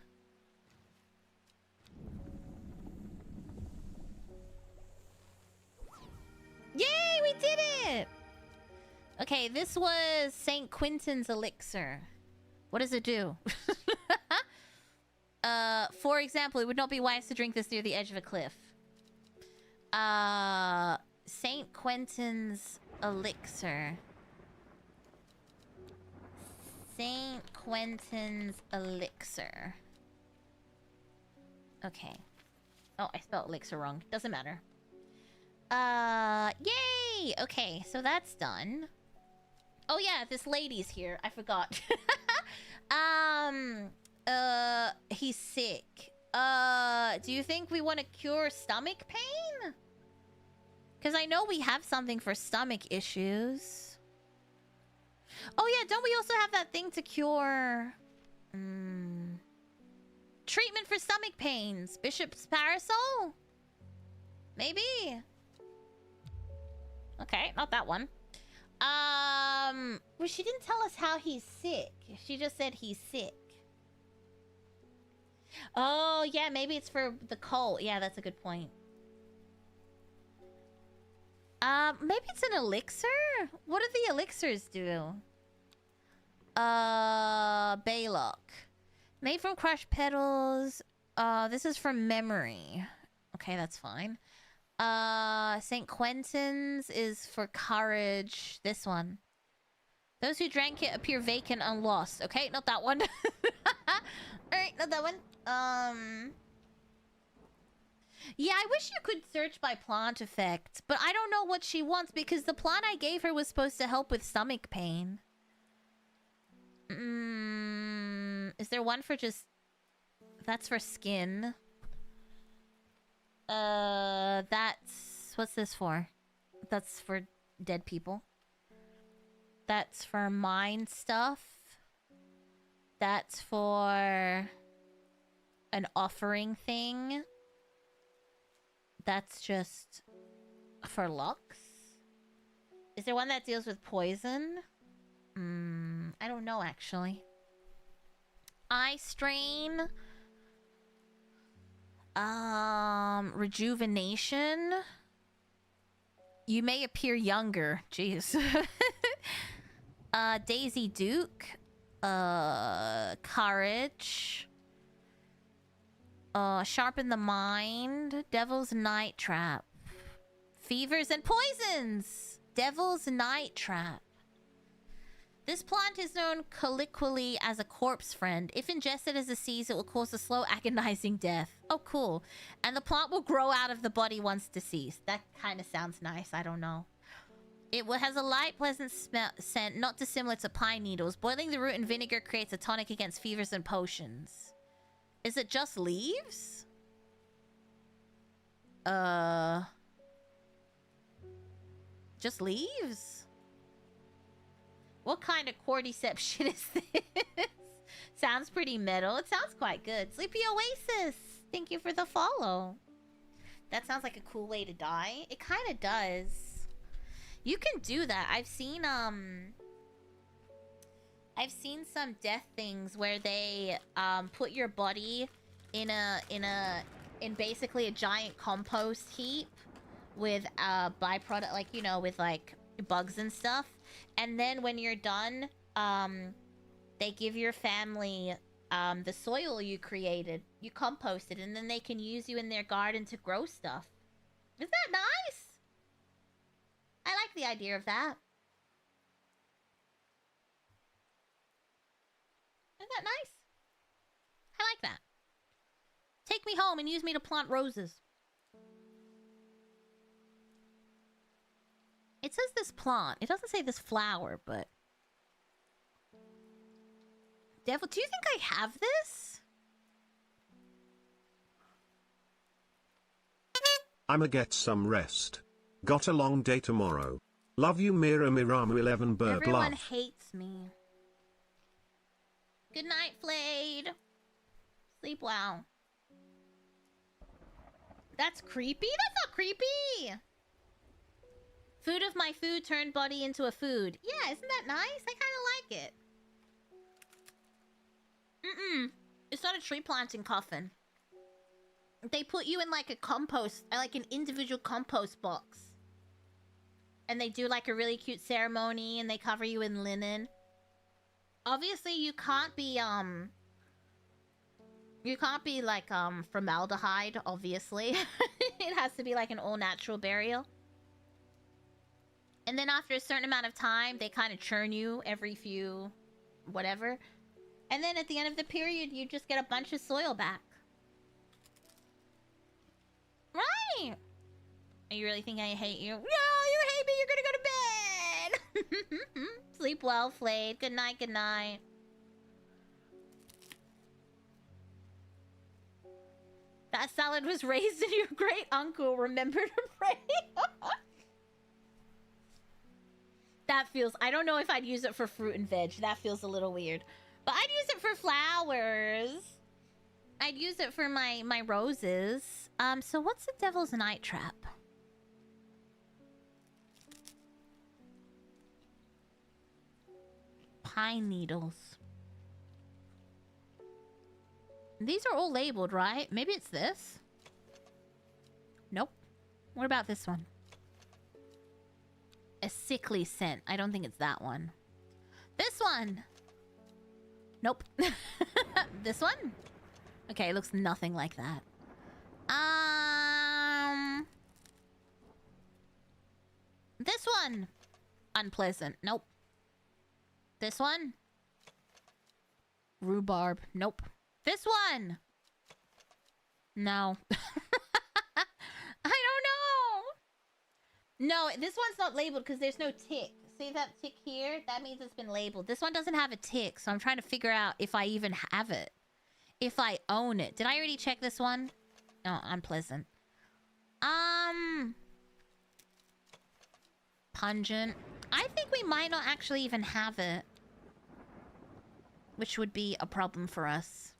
Yay, we did it! Okay, this was St. Quentin's elixir. What does it do? For example, it would not be wise to drink this near the edge of a cliff. St. Quentin's elixir. St. Quentin's elixir. Okay. Oh, I spelled elixir wrong. Doesn't matter. Yay! Okay, so that's done. Oh yeah, this lady's here. I forgot. He's sick. Do you think we want to cure stomach pain? Because I know we have something for stomach issues. Oh yeah, don't we also have that thing to cure... treatment for stomach pains? Bishop's Parasol? Maybe? Okay, not that one. Well, she didn't tell us how he's sick. She just said he's sick. Oh, yeah, maybe it's for the cold. Yeah, that's a good point. Maybe it's an elixir? What do the elixirs do? Baylock. Made from crushed petals. This is from memory. Okay, that's fine. St. Quentin's is for courage. This one. Those who drank it appear vacant and lost. Okay, not that one. Alright, not that one. Yeah, I wish you could search by plant effect, but I don't know what she wants because the plant I gave her was supposed to help with stomach pain. Is there one for just... That's for skin. That's... What's this for? That's for dead people. That's for mind stuff. That's for... an offering thing. That's just... for Lux. Is there one that deals with poison? I don't know, actually. Eye strain. Rejuvenation. You may appear younger. Jeez. Daisy Duke. Courage. Sharpen the mind. Devil's Night Trap. Fevers and poisons. Devil's Night Trap. This plant is known colloquially as a corpse friend. If ingested as a seed, it will cause a slow, agonizing death. Oh, cool. And the plant will grow out of the body once deceased. That kind of sounds nice. I don't know. It has a light, pleasant scent, not dissimilar to pine needles. Boiling the root in vinegar creates a tonic against fevers and potions. Is it just leaves? Just leaves? What kind of cordyception is this? Sounds pretty metal. It sounds quite good. Sleepy Oasis, thank you for the follow. That sounds like a cool way to die. It kind of does. You can do that. I've seen some death things where they put your body in basically a giant compost heap with byproduct, like, you know, with like bugs and stuff. And then when you're done, they give your family the soil you created. You compost it, and then they can use you in their garden to grow stuff. Isn't that nice? I like the idea of that. Isn't that nice? I like that. Take me home and use me to plant roses. It says this plant. It doesn't say this flower, but... Devil, do you think I have this? I'ma get some rest. Got a long day tomorrow. Love you, Mira Mayheme 11 Burb. Everyone Love. hates me. Good night, Flayed. Sleep well. That's creepy? That's not creepy! Food of my food turned body into a food. Yeah, isn't that nice? I kind of like it. It's not a tree planting coffin. They put you in like a compost, like an individual compost box. And they do like a really cute ceremony, and they cover you in linen. Obviously, you can't be like formaldehyde, obviously. It has to be like an all natural burial. And then after a certain amount of time, they kind of churn you every few whatever. And then at the end of the period, you just get a bunch of soil back. Right! Are you really thinking I hate you? No, you hate me! You're gonna go to bed! Sleep well, Flayed. Good night, good night. That salad was raised in your great uncle. Remember to pray. That feels... I don't know if I'd use it for fruit and veg. That feels a little weird. But I'd use it for flowers. I'd use it for my roses. So what's the devil's night trap? Pine needles. These are all labeled, right? Maybe it's this? Nope. What about this one? A sickly scent. I don't think it's that one. This one! Nope. This one? Okay, it looks nothing like that. This one. Unpleasant. Nope. This one. Rhubarb. Nope. This one. No. I don't know. No, this one's not labeled because there's no tick. See that tick here? That means it's been labeled. This one doesn't have a tick, so I'm trying to figure out if I even have it. If I own it. Did I already check this one? No, unpleasant. Pungent. I think we might not actually even have it. Which would be a problem for us.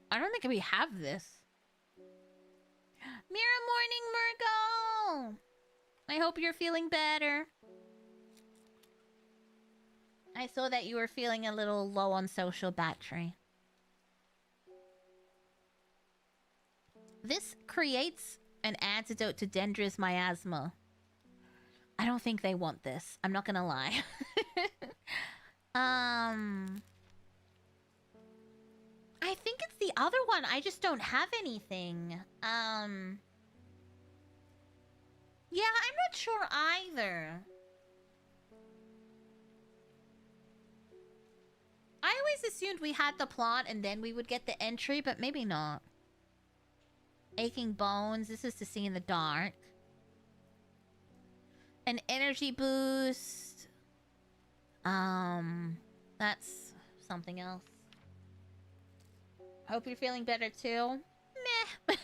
I don't think we have this. Mira Morning Murgo! I hope you're feeling better. I saw that you were feeling a little low on social battery. This creates an antidote to Dendris miasma. I don't think they want this. I'm not gonna lie. I think it's the other one. I just don't have anything. Yeah, I'm not sure either. I always assumed we had the plot and then we would get the entry, but maybe not. Aching bones. This is to see in the dark. An energy boost. That's something else. Hope you're feeling better too. Meh.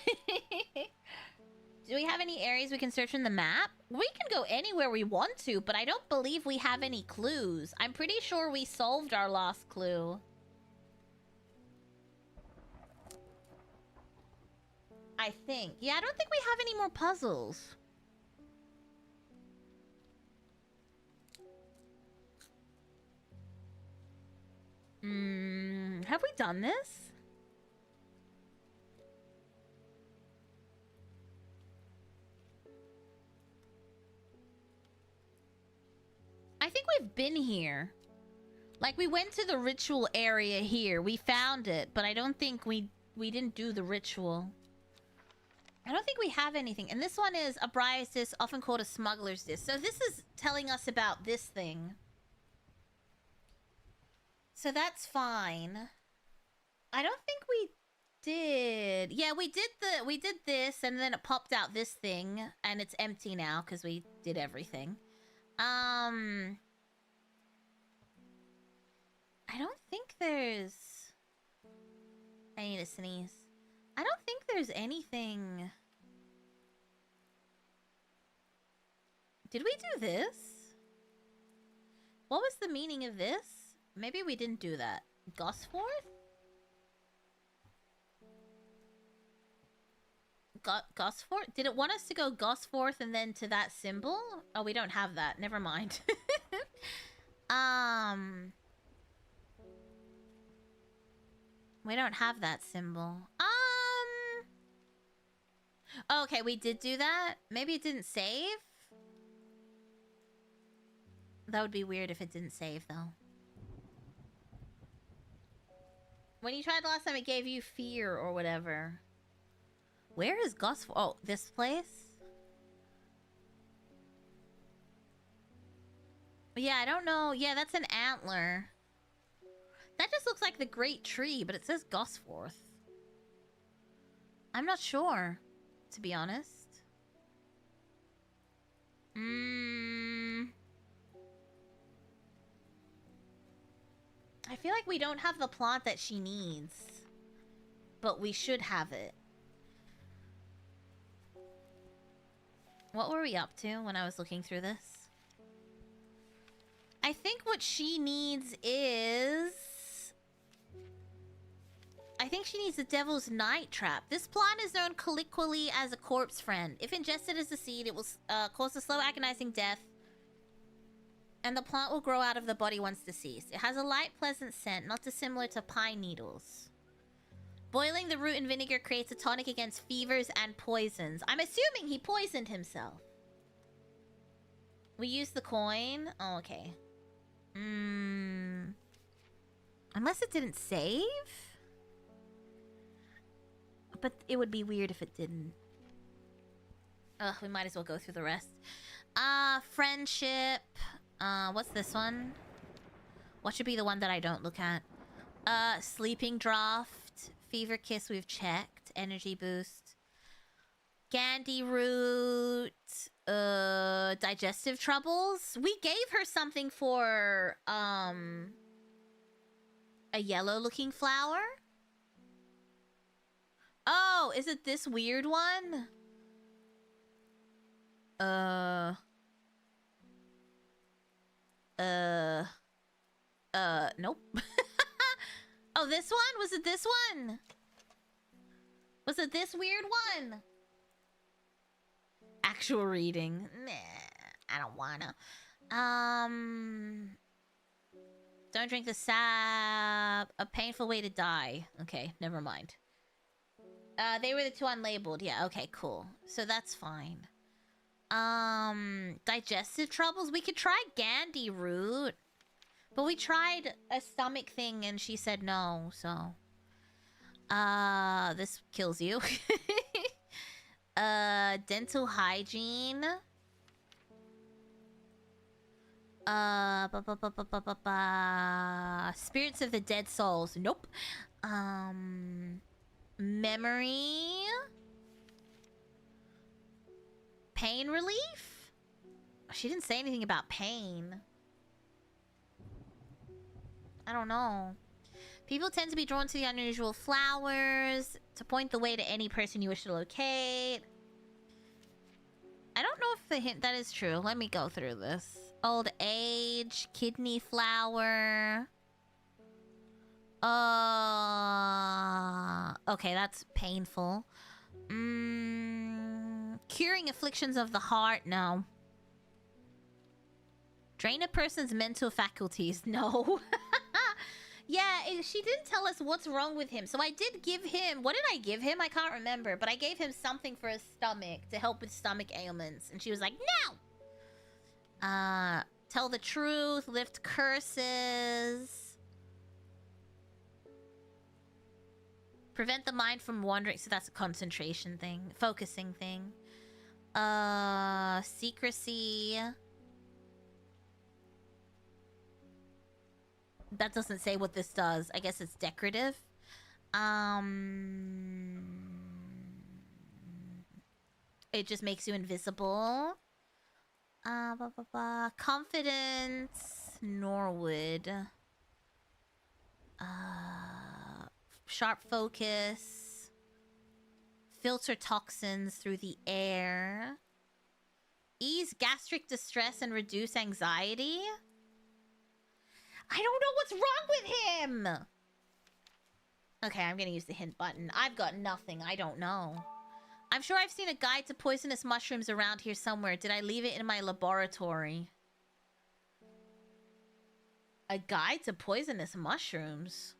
Do we have any areas we can search in the map? We can go anywhere we want to, but I don't believe we have any clues. I'm pretty sure we solved our lost clue. I think. Yeah, I don't think we have any more puzzles. Have we done this? I think we've been here. Like, we went to the ritual area here. We found it, but I don't think we didn't do the ritual. I don't think we have anything. And this one is a Briar's disc, often called a smuggler's disc. So this is telling us about this thing. So that's fine. I don't think we did. Yeah, we did this, and then it popped out this thing, and it's empty now because we did everything. I don't think there's... I need to sneeze. I don't think there's anything... Did we do this? What was the meaning of this? Maybe we didn't do that. Gosforth? Gosforth? Did it want us to go Gosforth and then to that symbol? Oh, we don't have that. Never mind. We don't have that symbol. Okay, we did do that. Maybe it didn't save? That would be weird if it didn't save, though. When you tried last time, it gave you fear or whatever. Where is Gosforth? Oh, this place? Yeah, I don't know. Yeah, that's an antler. That just looks like the Great Tree, but it says Gosforth. I'm not sure, to be honest. I feel like we don't have the plot that she needs. But we should have it. What were we up to when I was looking through this? I think what she needs is... I think she needs the Devil's Night Trap. This plant is known colloquially as a corpse friend. If ingested as a seed, it will cause a slow, agonizing death, and the plant will grow out of the body once deceased. It has a light, pleasant scent, not dissimilar to pine needles. Boiling the root in vinegar creates a tonic against fevers and poisons. I'm assuming he poisoned himself. We use the coin. Oh, okay. Unless it didn't save? But it would be weird if it didn't. Ugh, we might as well go through the rest. Friendship. What's this one? What should be the one that I don't look at? Sleeping draft. Fever kiss, we've checked. Energy boost. Gandhi root. Digestive troubles. We gave her something for, a yellow looking flower. Oh, is it this weird one? Nope. Oh, this one? Was it this one? Was it this weird one? Actual reading. Nah, I don't wanna. Don't drink the sap. A painful way to die. Okay, never mind. They were the two unlabeled. Yeah, okay, cool. So that's fine. Digestive troubles? We could try Gandhi root. But we tried a stomach thing and she said no, so... this kills you. Dental hygiene. Spirits of the dead souls. Nope. Memory. Pain relief? She didn't say anything about pain. I don't know. People tend to be drawn to the unusual flowers to point the way to any person you wish to locate. I don't know if the hint that is true. Let me go through this. Old age, kidney flower. Okay, that's painful. Curing afflictions of the heart? No. Drain a person's mental faculties? No. Yeah, she didn't tell us what's wrong with him. So I did give him... What did I give him? I can't remember. But I gave him something for his stomach to help with stomach ailments. And she was like, no! Tell the truth. Lift curses. Prevent the mind from wandering. So that's a concentration thing. Focusing thing. Secrecy. That doesn't say what this does. I guess it's decorative. It just makes you invisible. Confidence. Norwood. Sharp focus. Filter toxins through the air. Ease gastric distress and reduce anxiety. I don't know what's wrong with him! Okay, I'm gonna use the hint button. I've got nothing. I don't know. I'm sure I've seen a guide to poisonous mushrooms around here somewhere. Did I leave it in my laboratory? A guide to poisonous mushrooms?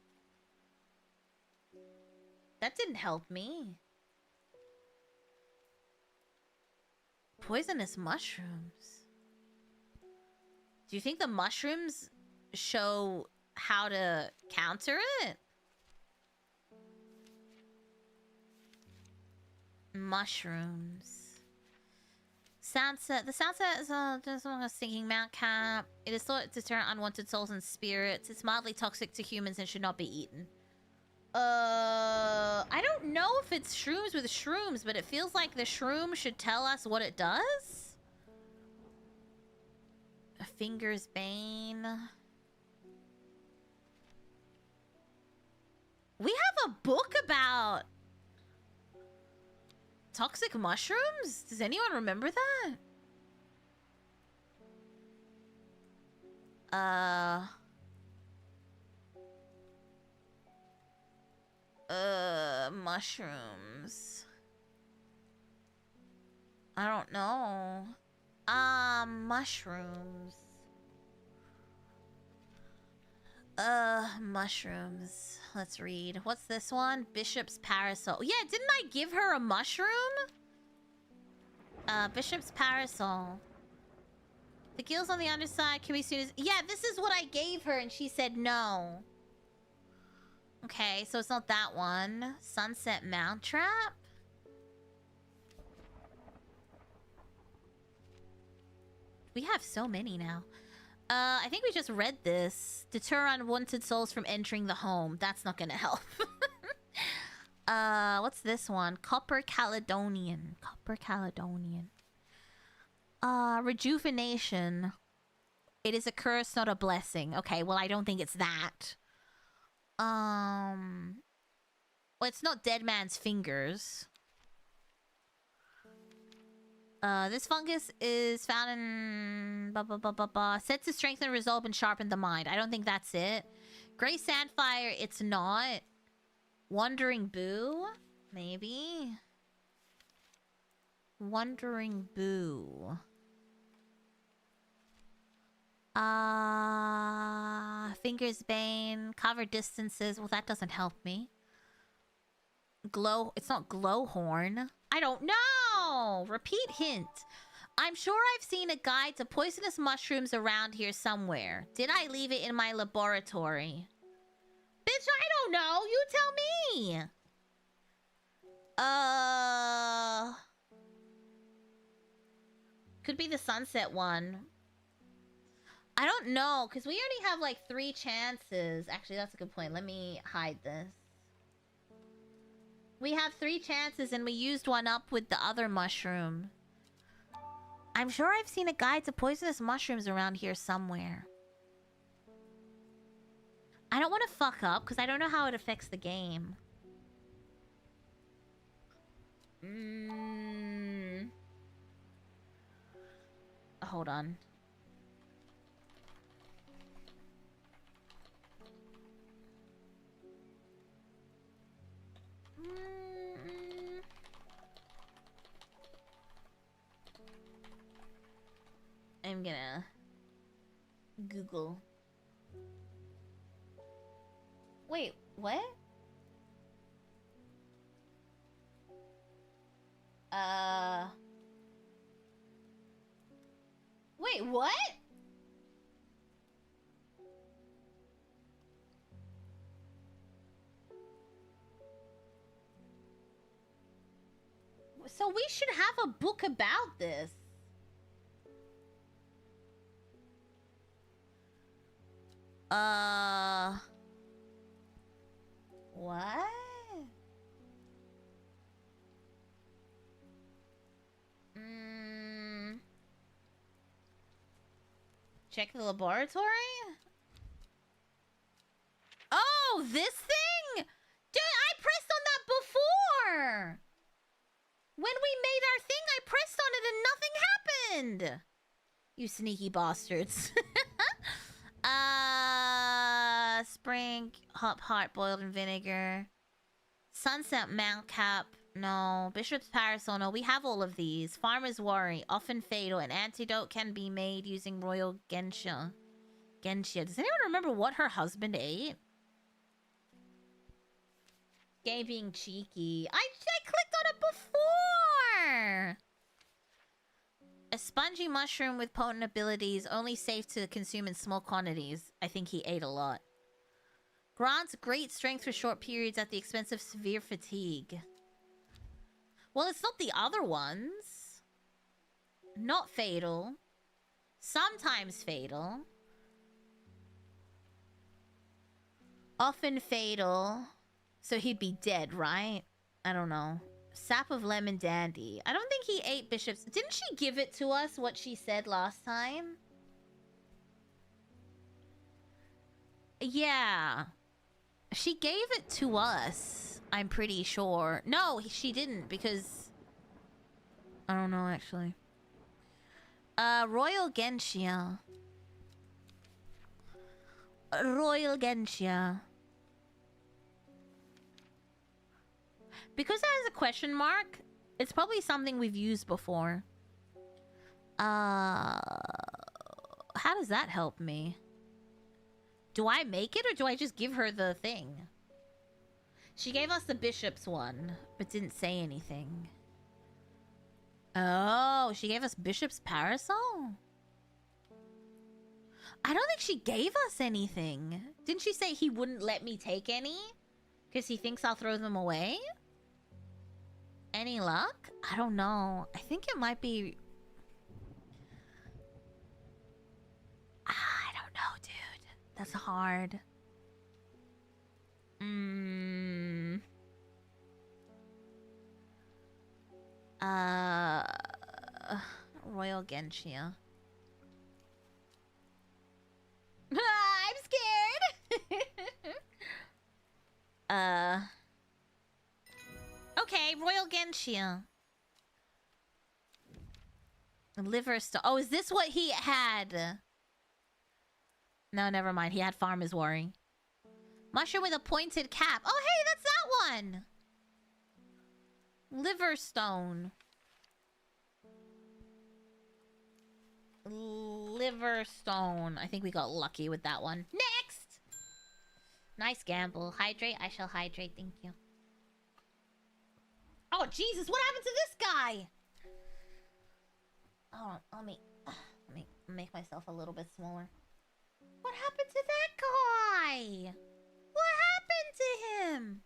That didn't help me. Poisonous mushrooms. Do you think the mushrooms show how to counter it? Mushrooms. Sunset. The sunset is just a sinking mount cap. It is thought to deter unwanted souls and spirits. It's mildly toxic to humans and should not be eaten. I don't know if it's shrooms with shrooms, but it feels like the shroom should tell us what it does. A finger's bane. We have a book about toxic mushrooms? Does anyone remember that? Mushrooms. I don't know. Mushrooms. Mushrooms. Let's read. What's this one? Bishop's parasol. Yeah, didn't I give her a mushroom? Bishop's parasol. The gills on the underside can be seen as... Yeah, this is what I gave her and she said no. Okay, so it's not that one. Sunset mount trap? We have so many now. I think we just read this. Deter unwanted souls from entering the home. That's not gonna help. What's this one? Copper Caledonian. Copper Caledonian. Rejuvenation. It is a curse, not a blessing. Okay, well, I don't think it's that. Well, it's not dead man's fingers. This fungus is found in... Said to strengthen, resolve, and sharpen the mind. I don't think that's it. Gray Sandfire, it's not. Wandering Boo? Maybe. Wandering Boo. Finger's Bane. Cover distances. Well, that doesn't help me. Glow... It's not Glowhorn. I don't know! Repeat hint. I'm sure I've seen a guide to poisonous mushrooms around here somewhere. Did I leave it in my laboratory? Bitch, I don't know! You tell me! Could be the sunset one. I don't know, because we already have like 3 chances. Actually, that's a good point. Let me hide this. We have 3 chances and we used one up with the other mushroom. I'm sure I've seen a guide to poisonous mushrooms around here somewhere. I don't want to fuck up because I don't know how it affects the game. Hold on. I'm gonna Google. Wait, what? Wait, what? So we should have a book about this. What? Check the laboratory? Oh, this thing? Dude, I pressed on that before! When we made our thing, I pressed on it and nothing happened! You sneaky bastards. Spring, hop heart boiled in vinegar. Sunset mount cap, no. Bishop's parasol, no. We have all of these. Farmer's worry, often fatal. An antidote can be made using royal Gensha. Does anyone remember what her husband ate? Gay being cheeky. I clicked on it before! A spongy mushroom with potent abilities, only safe to consume in small quantities. I think he ate a lot. Grants great strength for short periods at the expense of severe fatigue. Well, it's not the other ones. Not fatal. Sometimes fatal. Often fatal. So he'd be dead, right? I don't know. Sap of lemon dandy. I don't think he ate Bishop's. Didn't she give it to us, what she said last time? Yeah. She gave it to us, I'm pretty sure. No, she didn't, because... I don't know, actually. Royal Gensha. Royal Gensha. Because it has a question mark, it's probably something we've used before. How does that help me? Do I make it or do I just give her the thing? She gave us the Bishop's one, but didn't say anything. Oh, she gave us Bishop's parasol? I don't think she gave us anything. Didn't she say he wouldn't let me take any? Because he thinks I'll throw them away? Any luck? I don't know. I think it might be... I don't know, dude. That's hard. Royal Gensha. I'm scared. Okay, Royal Gensha. Liver stone. Oh, is this what he had? No, never mind. He had Farmer's Worry. Mushroom with a pointed cap. Oh, hey, that's that one. Liver stone. Liver stone. I think we got lucky with that one. Next! Nice gamble. Hydrate. I shall hydrate. Thank you. Oh, Jesus. What happened to this guy? Oh, let me make myself a little bit smaller. What happened to that guy? What happened to him?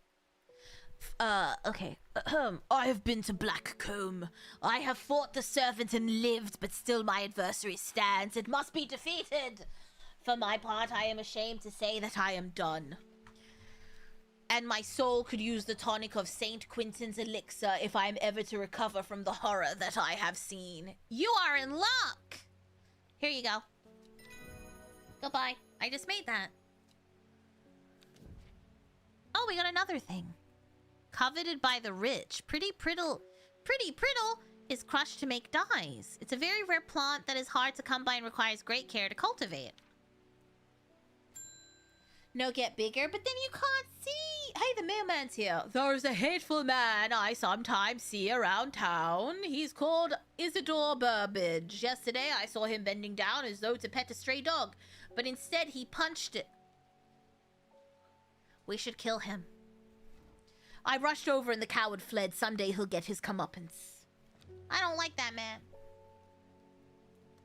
Okay. I have been to Blackcomb. I have fought the servant and lived, but still my adversary stands. It must be defeated. For my part, I am ashamed to say that I am done. And my soul could use the tonic of St. Quentin's elixir if I am ever to recover from the horror that I have seen. You are in luck! Here you go. Goodbye. I just made that. Oh, we got another thing. Coveted by the rich. Pretty Priddle is crushed to make dyes. It's a very rare plant that is hard to come by and requires great care to cultivate. No, get bigger, but then you can't see. Hey, the mailman's here. There's a hateful man I sometimes see around town. He's called Isidore Burbage. Yesterday, I saw him bending down as though to pet a stray dog, but instead he punched it. We should kill him. I rushed over and the coward fled. Someday he'll get his comeuppance. I don't like that man.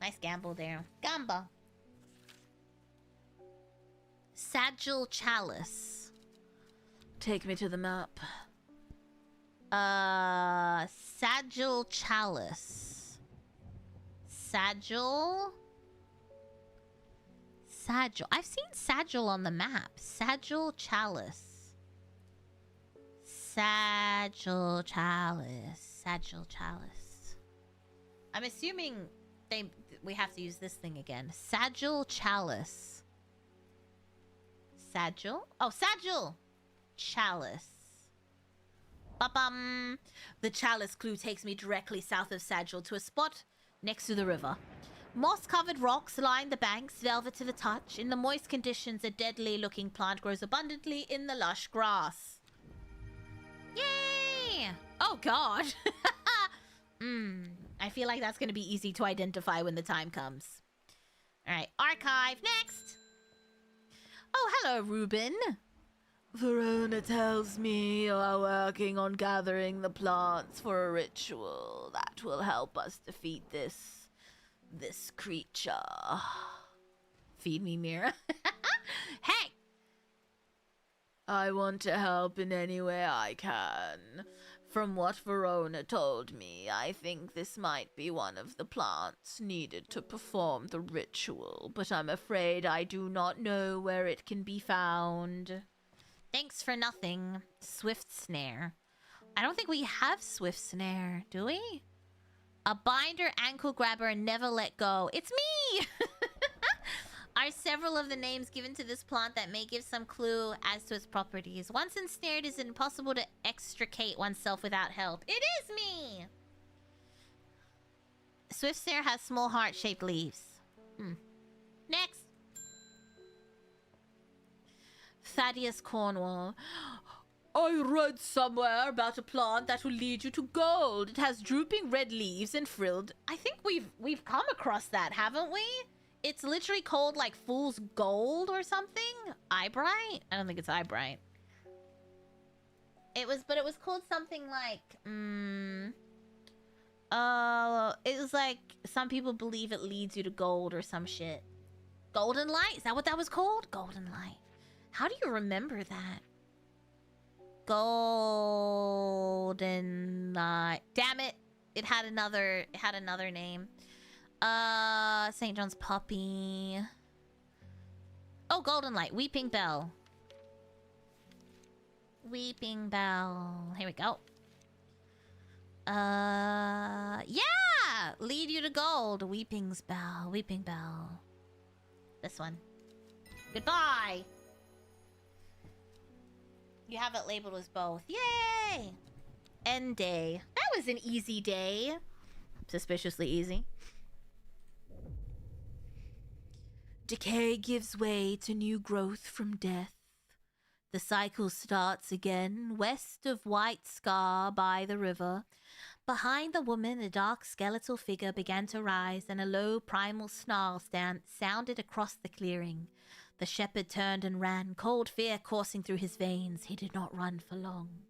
Nice gamble there. Gamba. Sagil Chalice. Take me to the map. Sagil Chalice. Sagil. I've seen Sagil on the map. Sagil Chalice. Sagil Chalice. Sagil Chalice. I'm assuming we have to use this thing again. Sagil Chalice. Sagil? Oh, Sagil Chalice. Ba-bum. The Chalice clue takes me directly south of Sagil to a spot next to the river. Moss-covered rocks line the banks, velvet to the touch. In the moist conditions, a deadly-looking plant grows abundantly in the lush grass. Yay! Oh, God. I feel like that's going to be easy to identify when the time comes. All right, archive next. Oh, hello, Ruben. Verona tells me you are working on gathering the plants for a ritual that will help us defeat this creature. Feed me, Mira. Hey! I want to help in any way I can. From what Verona told me, I think this might be one of the plants needed to perform the ritual, but I'm afraid I do not know where it can be found. Thanks for nothing, Swift Snare. I don't think we have Swift Snare, do we? A binder, ankle grabber, and never let go. It's me! Are several of the names given to this plant that may give some clue as to its properties. Once ensnared, it is impossible to extricate oneself without help. It is me! Swift Snare has small heart-shaped leaves. Next. Thaddeus Cornwall. I read somewhere about a plant that will lead you to gold. It has drooping red leaves and frilled. I think we've come across that, haven't we? It's literally called like Fool's Gold or something. Eyebright? I don't think it's Eyebright. It was called something like it was like some people believe it leads you to gold or some shit. Golden Light? Is that what that was called? Golden Light. How do you remember that? Golden Light. Damn it. It had another name. St. John's Poppy. Oh, Golden Light. Weeping Bell. Weeping Bell. Here we go. Yeah! Lead you to gold. Weeping's Bell. Weeping Bell. This one. Goodbye! You have it labeled as both. Yay! End day. That was an easy day. Suspiciously easy. Decay gives way to new growth from death. The cycle starts again, west of White Scar by the river. Behind the woman, a dark skeletal figure began to rise, and a low primal snarl sounded across the clearing. The shepherd turned and ran, cold fear coursing through his veins. He did not run for long.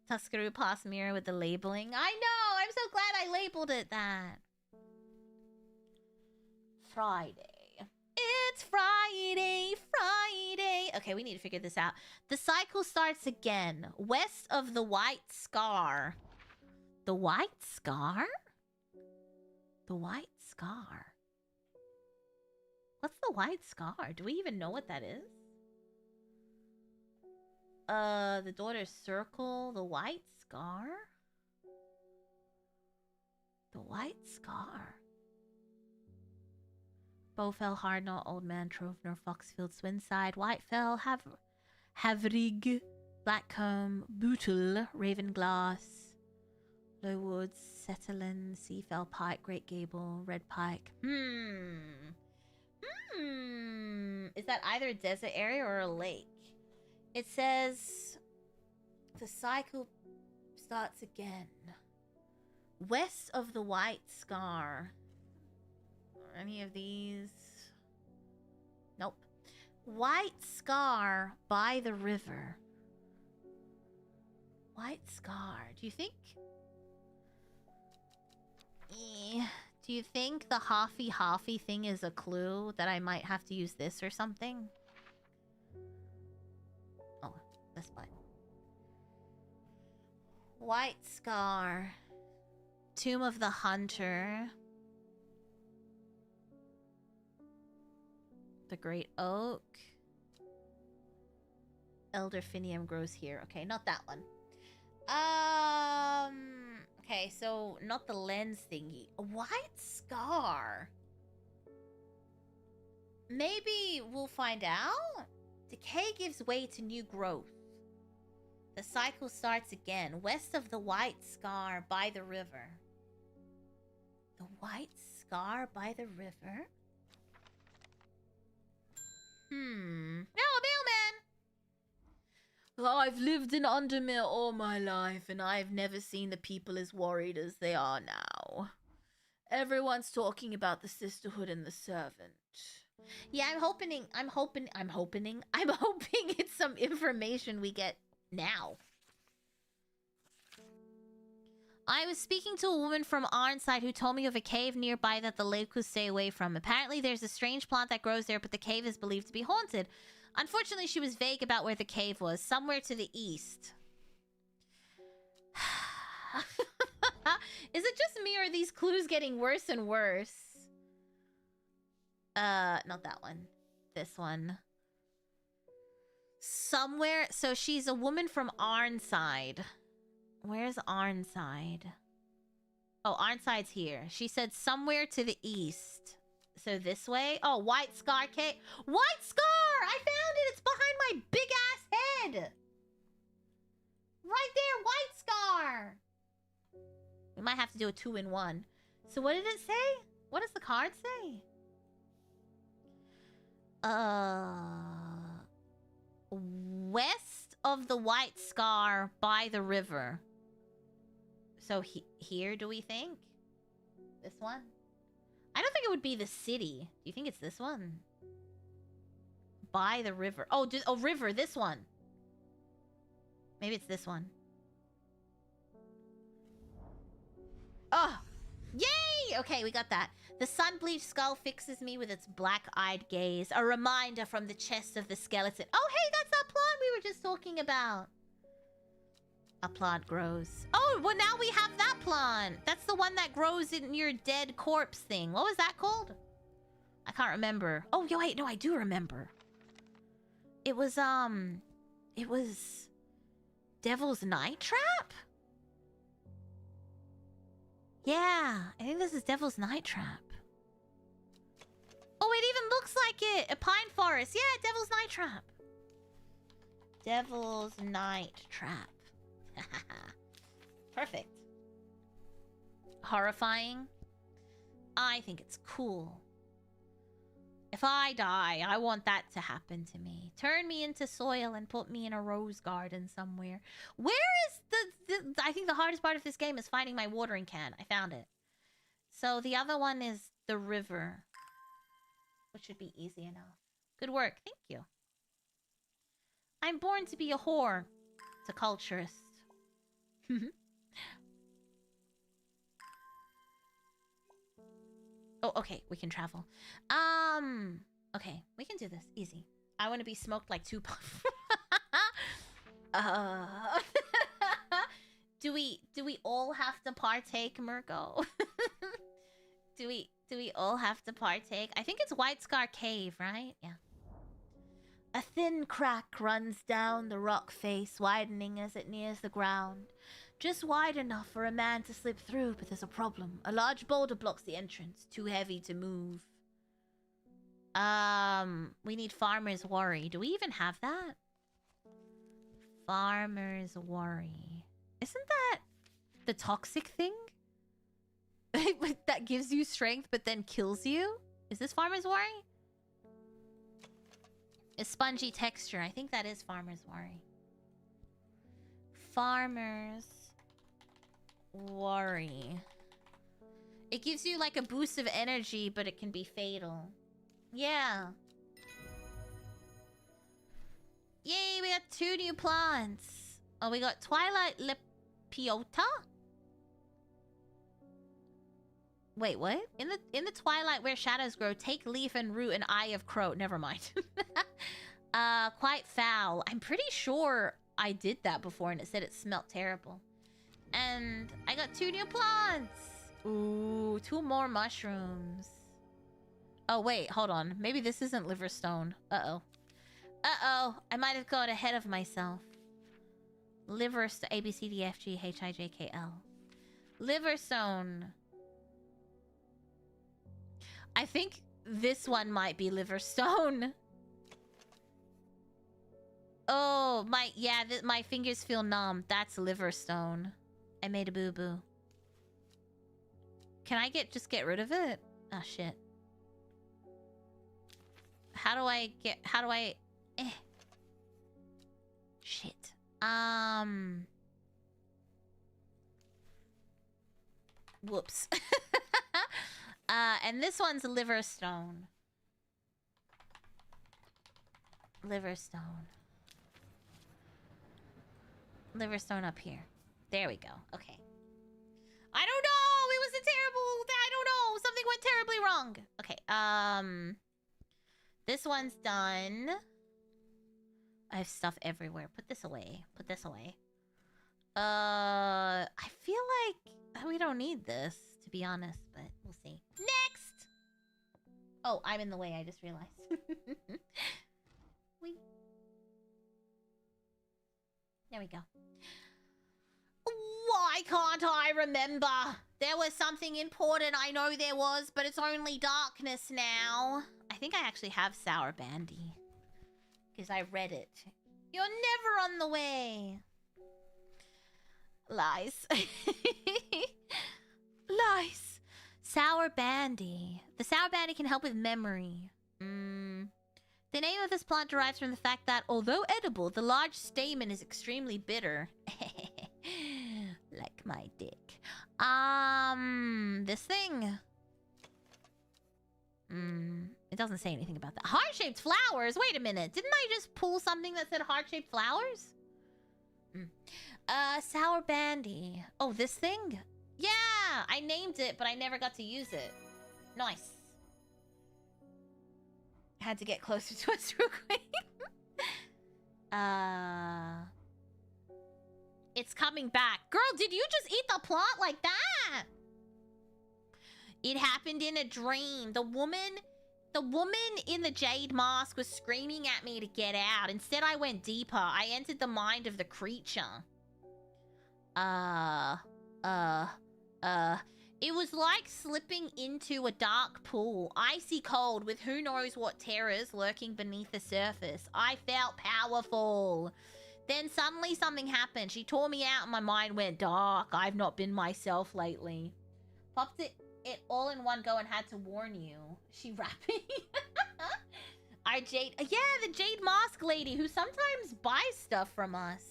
Tuscaroo passed Mira with the labeling. I know! I'm so glad I labeled it that. Friday. It's Friday, Friday. Okay, we need to figure this out. The cycle starts again, west of the White Scar. The White Scar? The White Scar. What's the White Scar? Do we even know what that is? The Daughter's Circle, the White Scar? The White Scar. Bowfell, Hardknot, Old Man, Trovner, Foxfield, Swinside, Whitefell, Havrig, Blackcomb, Bootle, Ravenglass, Lowwoods, Setterland, Seafell Pike, Great Gable, Red Pike. Is that either a desert area or a lake? It says the cycle starts again. West of the White Scar. Are any of these? Nope. White Scar by the river. White Scar. Do you think? Do you think the halfy thing is a clue that I might have to use this or something? Oh, this button. White Scar. Tomb of the Hunter. The Great Oak. Elderfinium grows here. Okay, not that one. Okay, so not the lens thingy. A white scar. Maybe we'll find out. Decay gives way to new growth. The cycle starts again. West of the White Scar by the river. The White Scar by the river? No, mailman! Oh, I've lived in Undermere all my life, and I've never seen the people as worried as they are now. Everyone's talking about the sisterhood and the servant. Yeah, I'm hoping it's some information we get now. I was speaking to a woman from Arnside who told me of a cave nearby that the locals stay away from. Apparently, there's a strange plant that grows there, but the cave is believed to be haunted. Unfortunately, she was vague about where the cave was. Somewhere to the east. Is it just me, or are these clues getting worse and worse? Not that one. This one. Somewhere... So she's a woman from Arnside. Where's Arnside? Oh, Arnside's here. She said somewhere to the east. So this way? Oh, White Scar Cave. White Scar! I found it! It's behind my big-ass head! Right there, White Scar! We might have to do a 2-in-1. So what did it say? What does the card say? West of the White Scar by the river. So here, do we think? This one? I don't think it would be the city. Do you think it's this one? By the river. Oh, river, this one. Maybe it's this one. Oh! Yay! Okay, we got that. The sun-bleached skull fixes me with its black-eyed gaze. A reminder from the chest of the skeleton. Oh, hey, that's that plant we were just talking about. A plant grows. Oh, well, now we have that plant. That's the one that grows in your dead corpse thing. What was that called? I can't remember. Oh, wait, no, I do remember. It was Devil's Night Trap? Yeah, I think this is Devil's Night Trap. Oh, it even looks like it. A pine forest. Yeah, Devil's Night Trap. Devil's Night Trap. Perfect. Horrifying. I think it's cool. If I die, I want that to happen to me. Turn me into soil and put me in a rose garden somewhere. Where is the I think the hardest part of this game is finding my watering can. I found it. So the other one is the river, which should be easy enough. Good work. Thank you. I'm born to be a whore. It's a culturist. Oh, okay. We can travel. Okay. We can do this. Easy. I want to be smoked like Tupac. Do we all have to partake, Mirko? Do we all have to partake? I think it's White Scar Cave, right? Yeah. A thin crack runs down the rock face, widening as it nears the ground. Just wide enough for a man to slip through, but there's a problem. A large boulder blocks the entrance, too heavy to move. We need Farmer's Worry. Do we even have that? Farmer's Worry. Isn't that the toxic thing? That gives you strength but then kills you? Is this Farmer's Worry? A spongy texture. I think that is Farmer's Worry. Farmer's Worry. It gives you like a boost of energy, but it can be fatal. Yeah. Yay, we got 2 new plants. Oh, we got Twilight Lepiota? Wait, what? In the twilight where shadows grow, take leaf and root and eye of crow. Never mind. Quite foul. I'm pretty sure I did that before and it said it smelled terrible. And I got 2 new plants. Ooh, 2 more mushrooms. Oh, wait, hold on. Maybe this isn't liverstone. Uh-oh. Uh-oh. I might have gone ahead of myself. Liverstone. A, B, C, D, F, G, H, I, J, K, L. Liverstone. I think this one might be liverstone. Oh, my fingers feel numb. That's liverstone. I made a boo-boo. Can I just get rid of it? Oh, shit. How do I... Shit. Whoops. And this one's liverstone. Liverstone up here. There we go. Okay. I don't know! It was a terrible... I don't know! Something went terribly wrong! Okay, this one's done. I have stuff everywhere. Put this away. Put this away. I feel like we don't need this, to be honest, but we'll see. Next! Oh, I'm in the way, I just realized. There we go. Why can't I remember? There was something important, I know there was, but it's only darkness now. I think I actually have Sour Bandy. Because I read it. You're never on the way. Lies. Lies. Sour Bandy. The Sour Bandy can help with memory. The name of this plant derives from the fact that, although edible, the large stamen is extremely bitter. Like my dick. This thing. It doesn't say anything about that. Heart-shaped flowers? Wait a minute. Didn't I just pull something that said heart-shaped flowers? Sour Bandy. Oh, this thing? Yeah! I named it, but I never got to use it. Nice. Had to get closer to us real quick. It's coming back. Girl, did you just eat the plant like that? It happened in a dream. The woman in the jade mask was screaming at me to get out. Instead, I went deeper. I entered the mind of the creature. It was like slipping into a dark pool, icy cold, with who knows what terrors lurking beneath the surface. I felt powerful. Then suddenly something happened. She tore me out and my mind went dark. I've not been myself lately. Popped it all in one go and had to warn you. She rapping? Our Jade... Yeah, the Jade Mask lady who sometimes buys stuff from us.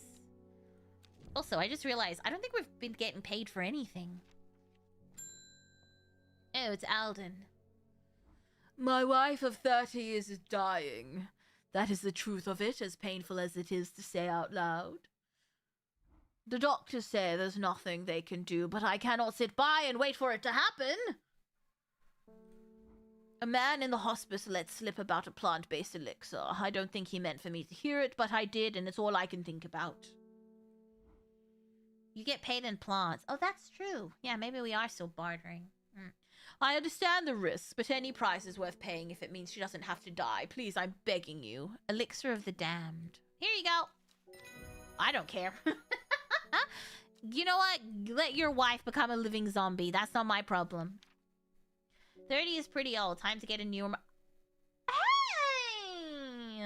Also, I just realized I don't think we've been getting paid for anything. Oh, it's Alden. My wife of 30 is dying. That is the truth of it, as painful as it is to say out loud. The doctors say there's nothing they can do, but I cannot sit by and wait for it to happen. A man in the hospice let slip about a plant-based elixir. I don't think he meant for me to hear it, but I did, and it's all I can think about. You get paid in plants. Oh, that's true. Yeah, maybe we are still bartering. I understand the risks, but any price is worth paying if it means she doesn't have to die. Please, I'm begging you. Elixir of the Damned. Here you go. I don't care. You know what? Let your wife become a living zombie. That's not my problem. 30 is pretty old. Time to get a newer... Hey!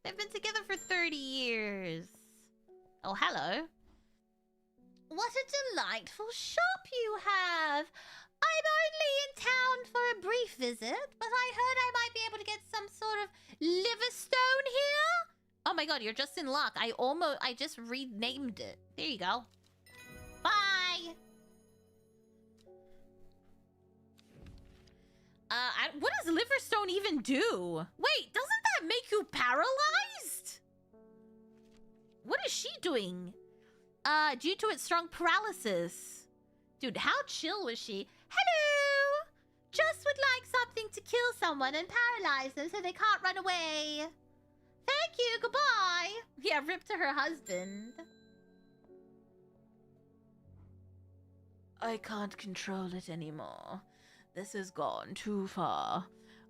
They've been together for 30 years. Oh, hello. What a delightful shop you have. I'm only in town for a brief visit, but I heard I might be able to get some sort of liver stone here. Oh my god, you're just in luck. I just renamed it. There you go. Bye. What does liverstone even do? Wait, doesn't that make you paralyzed? What is she doing? Due to its strong paralysis. Dude, how chill was she? Hello! Just would like something to kill someone and paralyze them so they can't run away. Thank you, goodbye. Yeah, rip to her husband. I can't control it anymore. This has gone too far.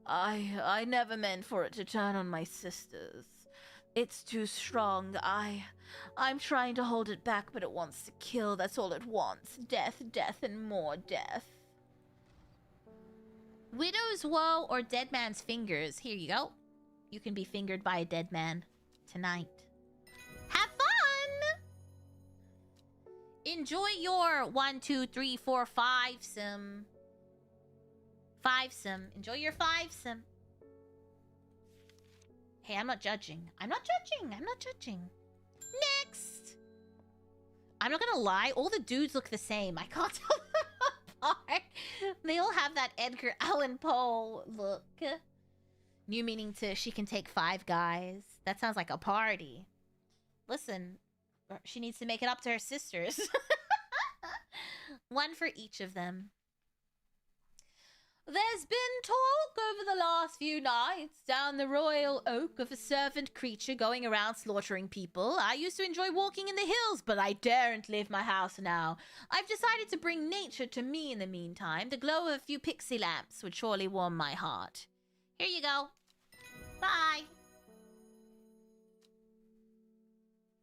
I never meant for it to turn on my sisters. It's too strong. I'm trying to hold it back, but it wants to kill. That's all it wants. Death, death, and more death. Widow's woe or dead man's fingers. Here you go. You can be fingered by a dead man tonight. Have fun! Enjoy your 1, 2, 3, 4, 5 sim. 5 sim. Enjoy your 5 sim. Hey, I'm not judging. I'm not judging. I'm not judging. Next! I'm not gonna lie. All the dudes look the same. I can't tell them apart. They all have that Edgar Allan Poe look. New meaning to she can take 5 guys. That sounds like a party. Listen, she needs to make it up to her sisters. 1 for each of them. There's been talk over the last few nights down the Royal Oak of a servant creature going around slaughtering people. I used to enjoy walking in the hills, but I daren't leave my house now. I've decided to bring nature to me in the meantime. The glow of a few pixie lamps would surely warm my heart. Here you go. Bye.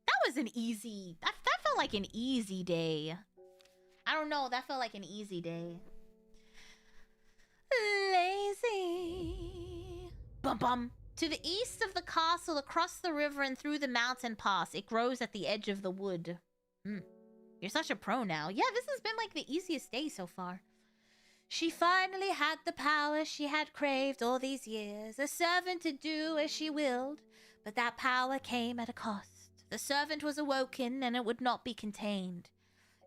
That was an easy... That felt like an easy day. I don't know. That felt like an easy day. Lazy. Bum bum. To the east of the castle, across the river and through the mountain pass, it grows at the edge of the wood. You're such a pro now. Yeah, this has been like the easiest day so far. She finally had the power she had craved all these years, a servant to do as she willed, but that power came at a cost. The servant was awoken, and it would not be contained.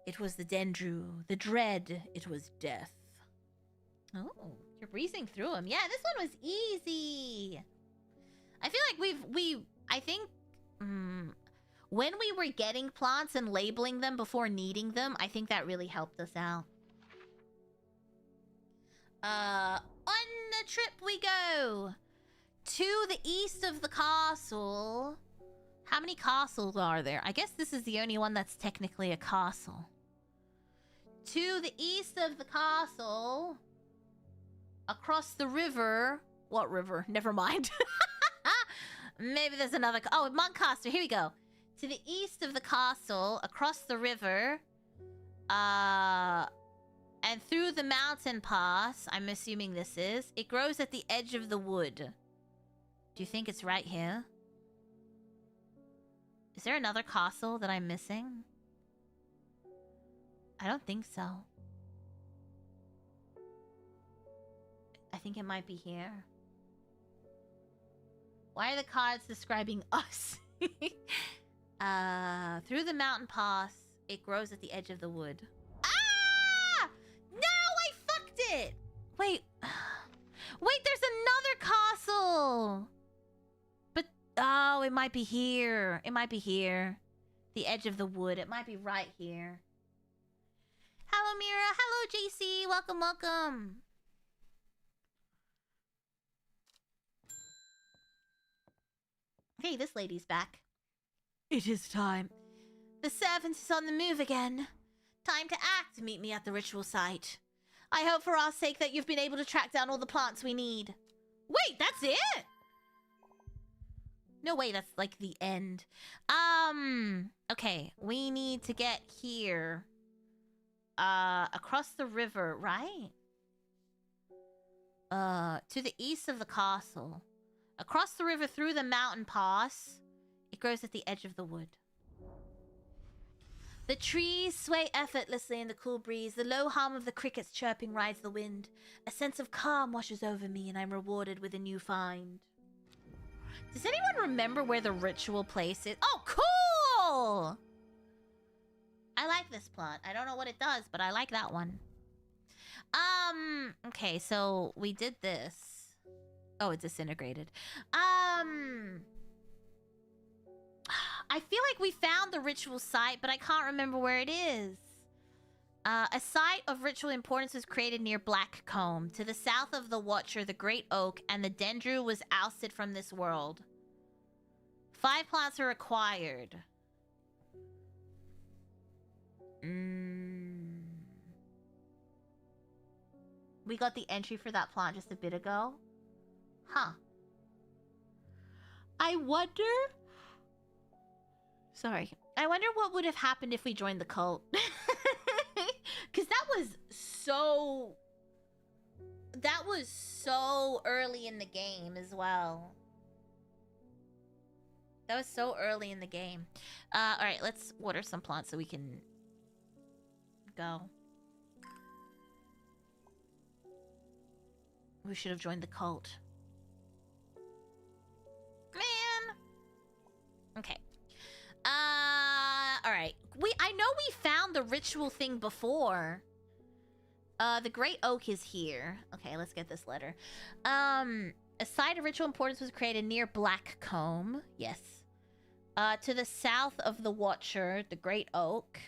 It was the Dendru, the dread, it was death. Oh, you're breezing through them. Yeah, this one was easy. I feel like I think, when we were getting plants and labeling them before needing them, I think that really helped us out. On the trip we go. To the east of the castle. How many castles are there? I guess this is the only one that's technically a castle. To the east of the castle. Across the river. What river? Never mind. Maybe there's another... Oh, Montcaster. Here we go. To the east of the castle, across the river, and through the mountain pass, I'm assuming this is, it grows at the edge of the wood. Do you think it's right here? Is there another castle that I'm missing? I don't think so. I think it might be here. Why are the cards describing us? Through the mountain pass, it grows at the edge of the wood. Ah! No, I fucked it! Wait. Wait, there's another castle! But, oh, it might be here. It might be here. The edge of the wood. It might be right here. Hello, Mira. Hello, JC. Welcome, welcome. Hey, this lady's back. It is time. The servant is on the move again. Time to act. Meet me at the ritual site. I hope for our sake that you've been able to track down all the plants we need. Wait, that's it? No way, that's like the end. Okay, we need to get here. Across the river, right? To the east of the castle. Across the river through the mountain pass. It grows at the edge of the wood. The trees sway effortlessly in the cool breeze. The low hum of the crickets chirping rides the wind. A sense of calm washes over me, and I'm rewarded with a new find. Does anyone remember where the ritual place is? Oh, cool! I like this plot. I don't know what it does, but I like that one. Okay, so we did this. Oh, it disintegrated. I feel like we found the ritual site, but I can't remember where it is. A site of ritual importance was created near Blackcomb. To the south of the Watcher, the Great Oak, and the Dendru was ousted from this world. 5 plants are required. We got the entry for that plant just a bit ago. Huh. I wonder... Sorry. I wonder what would have happened if we joined the cult. Because that was so... That was so early in the game as well. That was so early in the game. Alright, let's water some plants so we can... go. We should have joined the cult. Man! Okay. Alright. I know we found the ritual thing before. The Great Oak is here. Okay, let's get this letter. A site of ritual importance was created near Blackcomb. Yes. To the south of the Watcher, the Great Oak.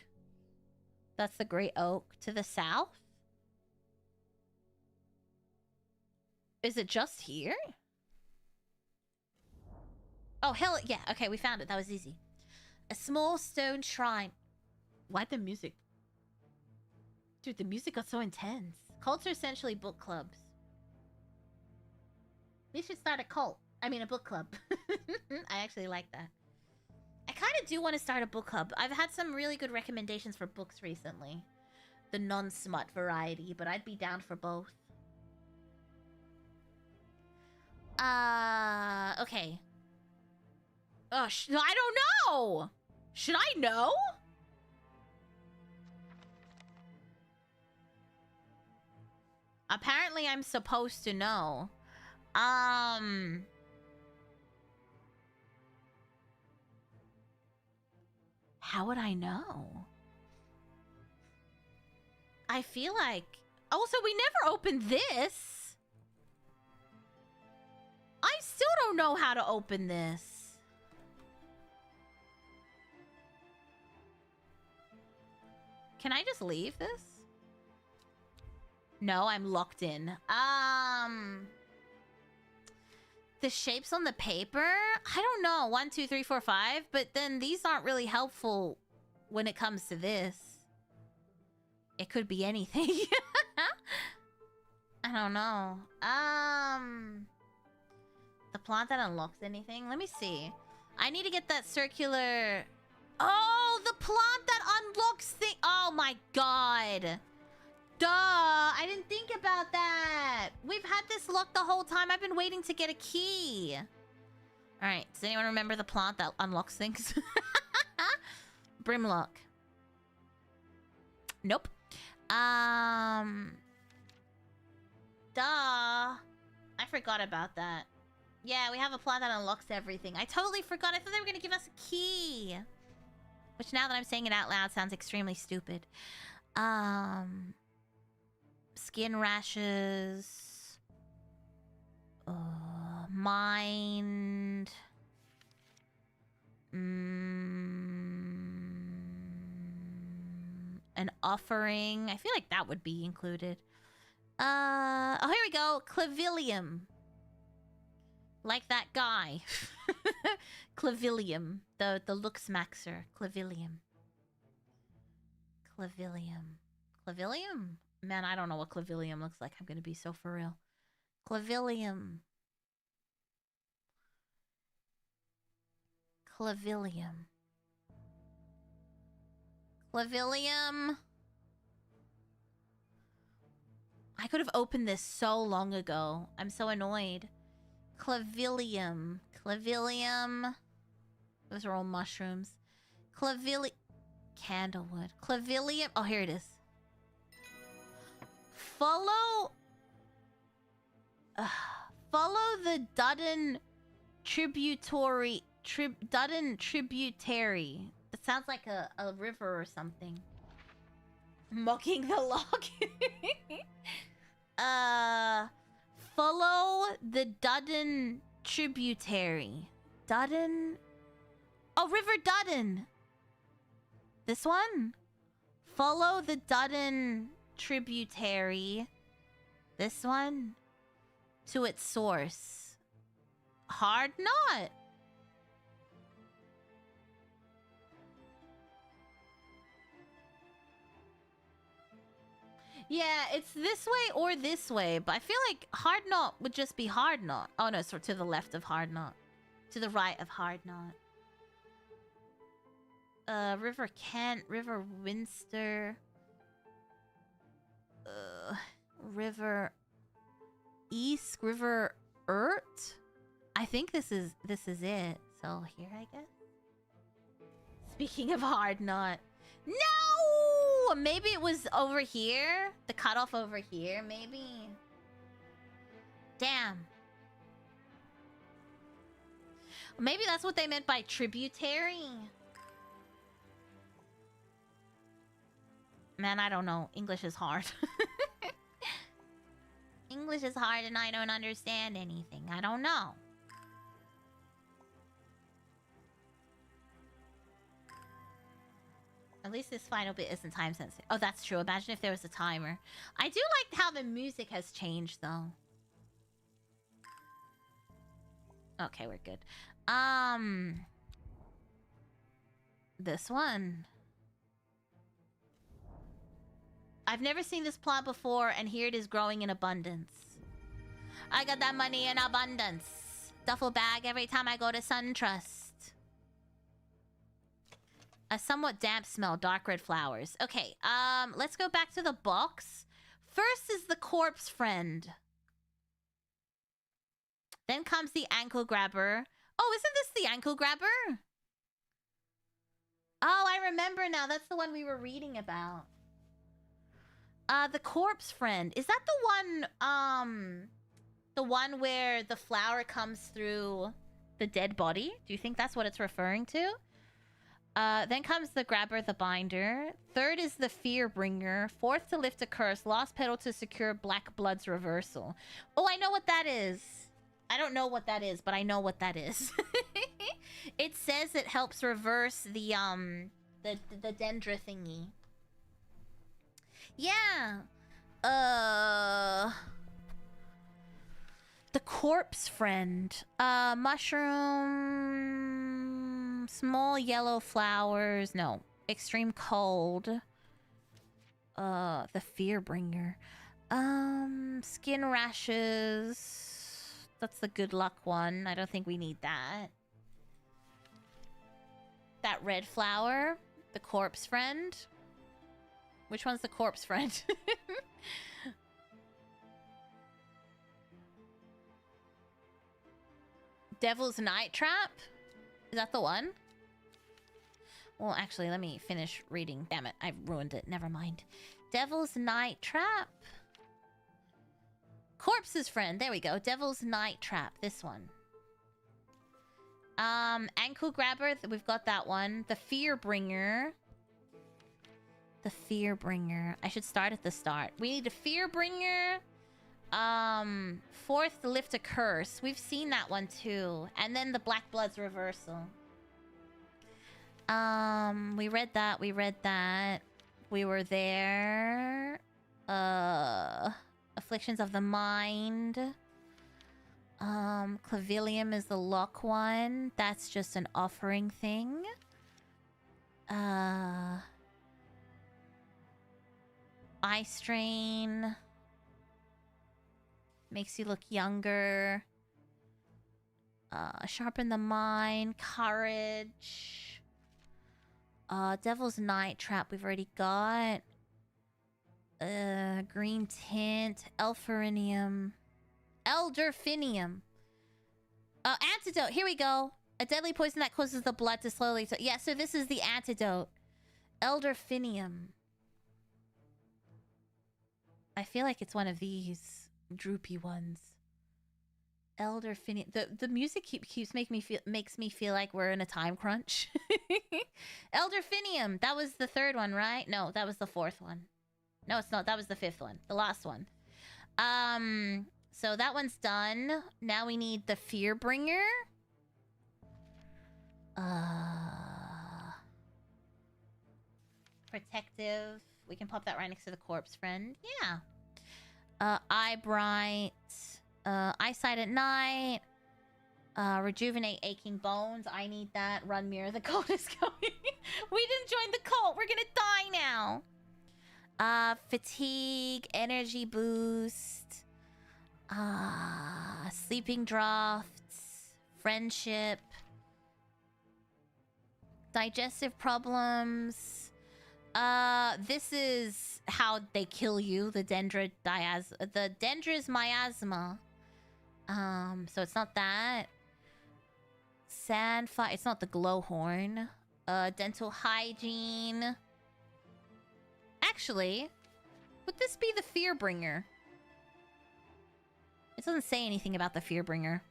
That's the Great Oak. To the south? Is it just here? Oh, hell yeah. Okay, we found it. That was easy. A small stone shrine. Why'd the music... Dude, the music got so intense. Cults are essentially book clubs. We should start a cult. I mean, a book club. I actually like that. I kind of do want to start a book club. I've had some really good recommendations for books recently. The non-smut variety, but I'd be down for both. Okay. Oh, I don't know! Should I know? Apparently I'm supposed to know. How would I know? I feel like... Also, we never opened this! I still don't know how to open this. Can I just leave this? No, I'm locked in. The shapes on the paper? I don't know. 1, 2, 3, 4, 5. But then these aren't really helpful when it comes to this. It could be anything. I don't know. The plant that unlocks anything? Let me see. I need to get that circular... Oh, the plant that unlocks thing... Oh my god. Duh. I didn't think about that. We've had this locked the whole time. I've been waiting to get a key. Alright. Does anyone remember the plant that unlocks things? Brimlock. Nope. Duh. I forgot about that. Yeah, we have a plant that unlocks everything. I totally forgot. I thought they were going to give us a key. Which, now that I'm saying it out loud, sounds extremely stupid. Skin rashes. Mind. An offering. I feel like that would be included. Oh, here we go. Clavilium. Like that guy. Clavilium. The looks maxer. Clavilium. Clavilium. Clavilium? Man, I don't know what clavilium looks like. I'm gonna be so for real. Clavilium. Clavilium. Clavilium. I could have opened this so long ago. I'm so annoyed. Clavilium. Clavilium. Those are all mushrooms. Candlewood. Clavilium. Oh, here it is. Follow the Dudden tributary. Dudden tributary. It sounds like a river or something. Mocking the log. Follow the Dudden tributary. Dudden. Oh, River Dudden. This one. Follow the Dudden tributary. This one. To its source. Hard Knot. Yeah, it's this way or this way, but I feel like Hard Knot would just be Hard Knot. Oh no, so to the left of Hard Knot. To the right of Hard Knot. River Kent, River Winster. River East, River Ert. I think this is it. So here, I guess. Speaking of Hard Knot. No! Maybe it was over here? The cutoff over here, maybe? Damn. Maybe that's what they meant by tributary. Man, I don't know. English is hard. English is hard and I don't understand anything. I don't know. At least this final bit isn't time sensitive. Oh, that's true. Imagine if there was a timer. I do like how the music has changed, though. Okay, we're good. This one. I've never seen this plant before, and here it is growing in abundance. I got that money in abundance. Duffel bag every time I go to SunTrust. A somewhat damp smell, dark red flowers. Okay, let's go back to the box. First is the corpse friend. Then comes the ankle grabber. Oh, isn't this the ankle grabber? Oh, I remember now. That's the one we were reading about. The corpse friend. Is that the one where the flower comes through the dead body? Do you think that's what it's referring to? Then comes the grabber, the binder. Third is the fear bringer. Fourth to lift a curse. Lost petal to secure black blood's reversal. Oh, I know what that is. I don't know what that is, but I know what that is. It says it helps reverse the dendra thingy. Yeah. The corpse friend. Mushroom. Small yellow flowers. No. Extreme cold. The fear bringer. Skin rashes. That's the good luck one. I don't think we need that. That red flower. The corpse friend. Which one's the corpse friend? Devil's Night Trap? Is that the one? Well, actually, let me finish reading. Damn it, I ruined it. Never mind. Devil's Night Trap. Corpse's friend. There we go. Devil's Night Trap. This one. Ankle grabber. We've got that one. The fear bringer. The fear bringer. I should start at the start. We need a fear bringer. Fourth, the lift a curse. We've seen that one too. And then the black blood's reversal. We read that. We read that. We were there. Afflictions of the mind. Clavilium is the luck one. That's just an offering thing. Eye strain. Makes you look younger. Sharpen the mind. Courage. Devil's Night Trap we've already got. Green tint. Elferinium. Elderfinium. Antidote. Here we go. A deadly poison that causes the blood to slowly... yeah, so this is the antidote. Elderfinium. I feel like it's one of these droopy ones. Elderfinium. The music keeps makes me feel like we're in a time crunch. Elderfinium. That was the third one, right? No, that was the fourth one. No, it's not. That was the fifth one. The last one. So that one's done. Now we need the Fearbringer. Protective. We can pop that right next to the corpse friend. Yeah. Eye bright. Eyesight at night. Rejuvenate aching bones. I need that. Run Mira. The cult is coming. We didn't join the cult. We're gonna die now. Fatigue. Energy boost. Sleeping drafts. Friendship. Digestive problems. This is how they kill you. The dendrous miasma. So it's not that. Sandfire. It's not the glowhorn. Dental hygiene. Actually, would this be the Fearbringer? It doesn't say anything about the Fearbringer.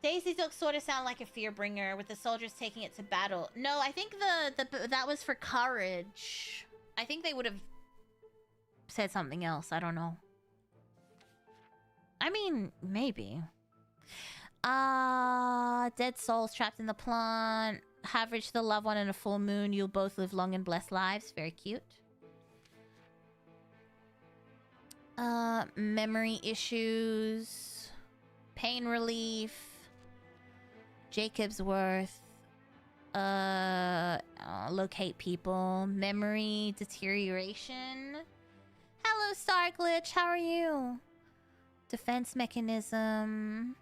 Daisy's look sort of sound like a Fearbringer with the soldiers taking it to battle. No, I think that was for courage. I think they would have said something else. I don't know. I mean, maybe. Dead souls trapped in the plant. Have reached the loved one in a full moon. You'll both live long and blessed lives. Very cute. Memory issues. Pain relief. Jacob's worth. Locate people. Memory deterioration. Hello, Star Glitch. How are you? Defense mechanism.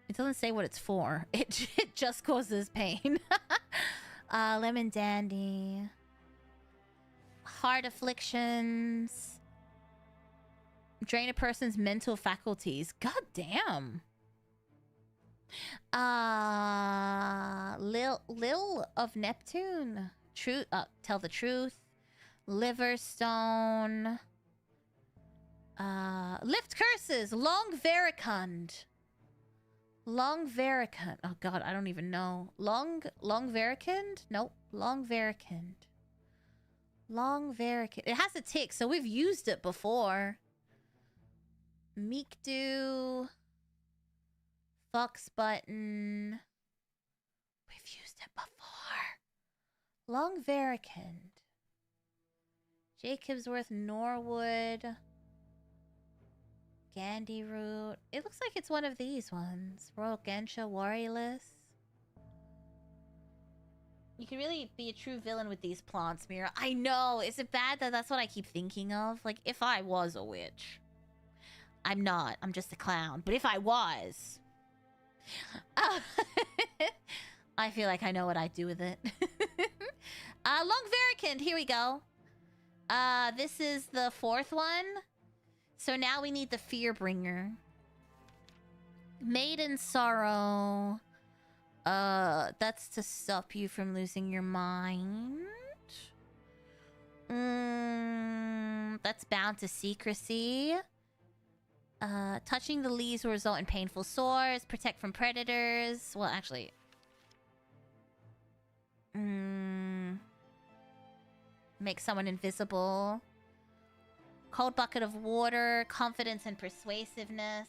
It doesn't say what it's for. It just causes pain. Lemon Dandy. Heart afflictions. Drain a person's mental faculties. God damn. Lil of Neptune. Truth. Tell the truth. Liver stone. Lift curses. Long Vericund. Long Vericund. Oh god, I don't even know. Long Vericund? Nope. Long Vericund. Long Vericund. It has a tick, so we've used it before. Meekdew. Fox button. We've used it before. Long Vericund. Jacobsworth Norwood. Gandhi root. It looks like it's one of these ones. Royal Gensha Warriorless. You can really be a true villain with these plants, Mira. I know. Is it bad that that's what I keep thinking of? Like, if I was a witch. I'm not. I'm just a clown. But if I was... I feel like I know what I'd do with it. Long Vericund. Here we go. This is the fourth one. So now we need the Fearbringer. Maiden Sorrow. That's to stop you from losing your mind. That's bound to secrecy. Touching the leaves will result in painful sores. Protect from predators. Well, actually... Make someone invisible. Cold bucket of water. Confidence and persuasiveness.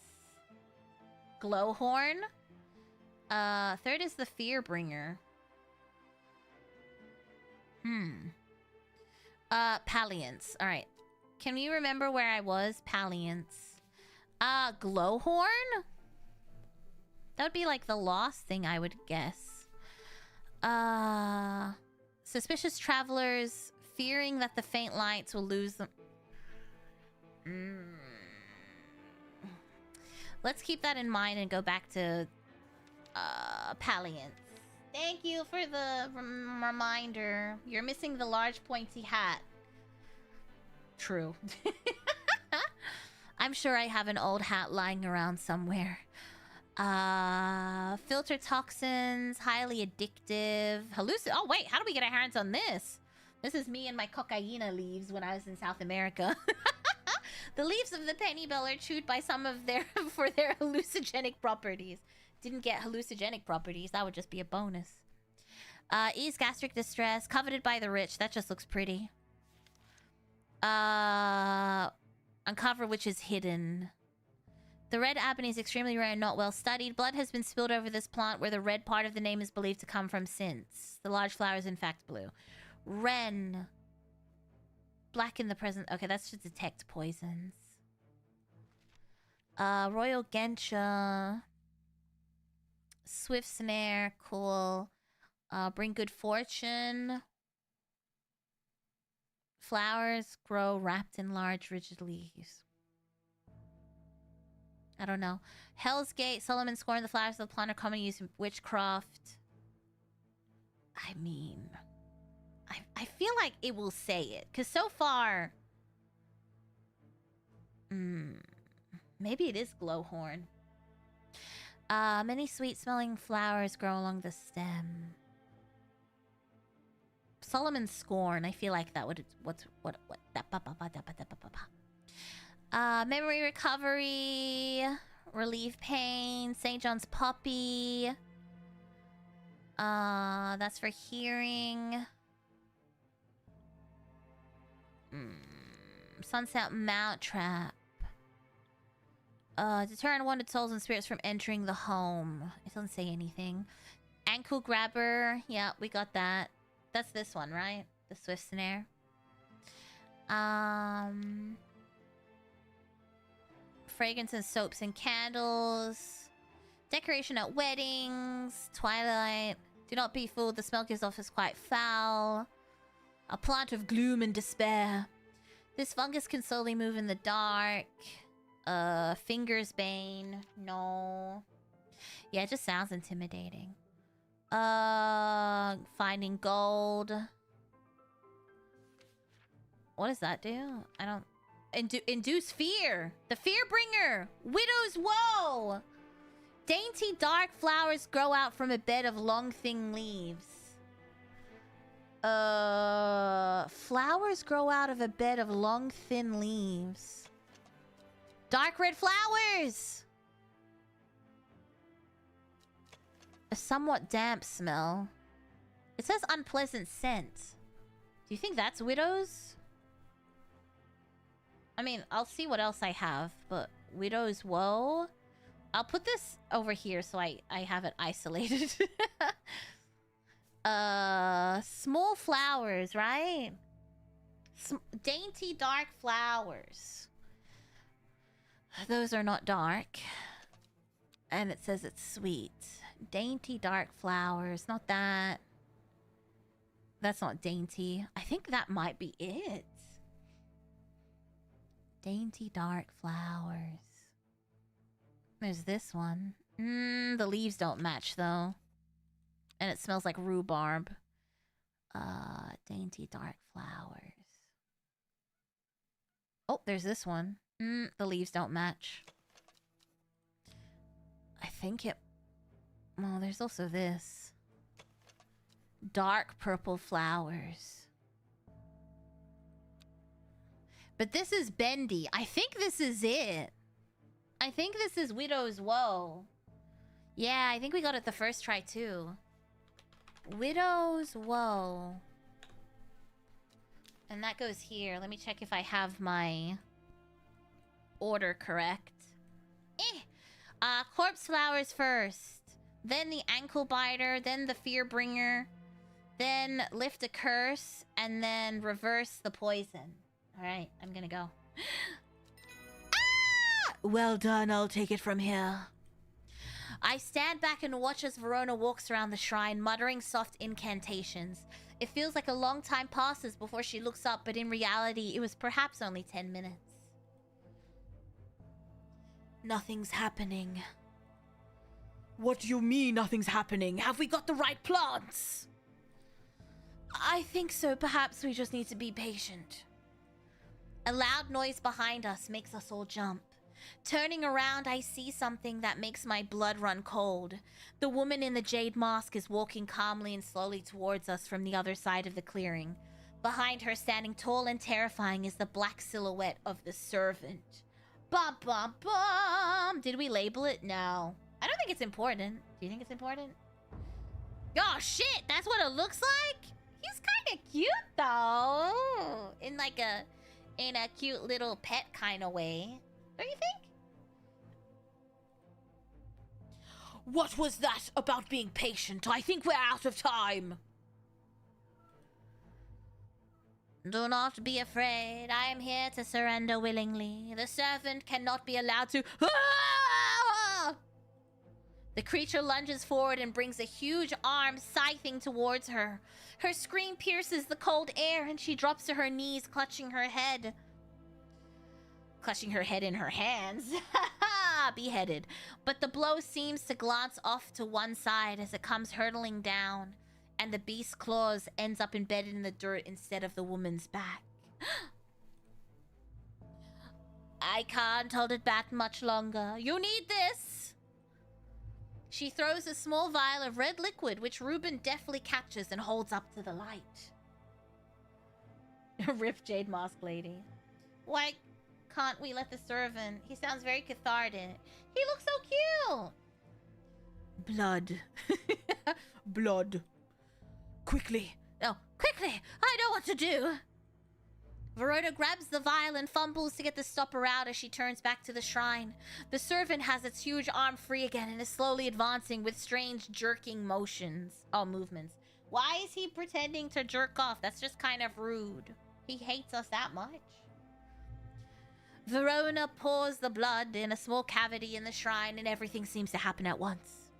Glowhorn. Third is the Fearbringer. Palliance. Alright. Can we remember where I was? Palliance. Glowhorn? That would be like the lost thing, I would guess. Suspicious travelers, fearing that the faint lights will lose them. Let's keep that in mind and go back to Palliance. Thank you for the reminder. You're missing the large pointy hat. True. I'm sure I have an old hat lying around somewhere. Filter toxins, highly addictive, Oh wait, how do we get our hands on this? This is me and my cocaina leaves when I was in South America. The leaves of the penny bell are chewed by some of their for their hallucinogenic properties. Didn't get hallucinogenic properties. That would just be a bonus. Ease gastric distress, coveted by the rich. That just looks pretty. Uncover which is hidden. The red ebony is extremely rare and not well studied. Blood has been spilled over this plant where the red part of the name is believed to come from since. The large flower is in fact blue. Wren. Black in the present. Okay, that's to detect poisons. Royal Gensha. Swift snare. Cool. Bring good fortune. Flowers grow wrapped in large rigid leaves. I don't know. Hell's Gate. Solomon scorned the flowers of the plant are common use in witchcraft. I mean... I feel like it will say it. Because so far... maybe it is glowhorn. Many sweet-smelling flowers grow along the stem. Solomon's Scorn. I feel like that would... Memory recovery. Relieve pain. St. John's Poppy. That's for hearing. Sunset Mount Trap. Deter unwanted souls and spirits from entering the home. It doesn't say anything. Ankle Grabber. Yeah, we got that. That's this one, right? The Swift Snare. Fragrance and soaps and candles. Decoration at weddings. Twilight. Do not be fooled. The smell gives off is quite foul. A plant of gloom and despair. This fungus can slowly move in the dark. Finger's Bane. No. Yeah, it just sounds intimidating. Finding gold. What does that do? I don't... Induce fear. The fear bringer. Widow's woe. Dainty dark flowers grow out from a bed of long thin leaves. Flowers grow out of a bed of long thin leaves. Dark red flowers. A somewhat damp smell. It says unpleasant scent. Do you think that's Widow's? I mean, I'll see what else I have, but Widow's woe? I'll put this over here so I have it isolated. Small flowers, right? Dainty dark flowers. Those are not dark. And it says it's sweet. Dainty dark flowers. Not that. That's not dainty. I think that might be it. Dainty dark flowers. There's this one. The leaves don't match though. And it smells like rhubarb. Dainty dark flowers. Oh, there's this one. The leaves don't match. I think it... Well, there's also this. Dark purple flowers. But this is bendy. I think this is it. I think this is Widow's Woe. Yeah, I think we got it the first try too. Widow's Woe. And that goes here. Let me check if I have my order correct. Corpse flowers first. Then the ankle biter. Then the fear bringer. Then lift a curse. And then reverse the poison. Alright, I'm gonna go. Well done, I'll take it from here. I stand back and watch as Verona walks around the shrine, muttering soft incantations. It feels like a long time passes before she looks up, but in reality, it was perhaps only 10 minutes. Nothing's happening. What do you mean nothing's happening? Have we got the right plants? I think so. Perhaps we just need to be patient. A loud noise behind us makes us all jump. Turning around, I see something that makes my blood run cold. The woman in the jade mask is walking calmly and slowly towards us from the other side of the clearing. Behind her, standing tall and terrifying, is the black silhouette of the servant. Bum, bum, bum! Did we label it? No. I don't think it's important. Do you think it's important? Oh, shit! That's what it looks like? He's kind of cute, though. In a cute little pet kind of way. Don't you think? What was that about being patient? I think we're out of time. Do not be afraid. I am here to surrender willingly. The servant cannot be allowed to... Ah! The creature lunges forward and brings a huge arm scything towards her. Her scream pierces the cold air and she drops to her knees, clutching her head. Clutching her head in her hands. Beheaded. But the blow seems to glance off to one side as it comes hurtling down. And the beast's claws ends up embedded in the dirt instead of the woman's back. I can't hold it back much longer. You need this! She throws a small vial of red liquid, which Ruben deftly catches and holds up to the light. Rip Jade Mask Lady. Why can't we let the servant? He sounds very cathartic. He looks so cute! Blood. Blood. Quickly. Oh, quickly! I know what to do! Verona grabs the vial and fumbles to get the stopper out as she turns back to the shrine. The servant has its huge arm free again and is slowly advancing with strange jerking movements. Why is he pretending to jerk off? That's just kind of rude. He hates us that much. Verona pours the blood in a small cavity in the shrine and everything seems to happen at once.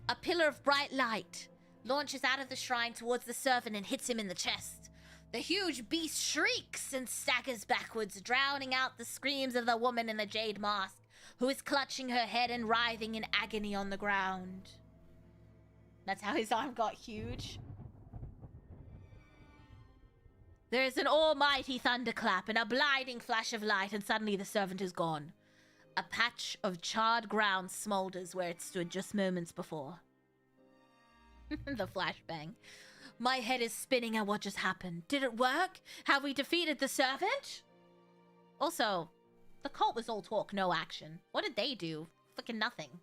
A pillar of bright light launches out of the shrine towards the servant and hits him in the chest. The huge beast shrieks and staggers backwards, drowning out the screams of the woman in the jade mask, who is clutching her head and writhing in agony on the ground. That's how his arm got huge. There is an almighty thunderclap and a blinding flash of light, and suddenly the servant is gone. A patch of charred ground smolders where it stood just moments before. The flashbang. My head is spinning at what just happened. Did it work? Have we defeated the servant? Also, the cult was all talk, no action. What did they do? Fucking nothing.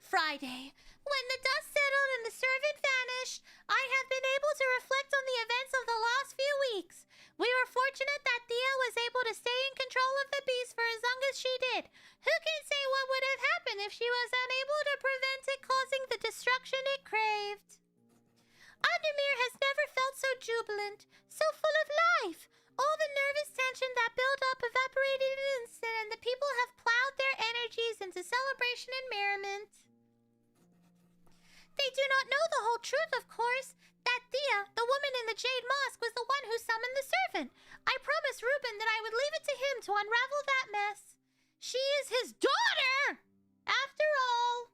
Friday. When the dust settled and the servant vanished, I have been able to reflect on the events of the last few weeks. We were fortunate that Thea was able to stay in control of the beast for as long as she did. Who can say what would have happened if she was unable to prevent it causing the destruction it craved? Undermere has never felt so jubilant, so full of life. All the nervous tension that built up evaporated in an instant, and the people have plowed their energies into celebration and merriment. They do not know the whole truth, of course. That Thea, the woman in the jade mask, was the one who summoned the servant. I promised Ruben that I would leave it to him to unravel that mess. She is his daughter, after all.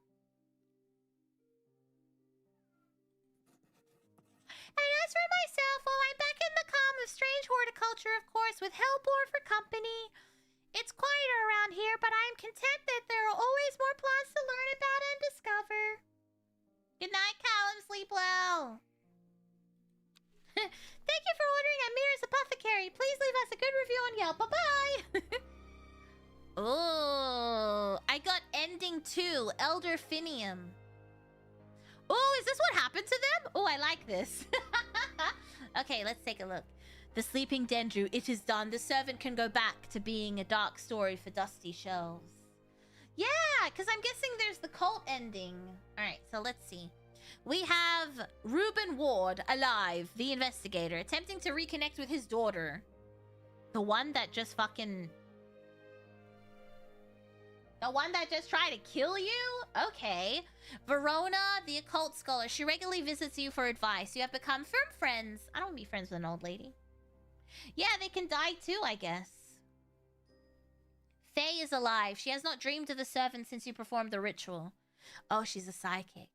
And as for myself, well, I'm back in the calm of Strange Horticulture, of course, with Hellbore for company. It's quieter around here, but I'm content that there are always more plots to learn about and discover. Good night, Callum. Sleep well. Thank you for ordering at Mira's Apothecary. Please leave us a good review on Yelp. Bye-bye. Oh, I got ending 2, Elder Finium. Oh, is this what happened to them? Oh, I like this. Okay, let's take a look. The Sleeping Dendru, it is done. The servant can go back to being a dark story for dusty shelves. Yeah, because I'm guessing there's the cult ending. All right, so let's see. We have Reuben Ward, alive, the investigator, attempting to reconnect with his daughter. The one that just fucking... The one that just tried to kill you? Okay. Verona, the occult scholar. She regularly visits you for advice. You have become firm friends. I don't want to be friends with an old lady. Yeah, they can die too, I guess. Faye is alive. She has not dreamed of the servant since you performed the ritual. Oh, she's a psychic.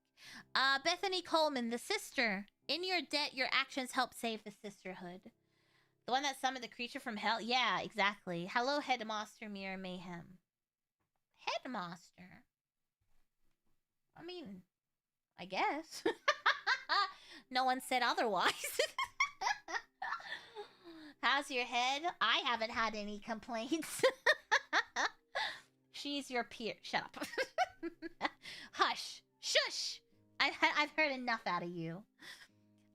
Bethany Coleman, the sister. In your debt, your actions help save the sisterhood. The one that summoned the creature from hell? Yeah, exactly. Hello, Headmaster Mira Mayheme. Headmaster. I mean, I guess. No one said otherwise. How's your head? I haven't had any complaints. She's your peer. Shut up. Hush. Shush. I've heard enough out of you.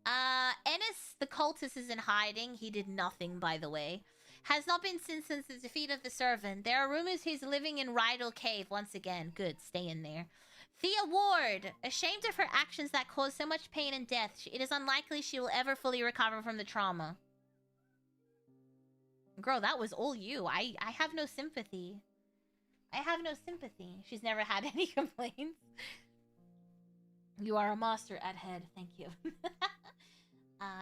Ennis, the cultist, is in hiding. He did nothing, by the way. Has not been since the defeat of the servant. There are rumors he's living in Rydal Cave once again. Good, stay in there. Thea Ward, ashamed of her actions that caused so much pain and death, it is unlikely she will ever fully recover from the trauma. Girl, that was all you. I have no sympathy. I have no sympathy. She's never had any complaints. You are a master at head. Thank you.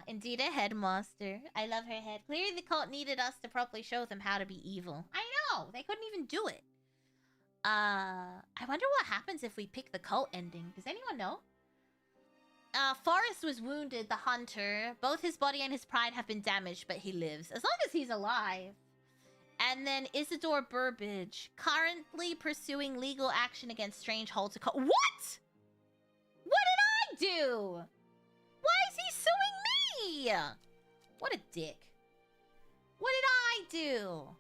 Indeed a headmaster. I love her head. Clearly the cult needed us to properly show them how to be evil. I know! They couldn't even do it. I wonder what happens if we pick the cult ending. Does anyone know? Forrest was wounded, the hunter. Both his body and his pride have been damaged, but he lives. As long as he's alive. And then Isidore Burbage, currently pursuing legal action against Strange Horticulture. What?! What did I do? Why is he suing me? What a dick. What did I do?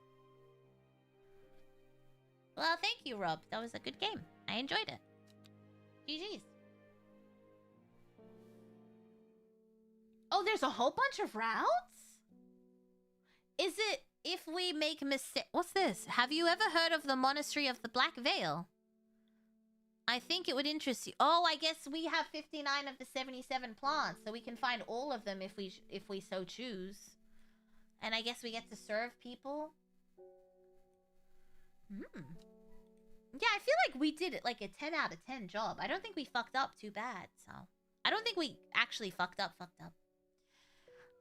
Well, thank you, Rob. That was a good game. I enjoyed it. GG's. Oh, there's a whole bunch of routes? Is it if we make mistake? What's this? Have you ever heard of the Monastery of the Black Veil? I think it would interest you. Oh, I guess we have 59 of the 77 plants, so we can find all of them if we so choose. And I guess we get to serve people. Yeah, I feel like we did it like a 10 out of 10 job. I don't think we fucked up too bad, so. I don't think we actually fucked up.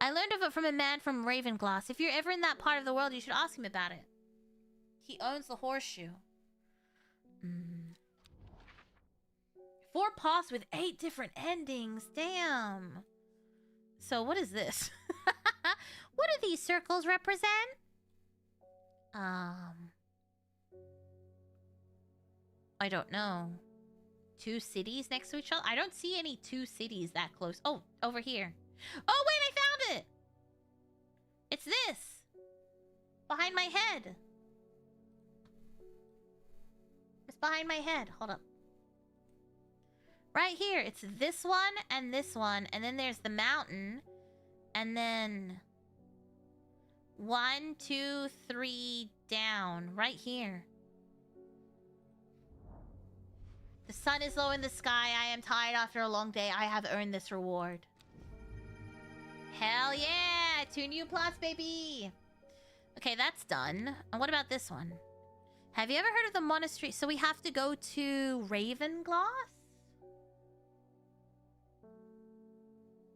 I learned of it from a man from Ravenglass. If you're ever in that part of the world, you should ask him about it. He owns the horseshoe. 4 paths with 8 different endings. Damn. So what is this? What do these circles represent? I don't know. 2 cities next to each other? I don't see any 2 cities that close. Oh, over here. Oh, wait, I found it! It's this! Behind my head. It's behind my head. Hold up. Right here. It's this one and this one. And then there's the mountain. And then 1, 2, 3 down. Right here. The sun is low in the sky. I am tired after a long day. I have earned this reward. Hell yeah! 2 new plots, baby! Okay, that's done. And what about this one? Have you ever heard of the monastery? So we have to go to Ravenglass?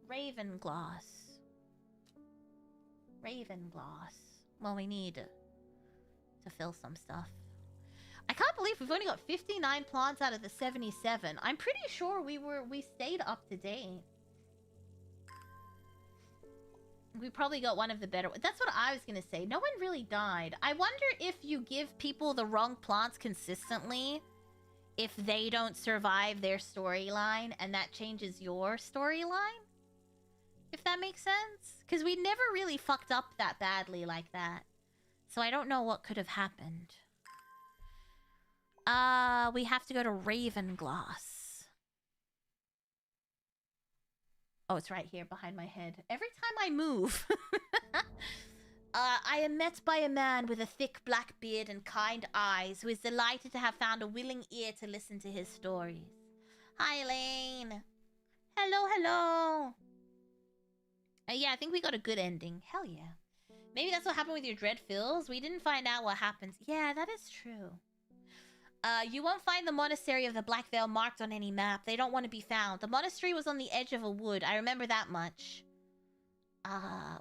Ravenglass. Well, we need to fill some stuff. I can't believe we've only got 59 plants out of the 77. I'm pretty sure we stayed up to date. We probably got one of the better ones. That's what I was gonna say. No one really died. I wonder if you give people the wrong plants consistently, if they don't survive their storyline, and that changes your storyline? If that makes sense? Because we never really fucked up that badly like that. So I don't know what could have happened. We have to go to Ravenglass. Oh, it's right here behind my head. Every time I move. I am met by a man with a thick black beard and kind eyes who is delighted to have found a willing ear to listen to his stories. Hi, Elaine. Hello. Yeah, I think we got a good ending. Hell yeah. Maybe that's what happened with your dread fills. We didn't find out what happens. Yeah, that is true. You won't find the monastery of the Black Veil marked on any map. They don't want to be found. The monastery was on the edge of a wood. I remember that much.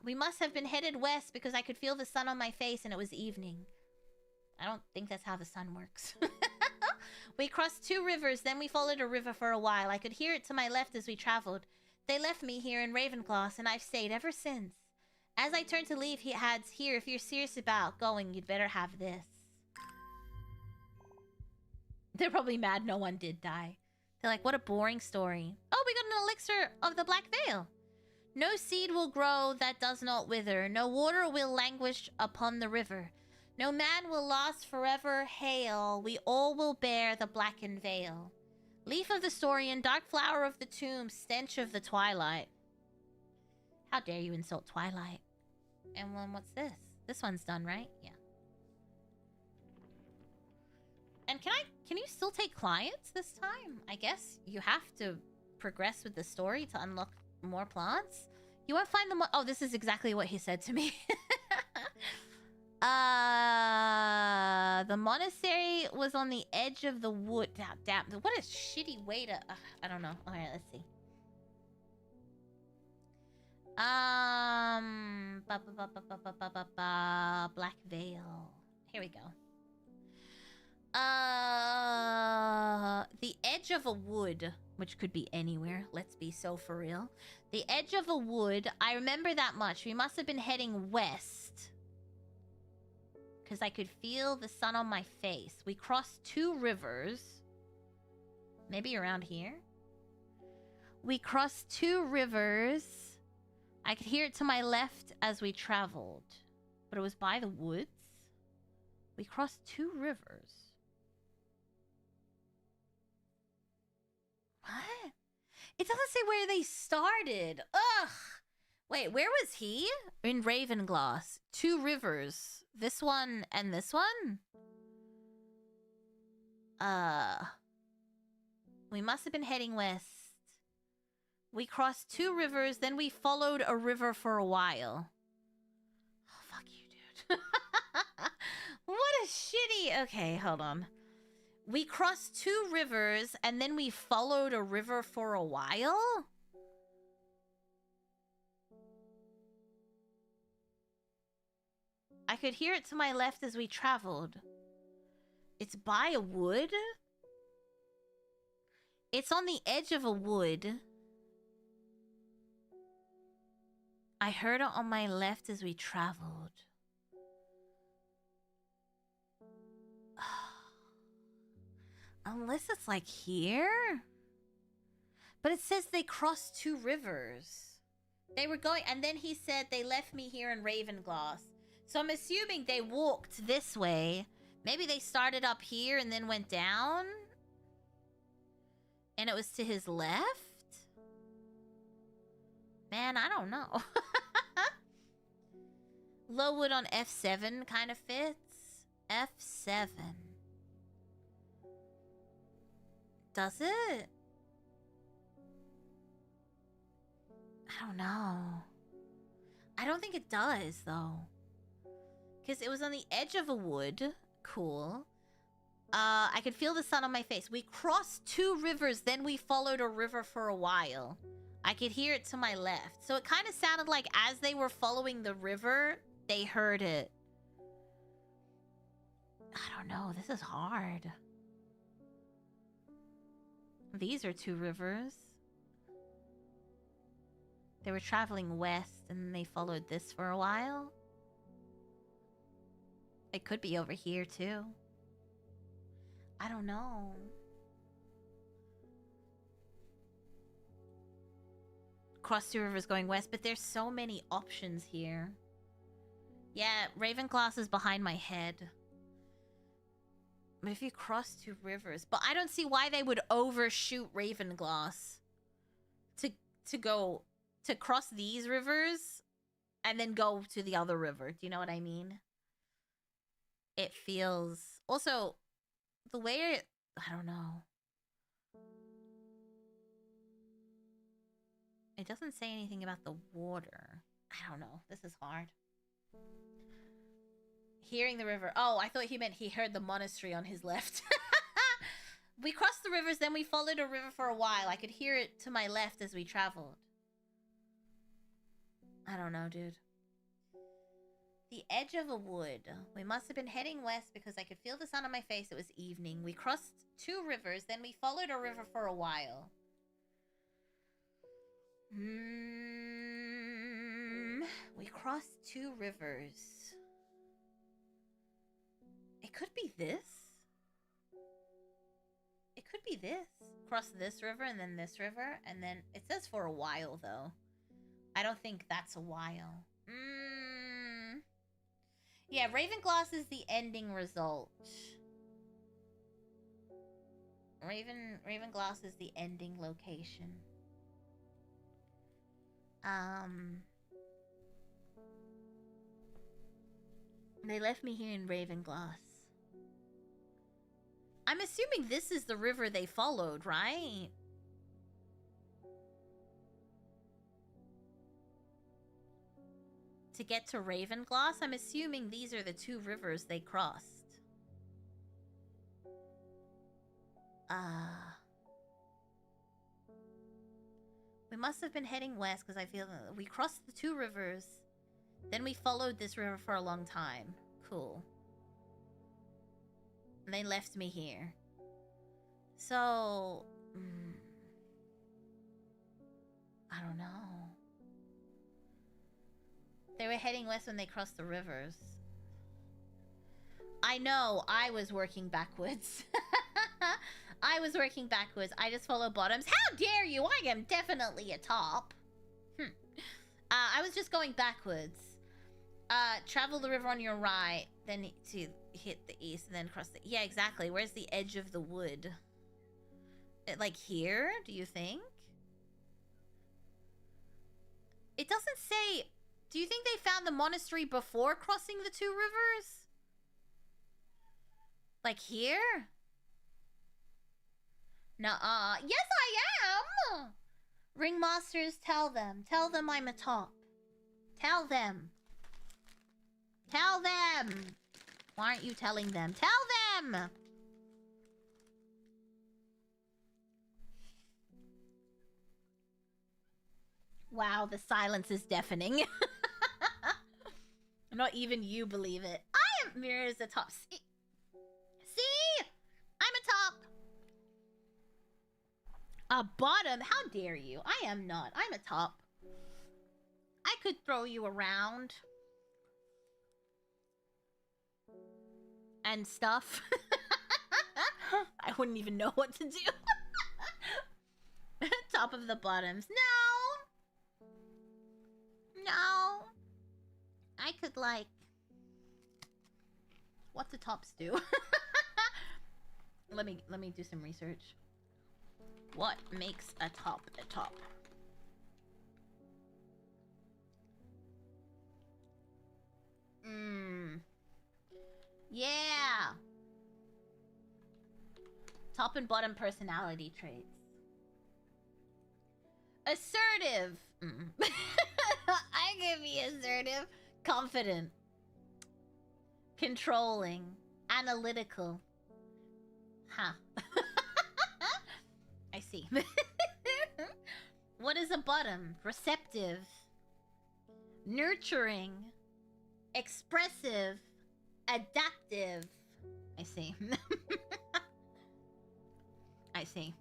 We must have been headed west because I could feel the sun on my face and it was evening. I don't think that's how the sun works. We crossed 2 rivers, then we followed a river for a while. I could hear it to my left as we traveled. They left me here in Ravenglass, and I've stayed ever since. As I turned to leave, he adds, here, if you're serious about going, you'd better have this. They're probably mad no one did die. They're like, what a boring story. Oh, we got an elixir of the Black Veil. No seed will grow that does not wither. No water will languish upon the river. No man will last forever. Hail, we all will bear the blackened veil. Leaf of the Saurian, dark flower of the tomb, stench of the twilight. How dare you insult Twilight? And then what's this? This one's done, right? Yeah. And can you still take clients this time? I guess you have to progress with the story to unlock more plants. You won't find them. Oh, this is exactly what he said to me. The monastery was on the edge of the wood. Damn, what a shitty way to... I don't know. All right, let's see. Black Veil. Here we go. The edge of a wood, which could be anywhere. Let's be so for real. The edge of a wood. I remember that much. We must have been heading west. Because I could feel the sun on my face. We crossed 2 rivers. Maybe around here. We crossed 2 rivers. I could hear it to my left as we traveled. But it was by the woods. We crossed 2 rivers. What? It doesn't say where they started. Ugh. Wait, where was he? In Ravenglass. 2 rivers. This one and this one? We must have been heading west. We crossed 2 rivers, then we followed a river for a while. Oh, fuck you, dude. What a shitty... Okay, hold on. We crossed 2 rivers, and then we followed a river for a while? I could hear it to my left as we traveled. It's by a wood? It's on the edge of a wood. I heard it on my left as we traveled. Unless it's like here? But it says they crossed 2 rivers. They were going, and then he said they left me here in Ravenglass. So I'm assuming they walked this way. Maybe they started up here and then went down. And it was to his left? Man, I don't know. Lowood on F7 kind of fits. F7. Does it? I don't know. I don't think it does, though. Because it was on the edge of a wood. Cool. I could feel the sun on my face. We crossed 2 rivers, then we followed a river for a while. I could hear it to my left. So it kind of sounded like as they were following the river, they heard it. I don't know. This is hard. These are 2 rivers. They were traveling west and then they followed this for a while. It could be over here too. I don't know. Cross 2 rivers going west, but there's so many options here. Yeah, Ravenglass is behind my head. But if you cross 2 rivers... But I don't see why they would overshoot Ravenglass. To cross these rivers and then go to the other river. Do you know what I mean? It feels... Also, the way it... I don't know. It doesn't say anything about the water. I don't know. This is hard. Hearing the river. Oh, I thought he meant he heard the monastery on his left. We crossed the rivers, then we followed a river for a while. I could hear it to my left as we traveled. I don't know, dude. The edge of a wood. We must have been heading west because I could feel the sun on my face. It was evening. We crossed 2 rivers, then we followed a river for a while. We crossed 2 rivers. It could be this. It could be this. Cross this river and then this river. And then it says for a while, though. I don't think that's a while. Yeah, Ravenglass is the ending result. Ravenglass is the ending location. They left me here in Ravenglass. I'm assuming this is the river they followed, right? To get to Ravenglass, I'm assuming these are the two rivers they crossed. We must have been heading west because I feel we crossed the two rivers. Then we followed this river for a long time. Cool. And they left me here. So... I don't know. They were heading west when they crossed the rivers. I know, I was working backwards. I was working backwards. I just follow bottoms. How dare you? I am definitely a top. I was just going backwards. Travel the river on your right, then to hit the east, and then cross the... Yeah, exactly. Where's the edge of the wood? Like here, do you think? It doesn't say... Do you think they found the monastery before crossing the two rivers? Like here? Nuh-uh. Yes, I am! Ringmasters, tell them. Tell them I'm a top. Tell them. Tell them! Why aren't you telling them? Tell them! Wow, the silence is deafening. Not even you believe it. I am Mira is a top. See? I'm a top. A bottom? How dare you? I am not. I'm a top. I could throw you around. And stuff. I wouldn't even know what to do. Top of the bottoms. No. I could, like... What do tops do? Let me do some research. What makes a top a top? Yeah. Top and bottom personality traits. Assertive. I can be assertive. Confident. Controlling. Analytical. Huh. I see. What is a bottom? Receptive. Nurturing. Expressive. Adaptive. I see. I see.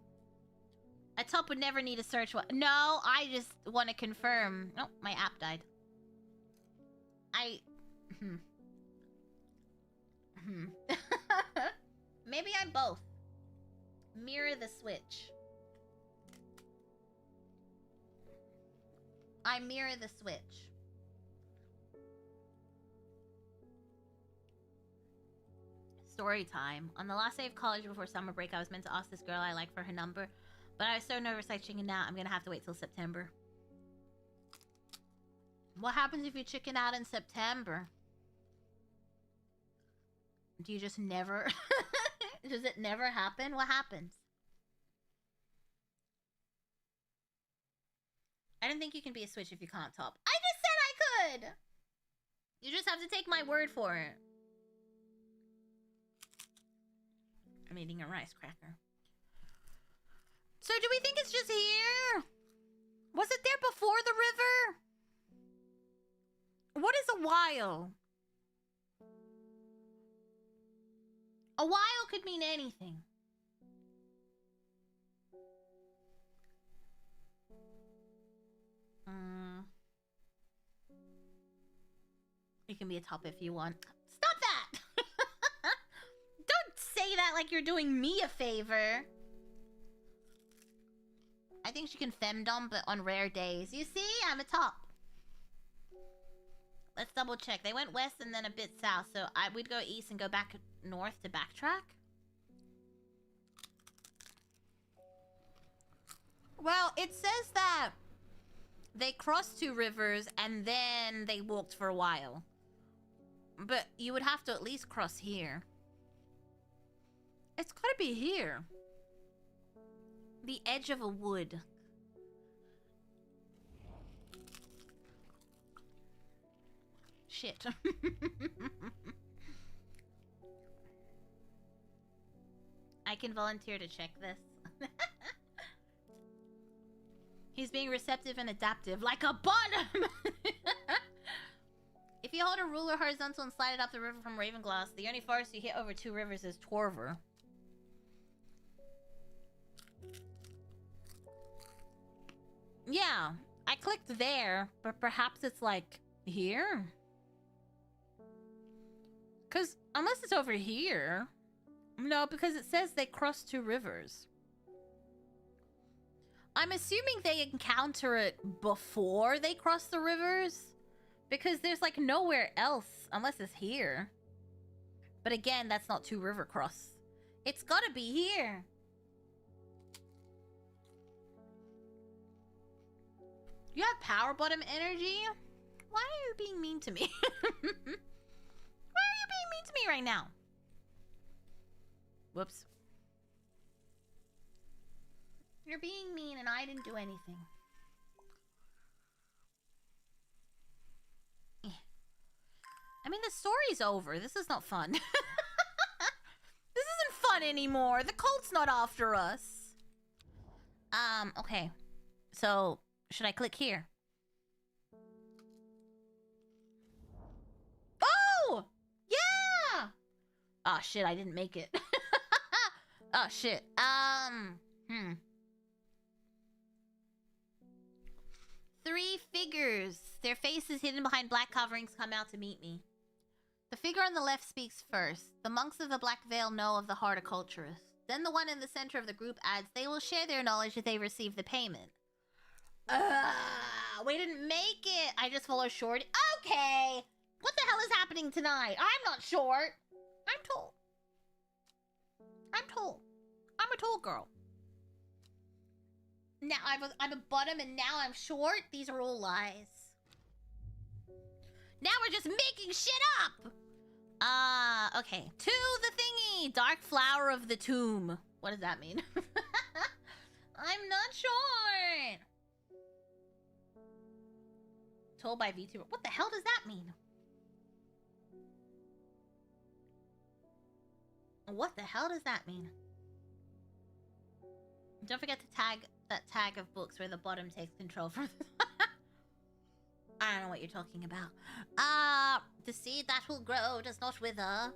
A top would never need a search. No, I just want to confirm. Oh, my app died. Maybe I'm both. Mirror the switch. I mirror the switch. Story time. On the last day of college before summer break, I was meant to ask this girl I like for her number, but I was so nervous I chickened out. I'm gonna have to wait till September. What happens if you chicken out in September? Do you just never... Does it never happen? What happens? I don't think you can be a switch if you can't top. I just said I could! You just have to take my word for it. I'm eating a rice cracker. So do we think it's just here? Was it there before the river? What is a while? A while could mean anything. You can be a top if you want. Stop that! Don't say that like you're doing me a favor. I think she can femdom, but on rare days. You see? I'm a top. Let's double check. They went west and then a bit south, so we'd go east and go back north to backtrack. Well, it says that they crossed 2 rivers and then they walked for a while. But you would have to at least cross here. It's gotta be here. The edge of a wood. Shit. I can volunteer to check this. He's being receptive and adaptive, like a bottom! If you hold a ruler horizontal and slide it up the river from Ravenglass, the only forest you hit over 2 rivers is Torver. Yeah, I clicked there, but perhaps it's like here? Because unless it's over here. No, because it says they crossed 2 rivers. I'm assuming they encounter it before they cross the rivers. Because there's like nowhere else unless it's here. But again, that's not 2 river cross. It's gotta be here. You have power bottom energy? Why are you being mean to me? Why are you being mean to me right now? Whoops. You're being mean and I didn't do anything. I mean, the story's over. This is not fun. This isn't fun anymore. The cult's not after us. Okay. So, should I click here? Oh! Yeah! Oh, shit, I didn't make it. Oh, shit. 3 figures. Their faces hidden behind black coverings come out to meet me. The figure on the left speaks first. The monks of the Black Veil know of the horticulturist. Then the one in the center of the group adds, they will share their knowledge if they receive the payment. We didn't make it. I just follow short. Okay. What the hell is happening tonight? I'm not short. I'm tall. I'm tall. I'm a tall girl. Now I'm a bottom and now I'm short. These are all lies. Now we're just making shit up. Okay. To the thingy. Dark flower of the tomb. What does that mean? I'm not sure. Told by Vtuber. What the hell does that mean? What the hell does that mean? Don't forget to tag that tag of books where the bottom takes control from. I don't know what you're talking about. The seed that will grow does not wither.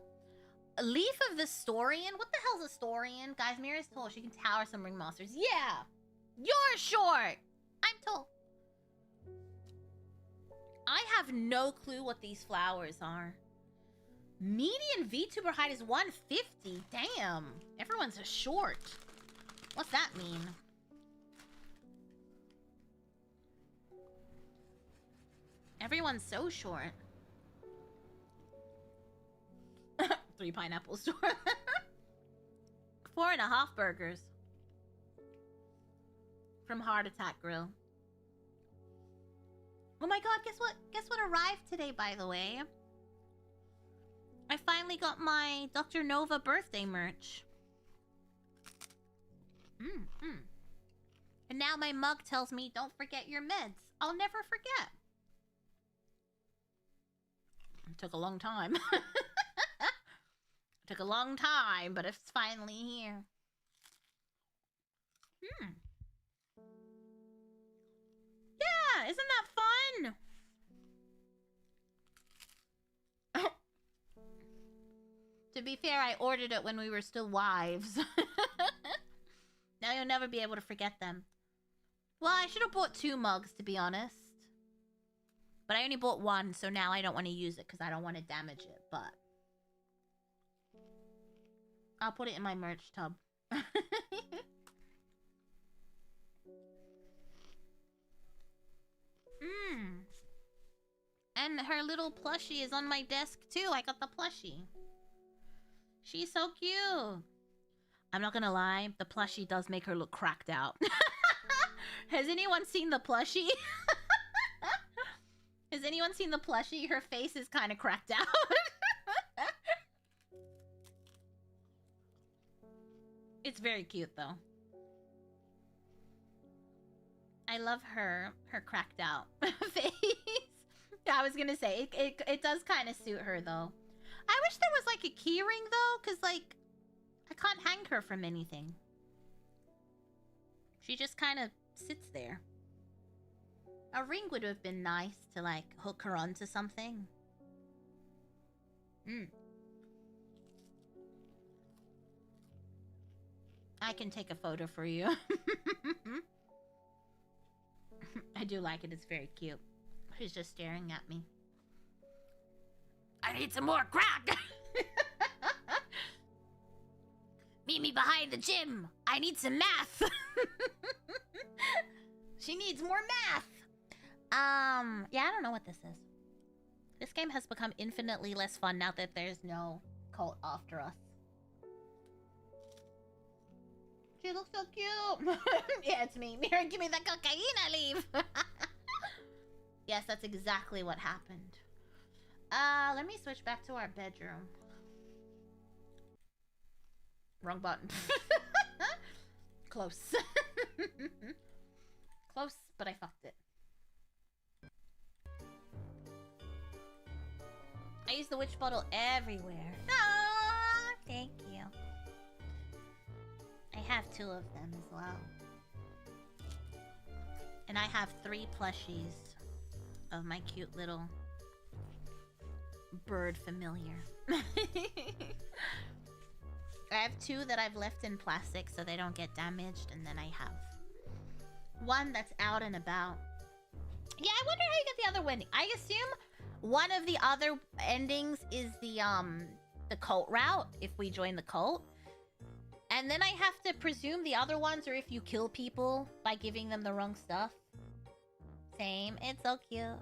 A leaf of the Storian? What the hell's a Storian? Guys, Mira's tall. She can tower some ringmasters. Yeah! You're short! I'm tall. I have no clue what these flowers are. Median VTuber height is 150. Damn. Everyone's a short. What's that mean? Everyone's so short. 3 pineapples. 4.5 burgers. From Heart Attack Grill. Oh my god, guess what? Guess what arrived today, by the way? I finally got my Dr. Nova birthday merch. And now my mug tells me, don't forget your meds. I'll never forget. It took a long time. Took a long time, but it's finally here. Yeah, isn't that fun? To be fair, I ordered it when we were still wives. Now you'll never be able to forget them. Well, I should have bought 2 mugs, to be honest. But I only bought 1, so now I don't want to use it because I don't want to damage it, but... I'll put it in my merch tub. And her little plushie is on my desk too. I got the plushie. She's so cute. I'm not gonna lie, the plushie does make her look cracked out. Has anyone seen the plushie? Has anyone seen the plushie? Her face is kind of cracked out. It's very cute though. I love her cracked out face. I was gonna say, it does kind of suit her though. I wish there was like a key ring though, because like, I can't hang her from anything. She just kind of sits there. A ring would have been nice to like hook her onto something. I can take a photo for you. I do like it, it's very cute. She's just staring at me. I need some more crack! Meet me behind the gym. I need some math. She needs more math. Yeah, I don't know what this is. This game has become infinitely less fun now that there's no cult after us. She looks so cute. Yeah, it's me. Mira, give me the cocaine, I leave. Yes, that's exactly what happened. Let me switch back to our bedroom. Wrong button. Close. Close, but I fucked it. I use the witch bottle everywhere. Oh, thank you. I have 2 of them as well. And I have 3 plushies of my cute little bird familiar. I have 2 that I've left in plastic so they don't get damaged, and then I have 1 that's out and about. Yeah, I wonder how you get the other one. I assume one of the other endings is the cult route, if we join the cult. And then I have to presume the other ones are if you kill people by giving them the wrong stuff. Same. It's so cute.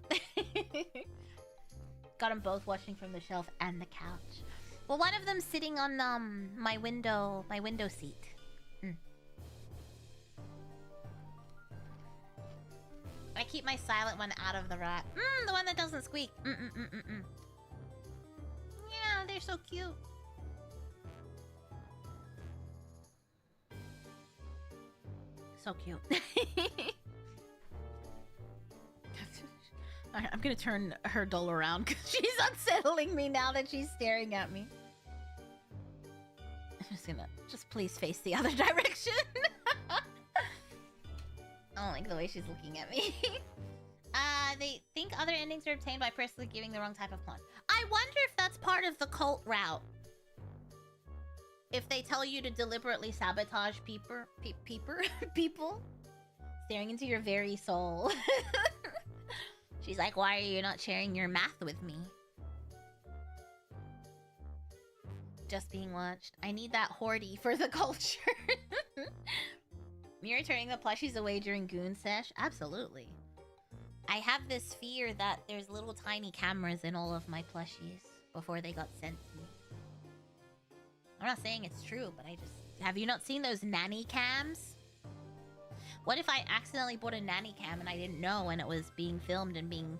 Got them both watching from the shelf and the couch. Well, one of them's sitting on my window seat. I keep my silent one out of the rack. The one that doesn't squeak. Yeah, they're so cute. So cute. Alright, I'm gonna turn her doll around because she's unsettling me now that she's staring at me. I'm just gonna, please face the other direction. I don't like the way she's looking at me. They think other endings are obtained by personally giving the wrong type of pawn. I wonder if that's part of the cult route. If they tell you to deliberately sabotage people, staring into your very soul. She's like, why are you not sharing your math with me? Just being watched. I need that hoardy for the culture. You're turning the plushies away during Goon Sesh? Absolutely. I have this fear that there's little tiny cameras in all of my plushies before they got sent to me. I'm not saying it's true, but I just... Have you not seen those nanny cams? What if I accidentally bought a nanny cam and I didn't know and it was being filmed and being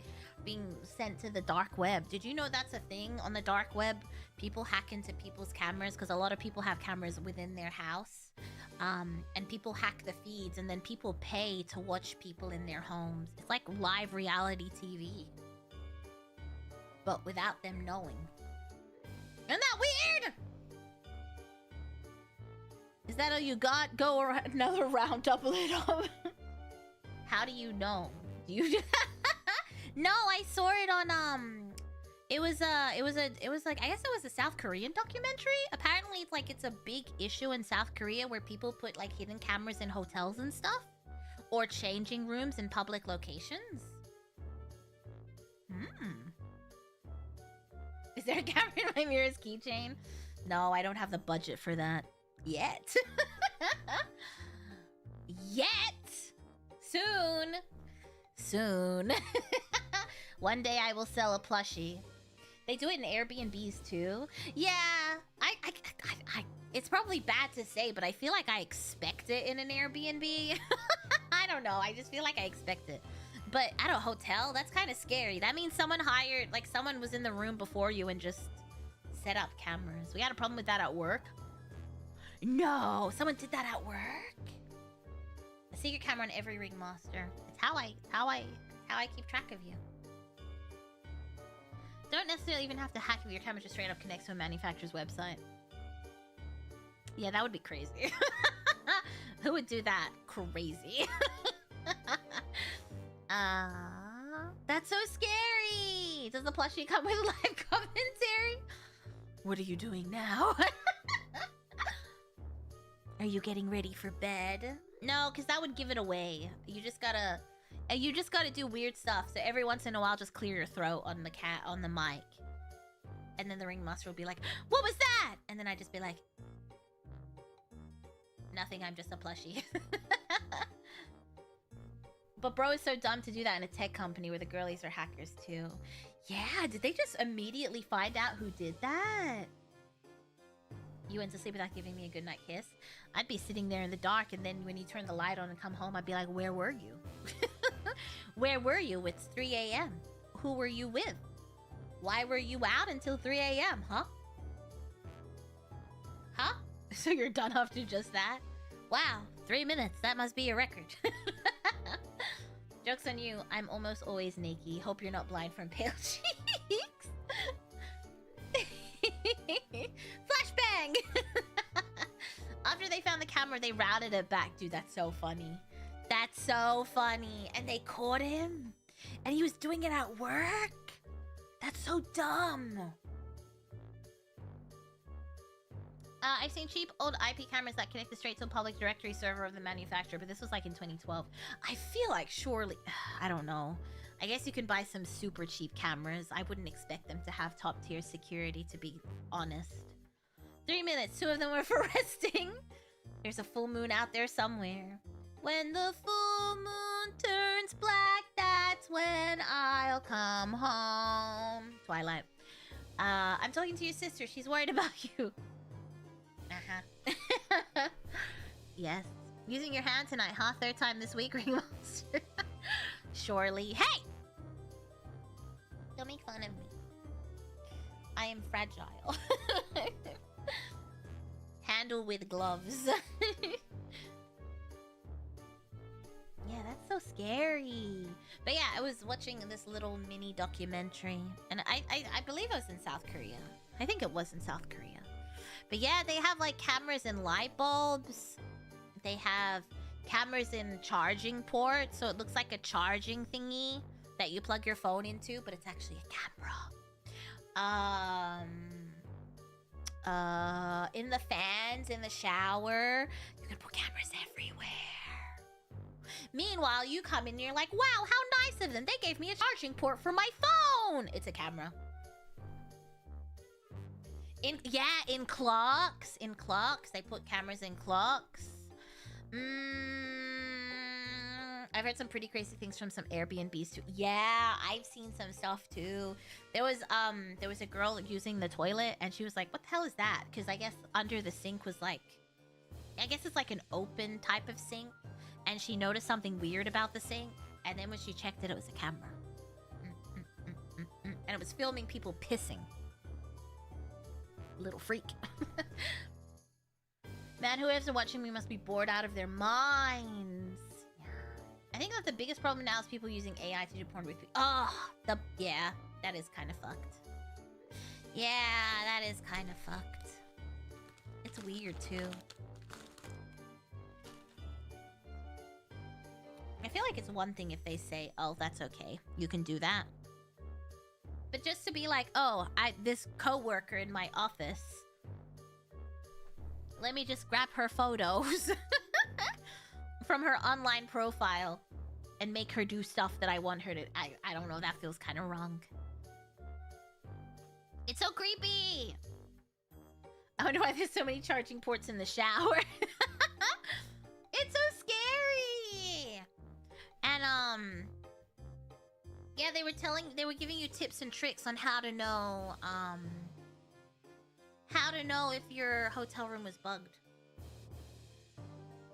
sent to the dark web? Did you know that's a thing on the dark web? People hack into people's cameras because a lot of people have cameras within their house. And people hack the feeds and then people pay to watch people in their homes. It's like live reality TV. But without them knowing. Isn't that weird? Is that all you got? Go another round, double it up. How do you know? Do you? No, I saw it on it was like, I guess it was a South Korean documentary. Apparently it's a big issue in South Korea where people put like hidden cameras in hotels and stuff, or changing rooms in public locations. Is there a camera in my Mira's keychain? No, I don't have the budget for that. Yet. Yet. Soon. soon. One day I will sell a plushie. They do it in Airbnbs too. Yeah, I it's probably bad to say, but I feel like I expect it in an Airbnb. I don't know. I just feel like I expect it. But at a hotel, that's kind of scary. That means someone hired, like someone was in the room before you and just set up cameras. We had a problem with that at work. No, someone did that at work. A secret camera on every ringmaster. It's how I keep track of you. Don't necessarily even have to hack if your camera just straight up connects to a manufacturer's website. Yeah, that would be crazy. Who would do that? Crazy. That's so scary. Does the plushie come with live commentary? What are you doing now? Are you getting ready for bed? No, because that would give it away. You just gotta do weird stuff. So every once in a while, just clear your throat on the mic, and then the ringmaster will be like, "What was that?" And then I just be like, "Nothing. I'm just a plushie." But bro is so dumb to do that in a tech company where the girlies are hackers too. Yeah, did they just immediately find out who did that? You went to sleep without giving me a goodnight kiss? I'd be sitting there in the dark, and then when you turn the light on and come home, I'd be like, where were you? Where were you? It's 3 a.m. Who were you with? Why were you out until 3 a.m., huh? Huh? So you're done after just that? Wow, 3 minutes. That must be a record. Joke's on you. I'm almost always naked. Hope you're not blind from pale cheeks. Flashbang! After they found the camera, they routed it back. Dude, that's so funny. That's so funny. And they caught him. And he was doing it at work. That's so dumb. I've seen cheap old IP cameras that connected straight to a public directory server of the manufacturer, but this was like in 2012. I feel like surely... I don't know. I guess you can buy some super cheap cameras. I wouldn't expect them to have top-tier security, to be honest. 3 minutes. 2 of them were for resting. There's a full moon out there somewhere. When the full moon turns black, that's when I'll come home. Twilight. I'm talking to your sister. She's worried about you. Uh-huh. Yes. Using your hand tonight, huh? 3rd time this week, Ringmaster. Surely. Hey! Don't make fun of me. I am fragile. Handle with gloves. Yeah, that's so scary. But yeah, I was watching this little mini documentary, and I believe I was in South Korea. I think it was in South Korea. But yeah, they have like cameras in light bulbs. They have cameras in charging ports, so it looks like a charging thingy that you plug your phone into, but it's actually a camera. In the fans, in the shower, you can put cameras everywhere. Meanwhile, you come in and you're like, wow, how nice of them. They gave me a charging port for my phone. It's a camera. In clocks. In clocks. They put cameras in clocks. I've heard some pretty crazy things from some Airbnbs too. Yeah, I've seen some stuff too. There was a girl using the toilet, and she was like, what the hell is that? Because I guess under the sink was like, I guess it's like an open type of sink. And she noticed something weird about the sink. And then when she checked it, it was a camera. And it was filming people pissing. Little freak. Man, whoever's watching me must be bored out of their minds. Yeah. I think that the biggest problem now is people using AI to do porn with people. Yeah, that is kind of fucked. Yeah, that is kind of fucked. It's weird too. I feel like it's one thing if they say, oh, that's okay. You can do that. But just to be like, oh, this coworker in my office, let me just grab her photos from her online profile and make her do stuff that I want her to. I don't know, that feels kind of wrong. It's so creepy. I wonder why there's so many charging ports in the shower. It's so scary. And Yeah, they were giving you tips and tricks on how to know if your hotel room was bugged.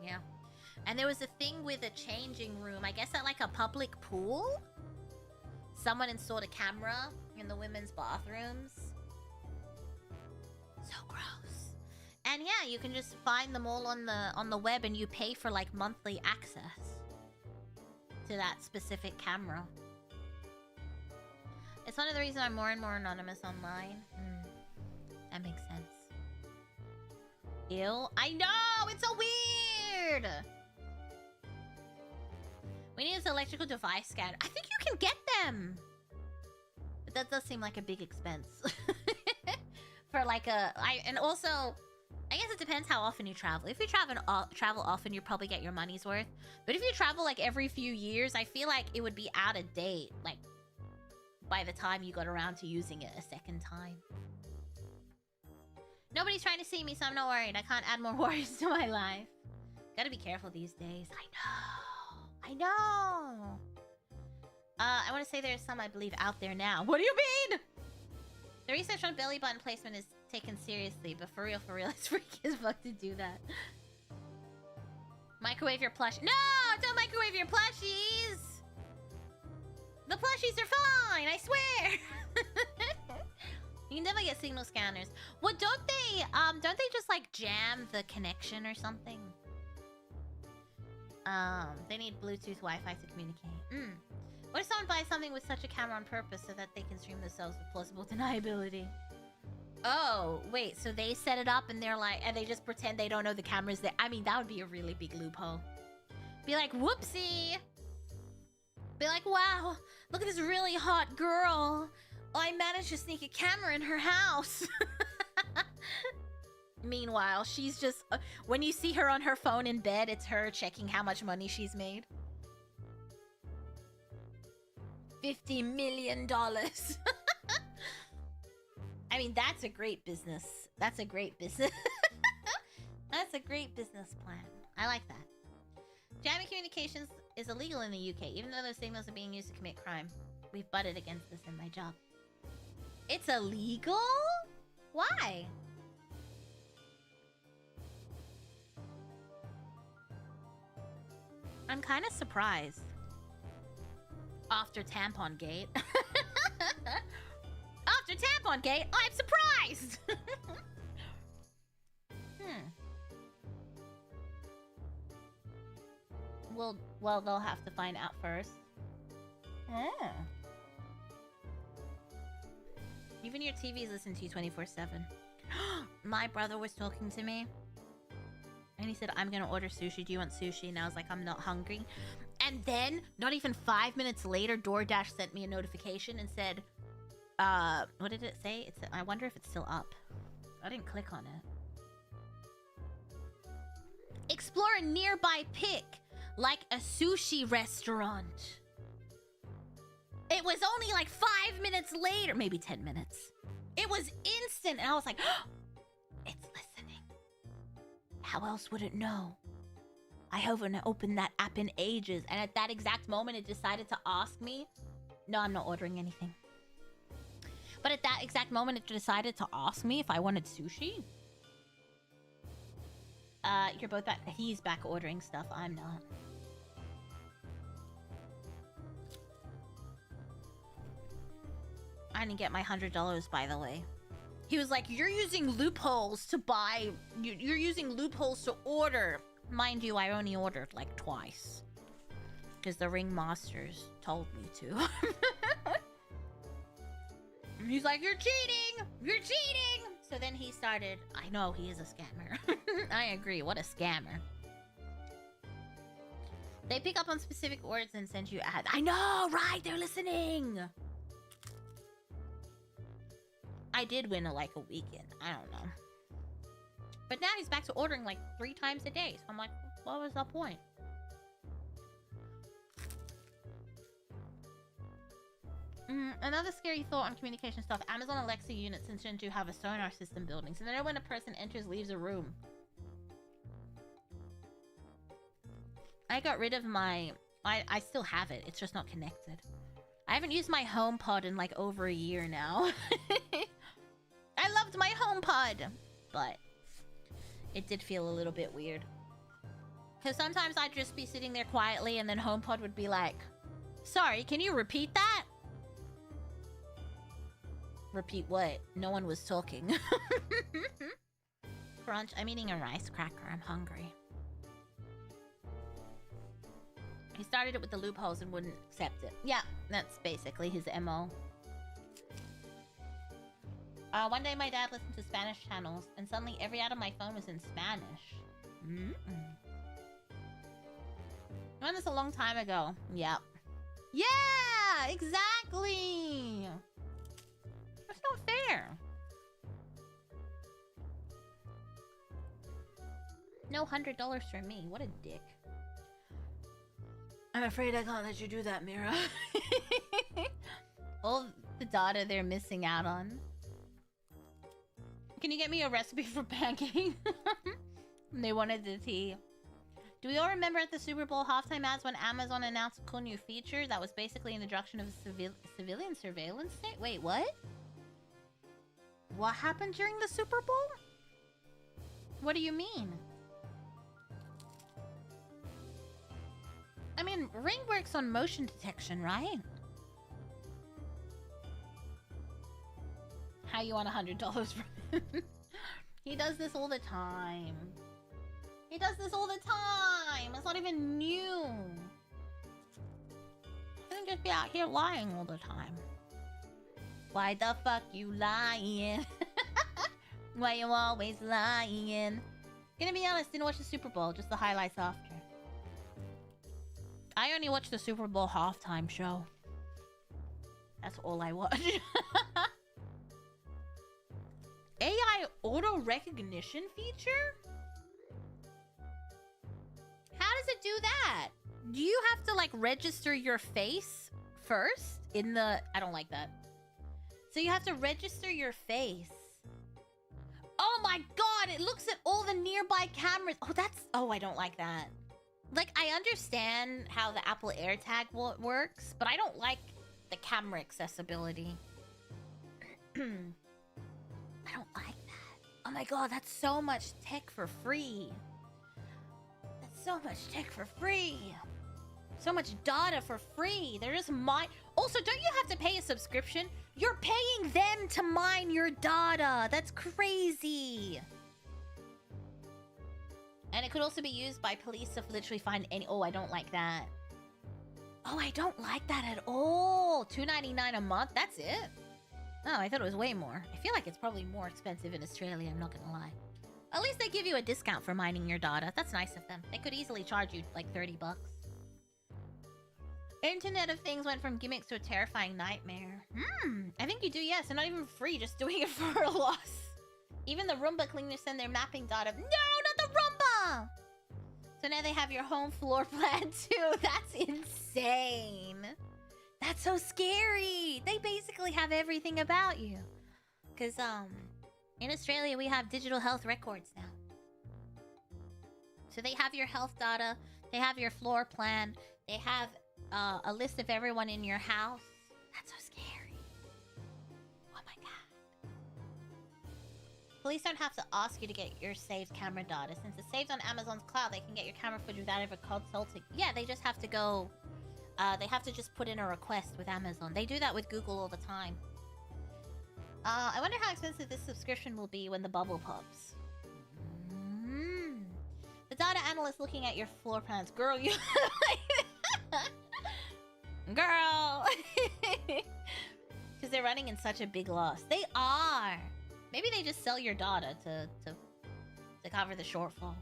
Yeah. And there was a thing with a changing room, I guess at like a public pool. Someone installed a camera in the women's bathrooms. So gross. And yeah, you can just find them all on the web, and you pay for like monthly access to that specific camera. It's one of the reasons I'm more and more anonymous online. That makes sense. Ew. I know! It's so weird! We need this electrical device scanner. I think you can get them! But that does seem like a big expense. For like and also, I guess it depends how often you travel. If you travel often, you probably get your money's worth. But if you travel like every few years, I feel like it would be out of date. Like, by the time you got around to using it a second time. Nobody's trying to see me, so I'm not worried. I can't add more worries to my life. Gotta be careful these days. I know. I want to say there's some, I believe, out there now. What do you mean? The research on belly button placement is taken seriously, but for real, it's freaky as fuck to do that. Microwave your plush. No! Don't microwave your plushies! The plushies are fine, I swear! You can definitely get signal scanners. Well, don't they just like jam the connection or something? They need Bluetooth Wi-Fi to communicate. What if someone buys something with such a camera on purpose so that they can stream themselves with plausible deniability? Oh, wait, so they set it up and they're like, and they just pretend they don't know the camera's there. I mean, that would be a really big loophole. Be like, whoopsie! Be like, wow, look at this really hot girl. Oh, I managed to sneak a camera in her house. Meanwhile, she's just... when you see her on her phone in bed, it's her checking how much money she's made. $50 million. I mean, that's a great business. That's a great business. That's a great business plan. I like that. Jamming communications is illegal in the UK, even though those signals are being used to commit crime. We've butted against this in my job. It's illegal? Why? I'm kind of surprised. After Tampon Gate. After Tampon Gate, I'm surprised! Well, they'll have to find out first. Even your TV's listening to you 24/7. My brother was talking to me. And he said, I'm gonna order sushi. Do you want sushi? And I was like, I'm not hungry. And then, not even 5 minutes later, DoorDash sent me a notification and said, what did it say? It said, I wonder if it's still up. I didn't click on it. Explore a nearby pic, like a sushi restaurant. It was only like 5 minutes later, maybe 10 minutes. It was instant, and I was like, oh, it's listening. How else would it know? I haven't opened that app in ages, and at that exact moment, it decided to ask me. No, I'm not ordering anything. But at that exact moment, it decided to ask me if I wanted sushi. You're both back. He's back ordering stuff. I'm not. I didn't get my $100, by the way. He was like, you're using loopholes to buy... You're using loopholes to order. Mind you, I only ordered like twice. Because the ringmasters told me to. He's like, you're cheating! You're cheating! So then he started... I know, he is a scammer. I agree, what a scammer. They pick up on specific words and send you ads. I know, right? They're listening! I did win a weekend. I don't know. But now he's back to ordering like 3 times a day. So I'm like, what was the point? Another scary thought on communication stuff. Amazon Alexa units intend to have a sonar system building, so they know when a person enters, leaves a room. I got rid of my... I still have it. It's just not connected. I haven't used my HomePod in like over a year now. I loved my HomePod, but it did feel a little bit weird. Because sometimes I'd just be sitting there quietly and then HomePod would be like, sorry, can you repeat that? Repeat what? No one was talking. Crunch, I'm eating a rice cracker. I'm hungry. He started it with the loopholes and wouldn't accept it. Yeah, that's basically his MO. One day my dad listened to Spanish channels and suddenly every ad on my phone was in Spanish. I learned this a long time ago. Yep. Yeah, exactly. That's not fair. No $100 for me. What a dick. I'm afraid I can't let you do that, Mira. All the data they're missing out on. Can you get me a recipe for pancake? They wanted the tea. Do we all remember at the Super Bowl halftime ads when Amazon announced a cool new feature that was basically an introduction of a civilian surveillance state? Wait, what? What happened during the Super Bowl? What do you mean? I mean, Ring works on motion detection, right? How you want $100 from him? He does this all the time. He does this all the time. It's not even new. He doesn't just be out here lying all the time. Why the fuck you lying? Why you always lying? Gonna be honest, didn't watch the Super Bowl, just the highlights after. I only watched the Super Bowl halftime show. That's all I watch. AI auto recognition feature? How does it do that? Do you have to like register your face first in the... I don't like that. So you have to register your face. Oh my god, it looks at all the nearby cameras. Oh, that's... Oh, I don't like that. Like, I understand how the Apple AirTag works, but I don't like the camera accessibility. I don't like that. Oh my god, that's so much tech for free. That's so much tech for free. So much data for free. They're just Also, don't you have to pay a subscription? You're paying them to mine your data. That's crazy. And it could also be used by police to literally find any... Oh, I don't like that. Oh, I don't like that at all. $2.99 a month? That's it? Oh, I thought it was way more. I feel like it's probably more expensive in Australia, I'm not gonna lie. At least they give you a discount for mining your data. That's nice of them. They could easily charge you like $30. Internet of Things went from gimmicks to a terrifying nightmare. I think you do, yes. They're not even free, just doing it for a loss. Even the Roomba cleaners send their mapping data. No, not the Roomba! So now they have your home floor plan too. That's insane. That's so scary. They basically have everything about you. Because, in Australia, we have digital health records now. So they have your health data. They have your floor plan. They have a list of everyone in your house. That's so scary. Oh my god. Police don't have to ask you to get your saved camera data. Since it's saved on Amazon's cloud, they can get your camera footage without ever consulting. Yeah, they just have to go... they have to just put in a request with Amazon. They do that with Google all the time. I wonder how expensive this subscription will be when the bubble pops. The data analyst looking at your floor plans. Girl, you... Girl! Because they're running in such a big loss. They are! Maybe they just sell your data to cover the shortfall.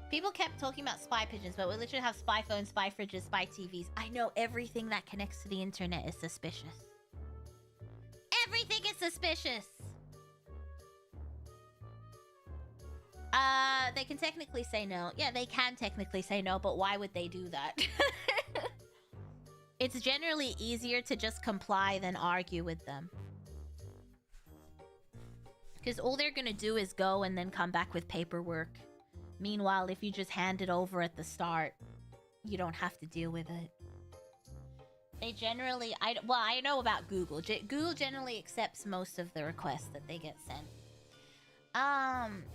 People kept talking about spy pigeons, but we literally have spy phones, spy fridges, spy TVs. I know everything that connects to the internet is suspicious. Everything is suspicious! They can technically say no. Yeah, they can technically say no, but why would they do that? It's generally easier to just comply than argue with them. Because all they're gonna do is go and then come back with paperwork. Meanwhile, if you just hand it over at the start, you don't have to deal with it. They generally, I know about Google. Google generally accepts most of the requests that they get sent.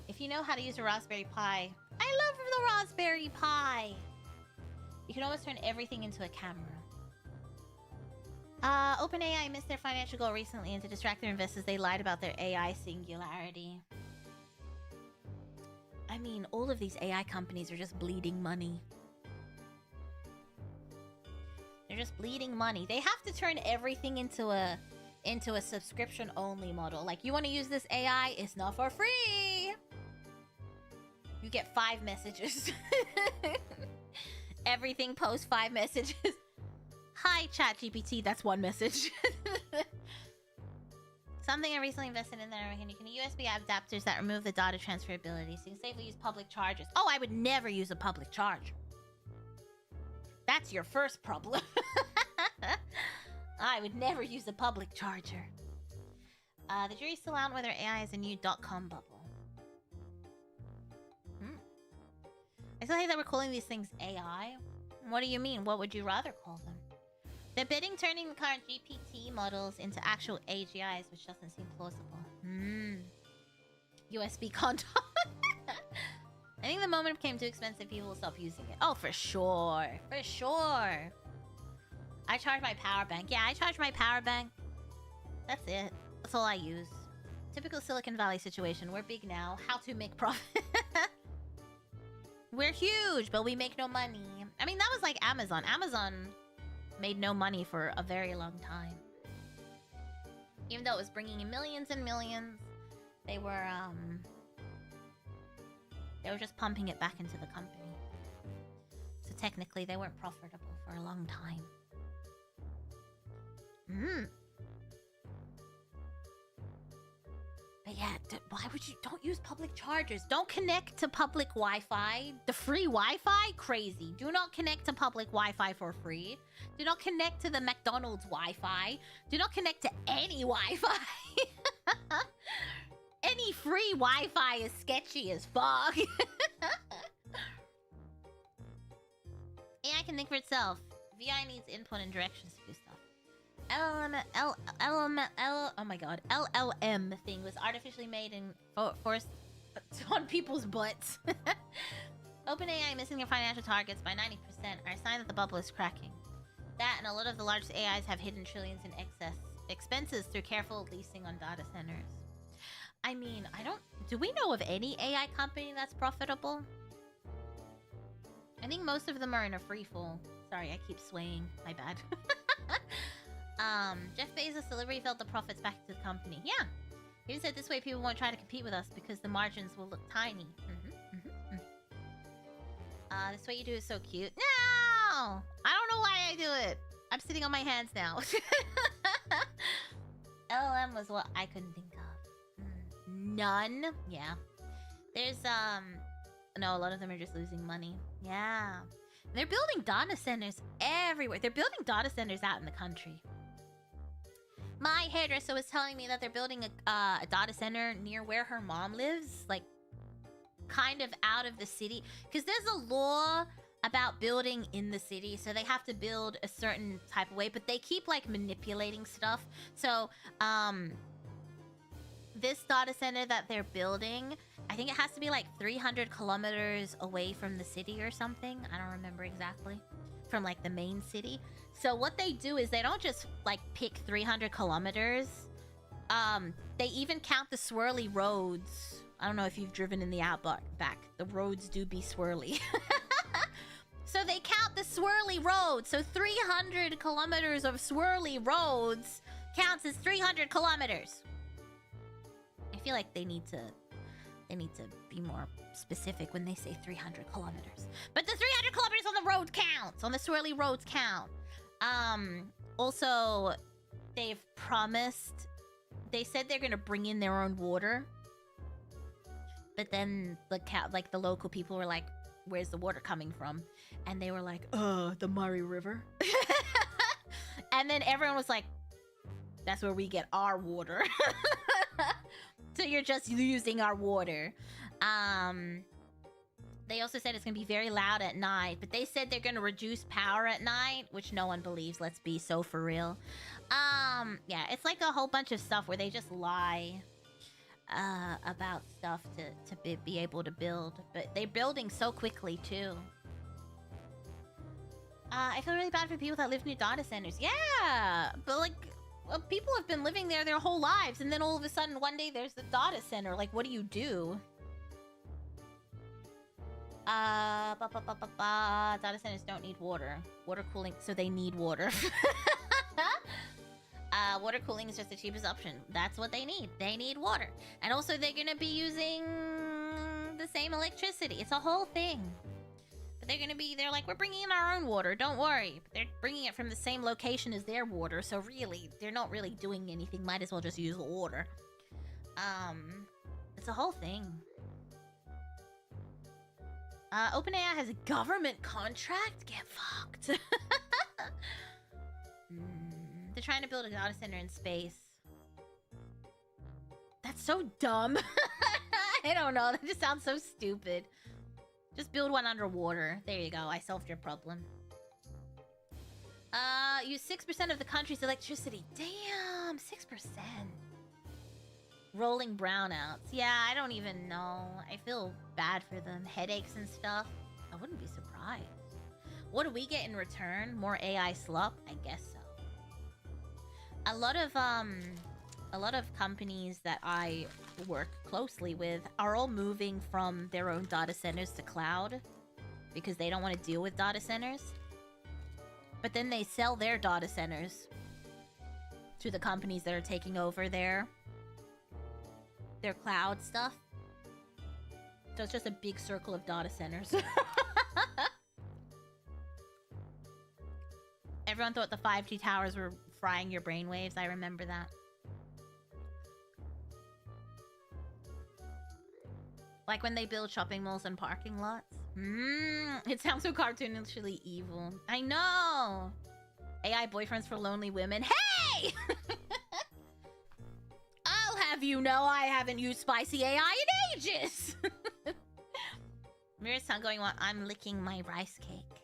If you know how to use a Raspberry Pi, I love the Raspberry Pi. You can almost turn everything into a camera. OpenAI missed their financial goal recently, and to distract their investors, they lied about their AI singularity. I mean, all of these AI companies are just bleeding money. They're just bleeding money. They have to turn everything into a subscription-only model. Like, you want to use this AI? It's not for free. You get 5 messages. Everything posts 5 messages. Hi, ChatGPT. That's 1 message. Something I recently invested in there. Can USB adapters that remove the data transferability, so you can safely use public chargers. Oh, I would never use a public charger. That's your first problem. I would never use a public charger. The jury's still out whether AI is a new .com bubble. I still hate that we're calling these things AI. What do you mean? What would you rather call them? They're bidding turning the current GPT models into actual AGIs, which doesn't seem plausible. USB content. I think the moment it became too expensive, people will stop using it. Oh, for sure. For sure. I charge my power bank. Yeah, I charge my power bank. That's it. That's all I use. Typical Silicon Valley situation. We're big now. How to make profit. We're huge, but we make no money. I mean, that was like Amazon. Amazon made no money for a very long time. Even though it was bringing in millions and millions, they were just pumping it back into the company. So technically, they weren't profitable for a long time. But yeah, why would you... Don't use public chargers. Don't connect to public Wi-Fi. The free Wi-Fi? Crazy. Do not connect to public Wi-Fi for free. Do not connect to the McDonald's Wi-Fi. Do not connect to any Wi-Fi. Any free Wi-Fi is sketchy as fuck. AI can think for itself. VI needs input and directions to do stuff. LLM thing was artificially made and forced on people's butts. OpenAI missing their financial targets by 90% are a sign that the bubble is cracking. That and a lot of the largest AIs have hidden trillions in expenses through careful leasing on data centers. I mean, do we know of any AI company that's profitable? I think most of them are in a free fall. Sorry, I keep swaying. My bad. Jeff Bezos deliberately felt the profits back to the company. Yeah. He said this way people won't try to compete with us because the margins will look tiny. This way you do is so cute. No! I don't know why I do it. I'm sitting on my hands now. LLM was what I couldn't think of. None? Yeah. There's, no, a lot of them are just losing money. Yeah. They're building data centers everywhere. They're building data centers out in the country. My hairdresser was telling me that they're building a data center near where her mom lives. Like, kind of out of the city. Because there's a law about building in the city. So they have to build a certain type of way. But they keep, like, manipulating stuff. So, this data center that they're building, I think it has to be like 300 kilometers away from the city or something. I don't remember exactly. From like the main city. So what they do is they don't just like pick 300 kilometers. They even count the swirly roads. I don't know if you've driven in the outback. The roads do be swirly. So they count the swirly roads. So 300 kilometers of swirly roads counts as 300 kilometers. I feel like they need to be more specific when they say 300 kilometers. But the 300 kilometers on the road counts. On the swirly roads count. Also, they've promised... They said they're gonna bring in their own water. But then the local people were like, where's the water coming from? And they were like, the Murray River. And then everyone was like, that's where we get our water. So you're just using our water. They also said it's gonna be very loud at night, but they said they're gonna reduce power at night, which no one believes, let's be so for real. Yeah, it's like a whole bunch of stuff where they just lie about stuff to be able to build, but they're building so quickly too. I feel really bad for people that live near data centers. Yeah, but like, well, people have been living there their whole lives, and then all of a sudden one day there's the data center. Like, what do you do? Data centers don't need water. Water cooling, so they need water. Water cooling is just the cheapest option. That's what they need. They need water. And also they're gonna be using the same electricity. It's a whole thing. But they're like, we're bringing in our own water, don't worry. But they're bringing it from the same location as their water, so really, they're not really doing anything. Might as well just use the water. It's a whole thing. OpenAI has a government contract? Get fucked. They're trying to build a data center in space. That's so dumb. I don't know. That just sounds so stupid. Just build one underwater. There you go. I solved your problem. Use 6% of the country's electricity. Damn, 6%. Rolling brownouts. Yeah, I don't even know. I feel bad for them. Headaches and stuff. I wouldn't be surprised. What do we get in return? More AI slop? I guess so. A lot of companies that I work closely with are all moving from their own data centers to cloud because they don't want to deal with data centers. But then they sell their data centers to the companies that are taking over their cloud stuff. So it's just a big circle of data centers. Everyone thought the 5G towers were frying your brainwaves. I remember that. Like when they build shopping malls and parking lots. It sounds so cartoonishly evil. I know. AI boyfriends for lonely women. Hey! I'll have you know I haven't used spicy AI in ages. Mira's tongue going on. I'm licking my rice cake.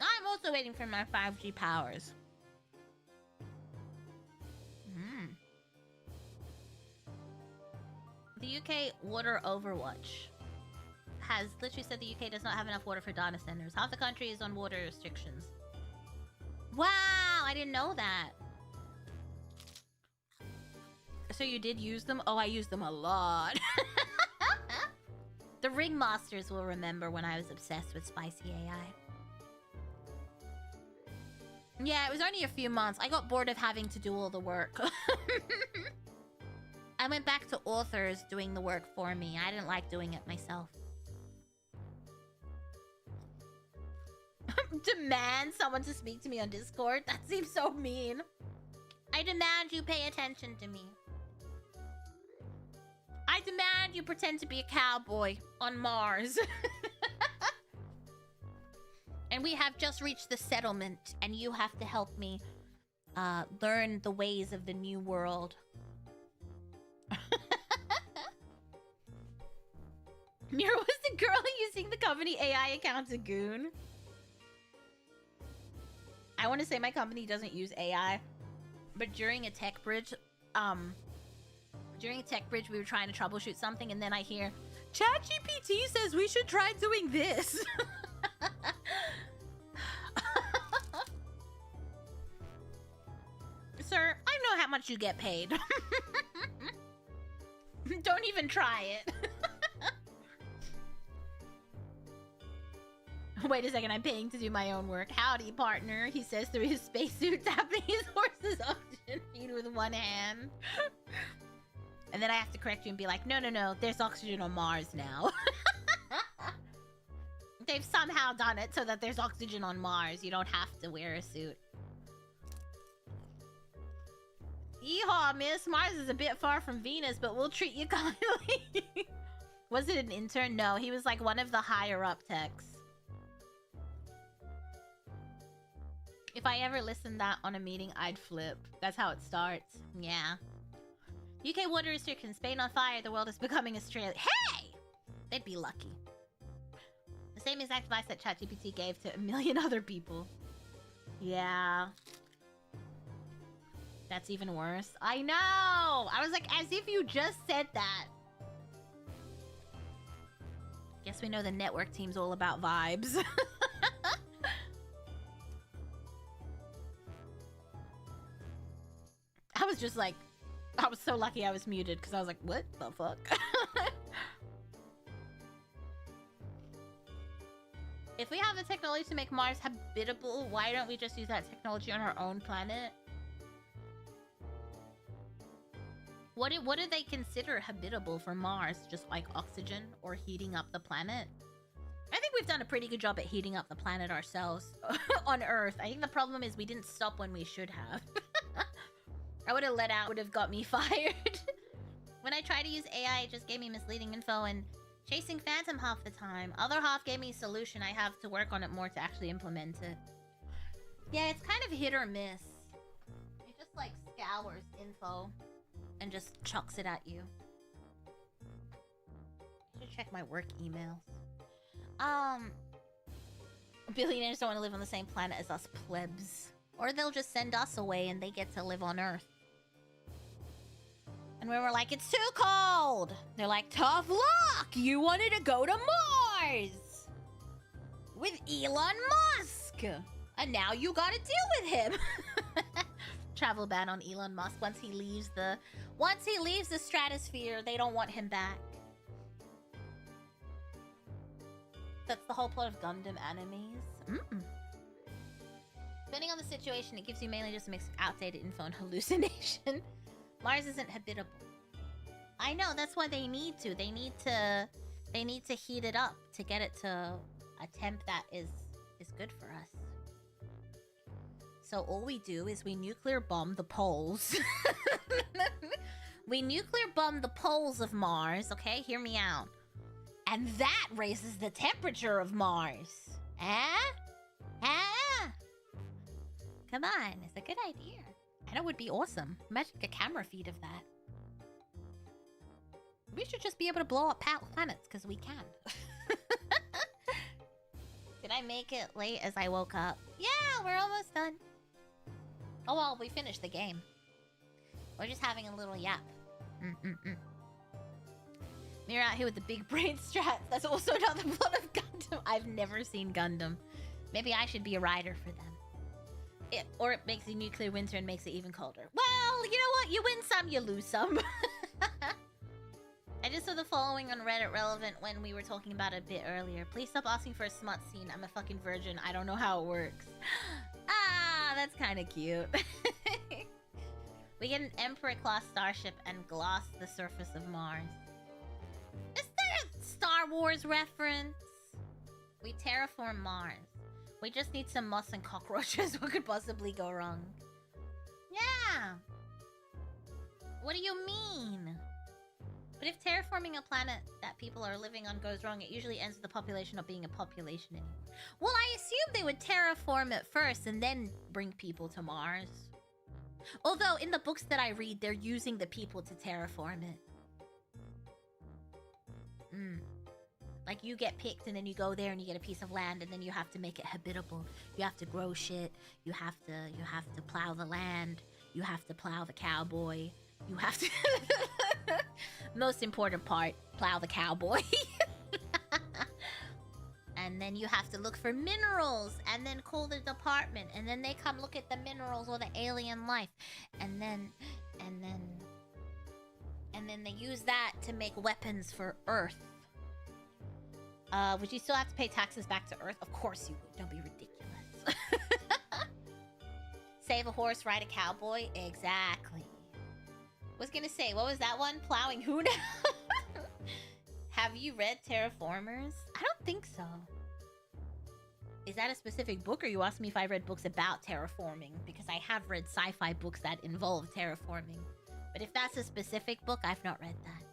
I'm also waiting for my 5G powers. The UK Water Overwatch has literally said the UK does not have enough water for data centers. Half the country is on water restrictions. Wow, I didn't know that. So you did use them? Oh, I used them a lot. The ringmasters will remember when I was obsessed with spicy AI. Yeah, it was only a few months. I got bored of having to do all the work. I went back to authors doing the work for me. I didn't like doing it myself. Demand someone to speak to me on Discord? That seems so mean. I demand you pay attention to me. I demand you pretend to be a cowboy on Mars. And we have just reached the settlement, and you have to help me learn the ways of the new world. Mira was the girl using the company AI account to goon. I want to say my company doesn't use AI, but during a tech bridge, we were trying to troubleshoot something, and then I hear, ChatGPT says we should try doing this. Sir, I know how much you get paid. Don't even try it. Wait a second, I'm paying to do my own work. Howdy, partner, he says through his spacesuit, tapping his horse's oxygen feed with one hand. And then I have to correct you and be like, no, there's oxygen on Mars now. They've somehow done it so that there's oxygen on Mars. You don't have to wear a suit. Yeehaw, miss. Mars is a bit far from Venus, but we'll treat you kindly. Was it an intern? No, he was like one of the higher up techs. If I ever listened that on a meeting, I'd flip. That's how it starts. Yeah. UK water restrictions. Spain on fire. The world is becoming Australia. Hey! They'd be lucky. The same exact advice that ChatGPT gave to a million other people. Yeah. That's even worse. I know! I was like, as if you just said that. Guess we know the network team's all about vibes. I was just like, I was so lucky I was muted because I was like, what the fuck? If we have the technology to make Mars habitable, why don't we just use that technology on our own planet? What do they consider habitable for Mars? Just like oxygen or heating up the planet? I think we've done a pretty good job at heating up the planet ourselves on Earth. I think the problem is we didn't stop when we should have. I would have let out, would have got me fired. When I tried to use AI, it just gave me misleading info and chasing Phantom half the time. Other half gave me a solution. I have to work on it more to actually implement it. Yeah, it's kind of hit or miss. It just like scours info and just chucks it at you. I should check my work emails. Billionaires don't want to live on the same planet as us plebs. Or they'll just send us away and they get to live on Earth. And we were like, it's too cold! They're like, tough luck! You wanted to go to Mars! With Elon Musk! And now you gotta deal with him! Travel ban on Elon Musk once he leaves the stratosphere. They don't want him back. That's the whole plot of Gundam animes. Depending on the situation, it gives you mainly just a mix of outdated info and hallucination. Mars isn't habitable. I know, that's why they need to. They need to heat it up to get it to a temp that is good for us. So all we do is we nuclear bomb the poles. We nuclear bomb the poles of Mars, okay? Hear me out. And that raises the temperature of Mars. Come on, it's a good idea. And it would be awesome. Imagine a camera feed of that. We should just be able to blow up planets, because we can. Did I make it late as I woke up? Yeah, we're almost done. Oh well, we finished the game. We're just having a little yap. Mira out here with the big brain strats. That's also not the plot of Gundam. I've never seen Gundam. Maybe I should be a rider for them. Or it makes a nuclear winter and makes it even colder. Well, you know what? You win some, you lose some. I just saw the following on Reddit relevant when we were talking about it a bit earlier. Please stop asking for a smut scene. I'm a fucking virgin. I don't know how it works. Ah, that's kind of cute. We get an Emperor-class starship and gloss the surface of Mars. Is there a Star Wars reference? We terraform Mars. We just need some moss and cockroaches. What could possibly go wrong? Yeah. What do you mean? But if terraforming a planet that people are living on goes wrong, it usually ends with the population not being a population anymore. Well, I assume they would terraform it first and then bring people to Mars. Although, in the books that I read, they're using the people to terraform it. Like, you get picked and then you go there and you get a piece of land and then you have to make it habitable. You have to grow shit. You have to plow the land. You have to plow the cowboy. You have to... Most important part, plow the cowboy. And then you have to look for minerals and then call the department and then they come look at the minerals or the alien life. And then they use that to make weapons for Earth. Would you still have to pay taxes back to Earth? Of course you would. Don't be ridiculous. Save a horse, ride a cowboy? Exactly. Was gonna say, what was that one? Plowing who now? Have you read Terraformers? I don't think so. Is that a specific book, or you asked me if I read books about terraforming? Because I have read sci-fi books that involve terraforming. But if that's a specific book, I've not read that.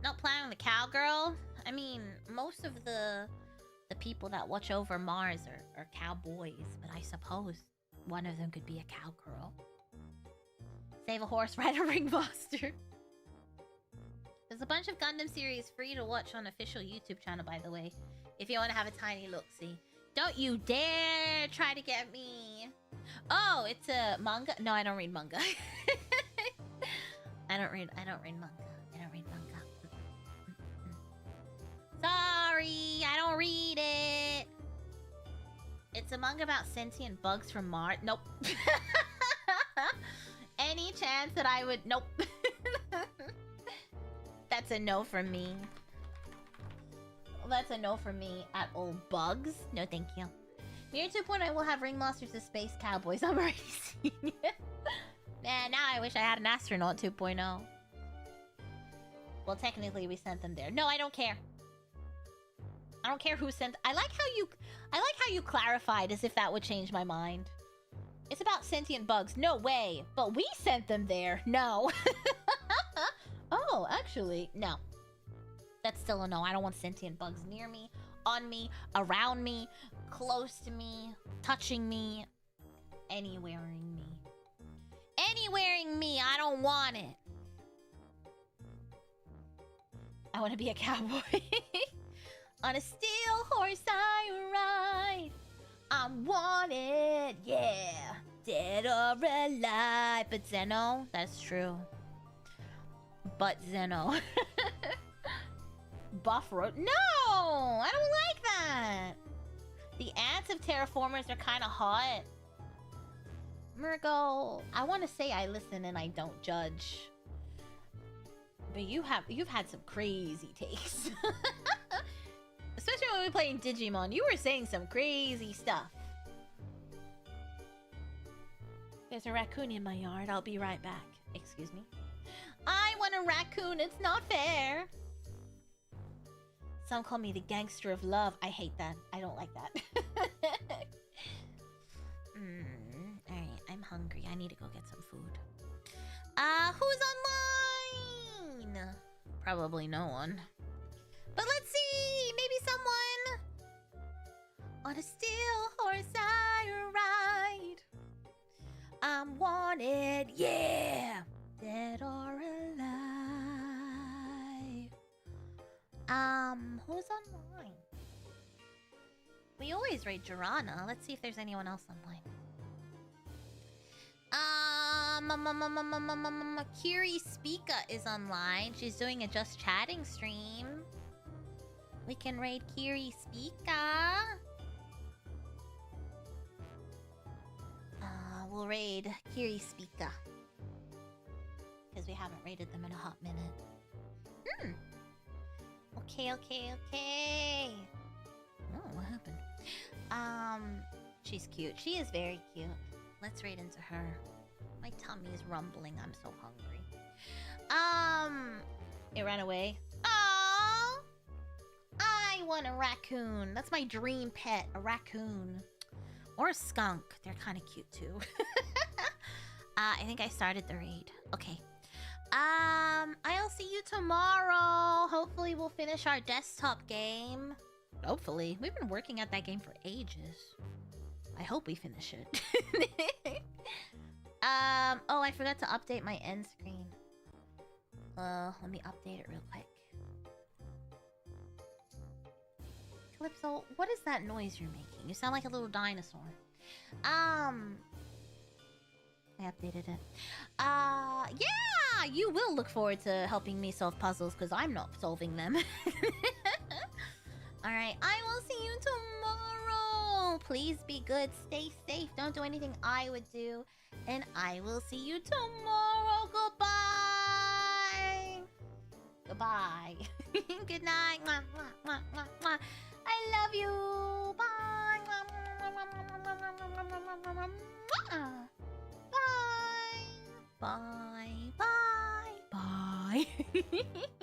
Not plowing the cowgirl? I mean, most of the people that watch over Mars are cowboys, but I suppose one of them could be a cowgirl. Save a horse, ride a ringmaster. There's a bunch of Gundam series free to watch on official YouTube channel, by the way. If you want to have a tiny look-see. Don't you dare try to get me. Oh, it's a manga? No, I don't read manga. I don't read manga. I don't read manga. Sorry, I don't read it. It's a manga about sentient bugs from Mars. Nope. Any chance that I would... Nope. That's a no from me. That's a no from me at all. Bugs? No, thank you. Near 2.0 will have Ring Monsters of Space Cowboys. I'm already seeing it. Man, now I wish I had an astronaut 2.0. Well, technically we sent them there. No, I don't care. I don't care who sent... I like how you clarified as if that would change my mind. It's about sentient bugs. No way. But we sent them there. No. Oh, actually, no. That's still a no. I don't want sentient bugs near me, on me, around me, close to me, touching me, anywhere-ing me. Anywhere-ing me. I don't want it. I want to be a cowboy. On a steel horse I ride. I'm wanted, yeah. Dead or alive. But Zeno, that's true. But Zeno. Buff road. No! I don't like that. The ants of terraformers are kind of hot. Murgo, I want to say I listen and I don't judge. But you've had some crazy takes. Especially when we were playing Digimon, you were saying some crazy stuff. There's a raccoon in my yard. I'll be right back. Excuse me. I want a raccoon. It's not fair. Some call me the gangster of love. I hate that. I don't like that. Alright, I'm hungry. I need to go get some food. Who's online? Probably no one. But let's see. Maybe someone. On a steel horse I ride. I'm wanted, yeah. Dead or alive. Who's online? We always raid Jirana. Let's see if there's anyone else online. Kiri Speaka is online. She's doing a just chatting stream. We can raid Kiri Speaka. We'll raid Kiri Speaka. Because we haven't raided them in a hot minute. Okay. Oh, what happened? She's cute. She is very cute. Let's raid into her. My tummy is rumbling. I'm so hungry. It ran away. Oh, I want a raccoon. That's my dream pet, a raccoon. Or a skunk. They're kind of cute too. I think I started the raid. Okay. I'll see you tomorrow. Hopefully we'll finish our desktop game. Hopefully. We've been working at that game for ages. I hope we finish it. Oh, I forgot to update my end screen. Let me update it real quick. Calypso, what is that noise you're making? You sound like a little dinosaur. I updated it. Yeah, you will look forward to helping me solve puzzles because I'm not solving them. Alright, I will see you tomorrow. Please be good, stay safe, don't do anything I would do. And I will see you tomorrow. Goodbye. Goodbye. Good night. Mwah, mwah, mwah, mwah, mwah. I love you. Bye. Bye. Bye. Bye. Bye.